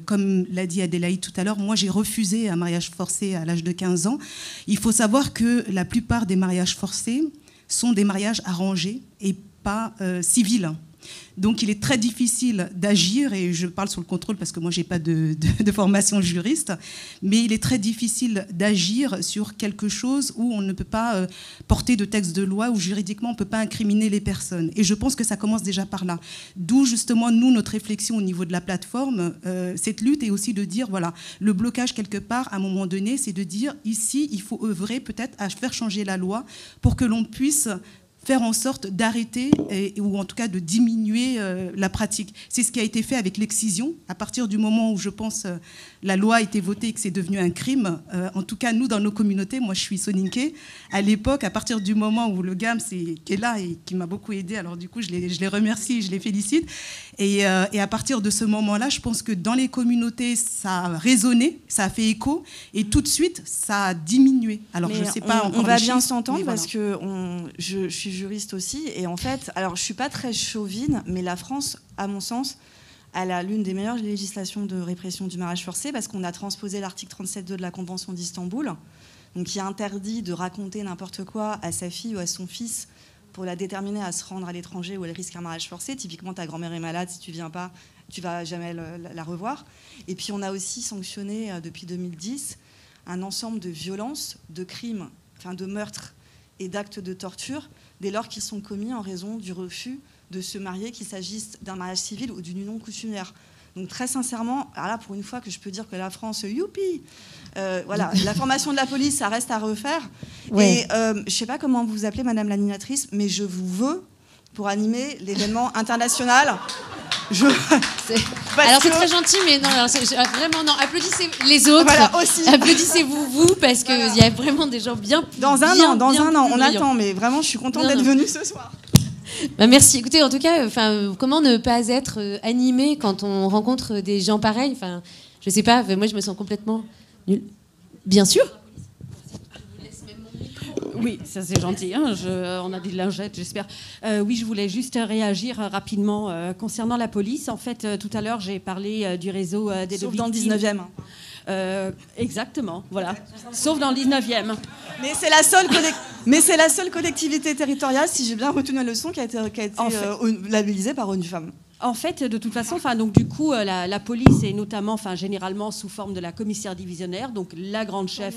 [SPEAKER 17] Comme l'a dit Adélaïde tout à l'heure, moi j'ai refusé un mariage forcé à l'âge de 15 ans. Il faut savoir que la plupart des mariages forcés sont des mariages arrangés et pas civils. Donc il est très difficile d'agir, et je parle sous le contrôle parce que moi je n'ai pas de formation juriste, mais il est très difficile d'agir sur quelque chose où on ne peut pas porter de texte de loi, où juridiquement on ne peut pas incriminer les personnes. Et je pense que ça commence déjà par là. D'où justement nous, notre réflexion au niveau de la plateforme, cette lutte est aussi de dire, voilà, le blocage quelque part à un moment donné, c'est de dire ici il faut œuvrer peut-être à faire changer la loi pour que l'on puisse faire en sorte d'arrêter ou en tout cas de diminuer la pratique. C'est ce qui a été fait avec l'excision. À partir du moment où je pense la loi a été votée et que c'est devenu un crime, en tout cas nous dans nos communautés, moi je suis soninké, à l'époque, à partir du moment où le GAMS qui est là et qui m'a beaucoup aidé, alors du coup je les remercie, je les félicite. Et à partir de ce moment-là, je pense que dans les communautés, ça a résonné, ça a fait écho, et tout de suite, ça a diminué. Alors, je sais pas encore.
[SPEAKER 19] On va bien s'entendre parce que je suis juriste aussi, et en fait, alors je suis pas très chauvine, mais la France, à mon sens, elle a l'une des meilleures législations de répression du mariage forcé parce qu'on a transposé l'article 37.2 de la Convention d'Istanbul, donc qui interdit de raconter n'importe quoi à sa fille ou à son fils pour la déterminer à se rendre à l'étranger où elle risque un mariage forcé. Typiquement, ta grand-mère est malade, si tu viens pas, tu vas jamais la revoir. Et puis, on a aussi sanctionné, depuis 2010, un ensemble de violences, de crimes, enfin de meurtres et d'actes de torture, dès lors qu'ils sont commis en raison du refus de se marier, qu'il s'agisse d'un mariage civil ou d'une union coutumière. Donc très sincèrement, alors là, pour une fois que je peux dire que la France, youpi, voilà, la formation de la police, ça reste à refaire. Ouais. Et je ne sais pas comment vous appelez, Madame l'animatrice, mais je vous veux pour animer l'événement international.
[SPEAKER 1] Alors c'est très gentil, mais non, vraiment non. Applaudissez les autres. Voilà, aussi. Applaudissez-vous vous, parce qu'il y a vraiment des gens bien.
[SPEAKER 19] Dans un an, on attend, mais vraiment, je suis contente d'être venue ce soir.
[SPEAKER 1] Bah merci. Écoutez, en tout cas, comment ne pas être animé quand on rencontre des gens pareils? Enfin, je sais pas. Moi, je me sens complètement nulle. Bien sûr.
[SPEAKER 20] Oui, ça c'est gentil. Hein, on a des lingettes, j'espère. Oui, je voulais juste réagir rapidement concernant la police. En fait, tout à l'heure, j'ai parlé du réseau des
[SPEAKER 19] Sauf dans le 19e.
[SPEAKER 20] Exactement, voilà. Sauf dans le 19e.
[SPEAKER 19] Mais c'est la seule collectivité territoriale, si j'ai bien retenu la leçon, qui a été labellisée par ONU Femmes.
[SPEAKER 20] En fait, de toute façon, donc du coup, la police est notamment, généralement sous forme de la commissaire divisionnaire, donc la grande chef,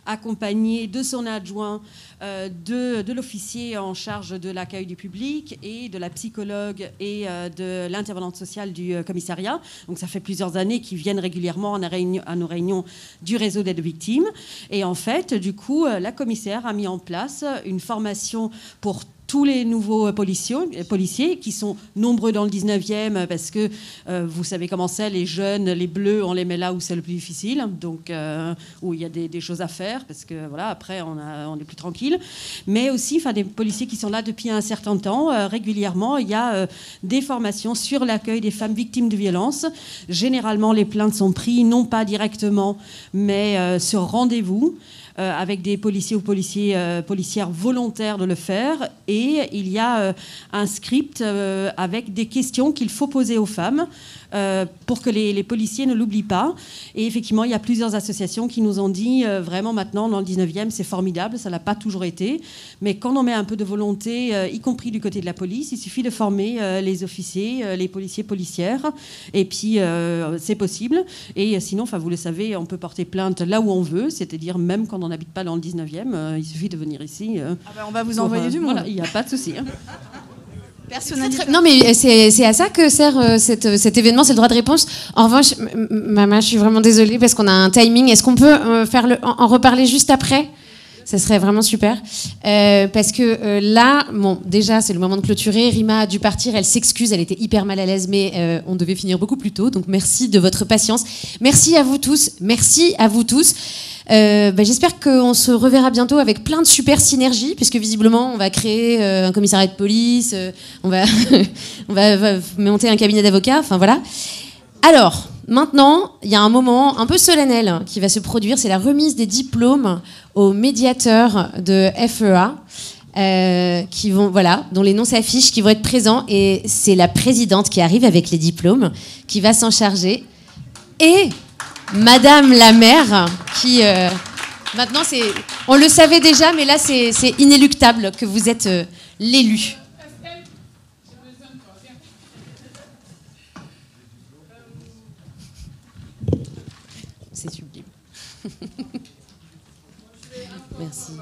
[SPEAKER 20] accompagnée de son adjoint, de l'officier en charge de l'accueil du public et de la psychologue et de l'intervenante sociale du commissariat. Donc ça fait plusieurs années qu'ils viennent régulièrement à nos réunions du réseau d'aide aux victimes. Et en fait, du coup, la commissaire a mis en place une formation pour tous les nouveaux policiers qui sont nombreux dans le 19e parce que vous savez comment c'est, les jeunes, les bleus, on les met là où c'est le plus difficile, donc où il y a des choses à faire parce que voilà, après on est plus tranquille. Mais aussi des policiers qui sont là depuis un certain temps, régulièrement, il y a des formations sur l'accueil des femmes victimes de violences. Généralement, les plaintes sont prises non pas directement, mais sur rendez-vous. Avec des policiers ou policières volontaires de le faire. Et il y a un script avec des questions qu'il faut poser aux femmes pour que les policiers ne l'oublient pas. Et effectivement, il y a plusieurs associations qui nous ont dit vraiment maintenant, dans le 19e, c'est formidable, ça ne l'a pas toujours été. Mais quand on met un peu de volonté, y compris du côté de la police, il suffit de former les officiers, les policiers, policières. Et puis, c'est possible. Et sinon, vous le savez, on peut porter plainte là où on veut, c'est-à-dire même quand on n'habite pas dans le 19e, il suffit de venir ici.
[SPEAKER 19] On va vous envoyer du monde.
[SPEAKER 20] Voilà, il n'y a pas de souci. Hein.
[SPEAKER 1] Non, mais c'est à ça que sert cet événement, c'est le droit de réponse. En revanche, maman, je suis vraiment désolée parce qu'on a un timing. Est-ce qu'on peut en reparler juste après ? Ça serait vraiment super. Parce que là, bon, déjà, c'est le moment de clôturer. Rima a dû partir, elle s'excuse, elle était hyper mal à l'aise, mais on devait finir beaucoup plus tôt. Donc merci de votre patience. Merci à vous tous. Merci à vous tous. J'espère qu'on se reverra bientôt avec plein de super synergies, puisque visiblement on va créer un commissariat de police, on va monter un cabinet d'avocats, enfin voilà. Alors, maintenant, il y a un moment un peu solennel qui va se produire, c'est la remise des diplômes aux médiateurs de FEA, dont les noms s'affichent, qui vont être présents, et c'est la présidente qui arrive avec les diplômes, qui va s'en charger. Et Madame la maire, qui maintenant on le savait déjà, mais là c'est inéluctable que vous êtes l'élu. C'est sublime. Merci.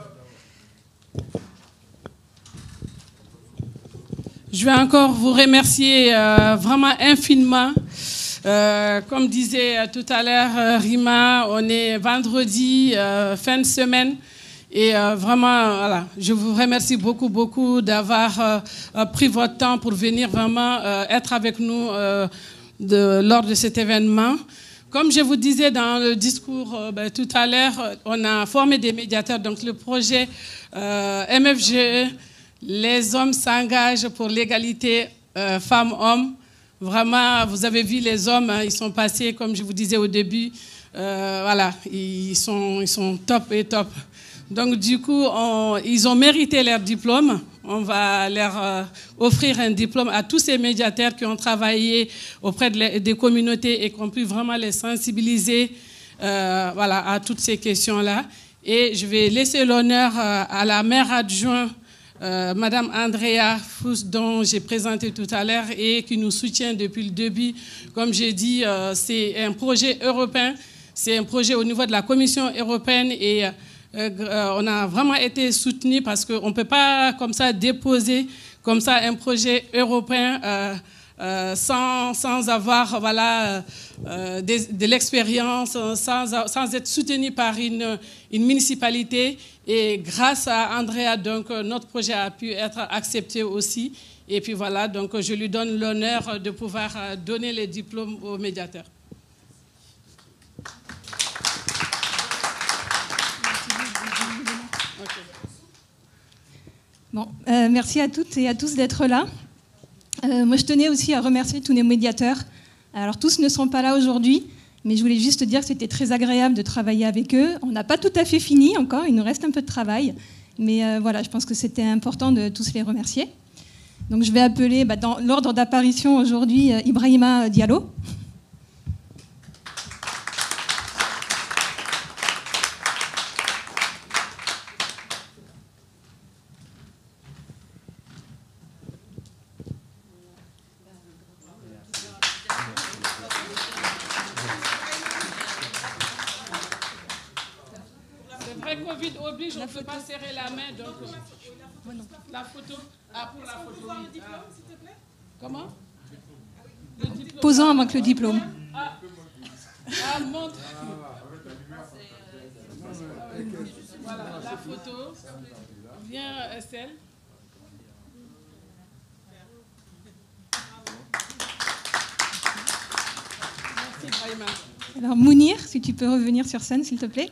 [SPEAKER 12] Je vais encore vous remercier vraiment infiniment. Comme disait tout à l'heure Rima, on est vendredi, fin de semaine. Et vraiment, voilà, je vous remercie beaucoup d'avoir pris votre temps pour venir vraiment être avec nous lors de cet événement. Comme je vous disais dans le discours tout à l'heure, on a formé des médiateurs. Donc le projet MFGE, les hommes s'engagent pour l'égalité femmes-hommes. Vraiment, vous avez vu les hommes, ils sont passés, comme je vous disais au début, voilà, ils sont top et top. Donc du coup, ils ont mérité leur diplôme. On va leur offrir un diplôme à tous ces médiateurs qui ont travaillé auprès des communautés et qui ont pu vraiment les sensibiliser voilà, à toutes ces questions-là. Et je vais laisser l'honneur à la maire adjointe, Madame Andrea Fous, dont j'ai présenté tout à l'heure et qui nous soutient depuis le début. Comme j'ai dit, c'est un projet européen, c'est un projet au niveau de la Commission européenne et on a vraiment été soutenus parce qu'on ne peut pas comme ça déposer comme ça un projet européen sans avoir voilà, de l'expérience, sans être soutenu par une municipalité. Et grâce à Andrea, donc, notre projet a pu être accepté aussi. Et puis voilà, donc je lui donne l'honneur de pouvoir donner les diplômes aux médiateurs.
[SPEAKER 21] Bon, merci à toutes et à tous d'être là. Moi, je tenais aussi à remercier tous nos médiateurs. Alors, tous ne sont pas là aujourd'hui, mais je voulais juste dire que c'était très agréable de travailler avec eux. On n'a pas tout à fait fini encore, il nous reste un peu de travail. Mais voilà, je pense que c'était important de tous les remercier. Donc, je vais appeler, dans l'ordre d'apparition aujourd'hui, Ibrahima Diallo.
[SPEAKER 12] Covid oblige, on ne peut pas serrer la main. Donc, la photo. Ah, pour la photo. Oui. Comment?
[SPEAKER 21] Posant avec le diplôme.
[SPEAKER 12] Montre. Voilà, la photo. Viens, Estelle. Merci, Brahima.
[SPEAKER 21] Alors, Mounir, si tu peux revenir sur scène, s'il te plaît.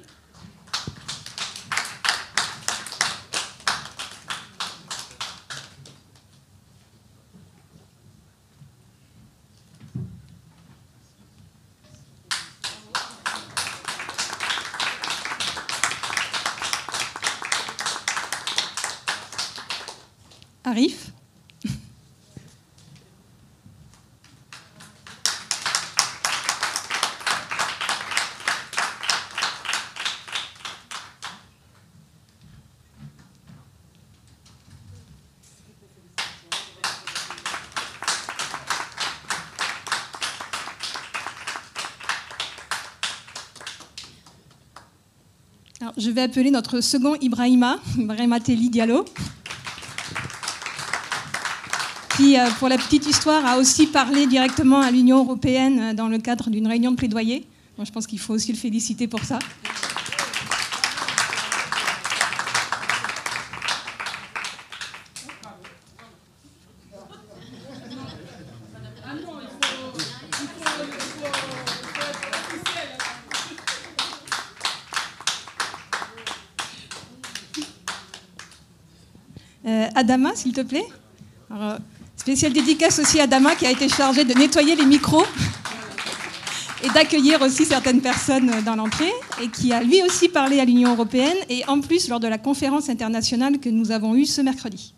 [SPEAKER 21] Arif. Alors, je vais appeler notre second Ibrahima Telli Diallo, qui, pour la petite histoire, a aussi parlé directement à l'Union européenne dans le cadre d'une réunion de plaidoyer. Moi, je pense qu'il faut aussi le féliciter pour ça. Adama, s'il te plaît. Alors, spéciale dédicace aussi à Adama qui a été chargé de nettoyer les micros et d'accueillir aussi certaines personnes dans l'entrée et qui a lui aussi parlé à l'Union européenne et en plus lors de la conférence internationale que nous avons eue ce mercredi.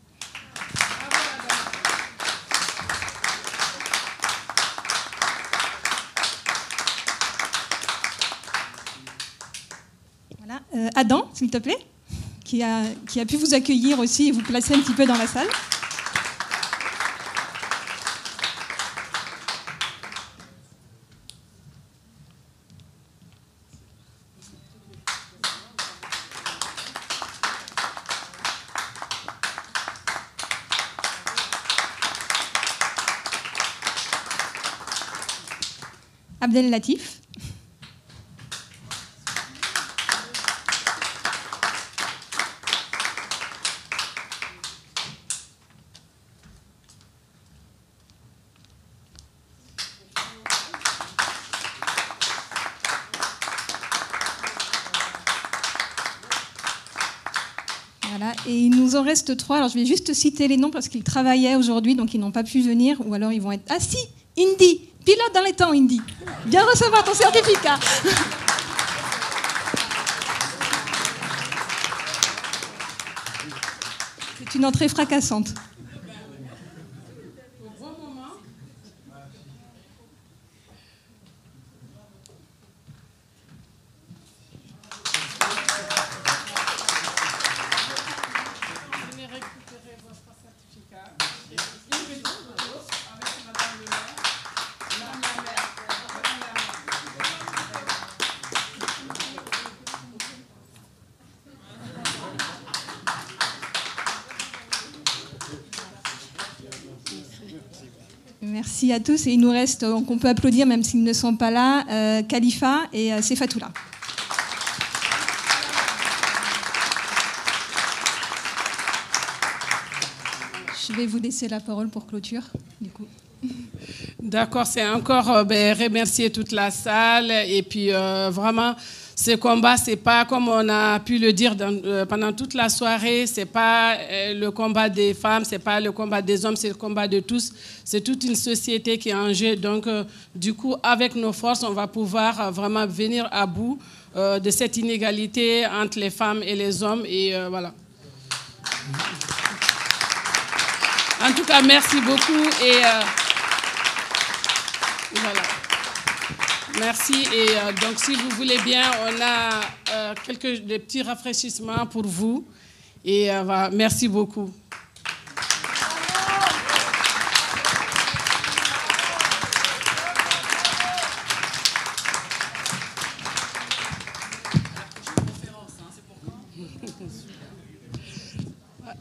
[SPEAKER 21] Voilà. Adam, s'il te plaît, qui a pu vous accueillir aussi et vous placer un petit peu dans la salle. Abdel Latif. Voilà. Et il nous en reste 3. Alors je vais juste citer les noms parce qu'ils travaillaient aujourd'hui, donc ils n'ont pas pu venir, ou alors ils vont être... Ah si, Indy, pilote dans les temps, Indy. Viens recevoir ton certificat. C'est une entrée fracassante. Merci à tous. Et il nous reste, donc on peut applaudir même s'ils ne sont pas là, Khalifa et Sefatoula. Je vais vous laisser la parole pour clôture, du coup.
[SPEAKER 12] D'accord, c'est encore remercier toute la salle et puis vraiment ce combat, c'est pas comme on a pu le dire pendant toute la soirée, c'est pas le combat des femmes, c'est pas le combat des hommes, c'est le combat de tous. C'est toute une société qui est en jeu. Donc du coup, avec nos forces, on va pouvoir vraiment venir à bout de cette inégalité entre les femmes et les hommes et voilà. En tout cas, merci beaucoup et voilà. Merci. Et donc, si vous voulez bien, on a des petits rafraîchissements pour vous. Et voilà, merci beaucoup.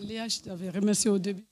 [SPEAKER 12] Léa, je t'avais remercié au début.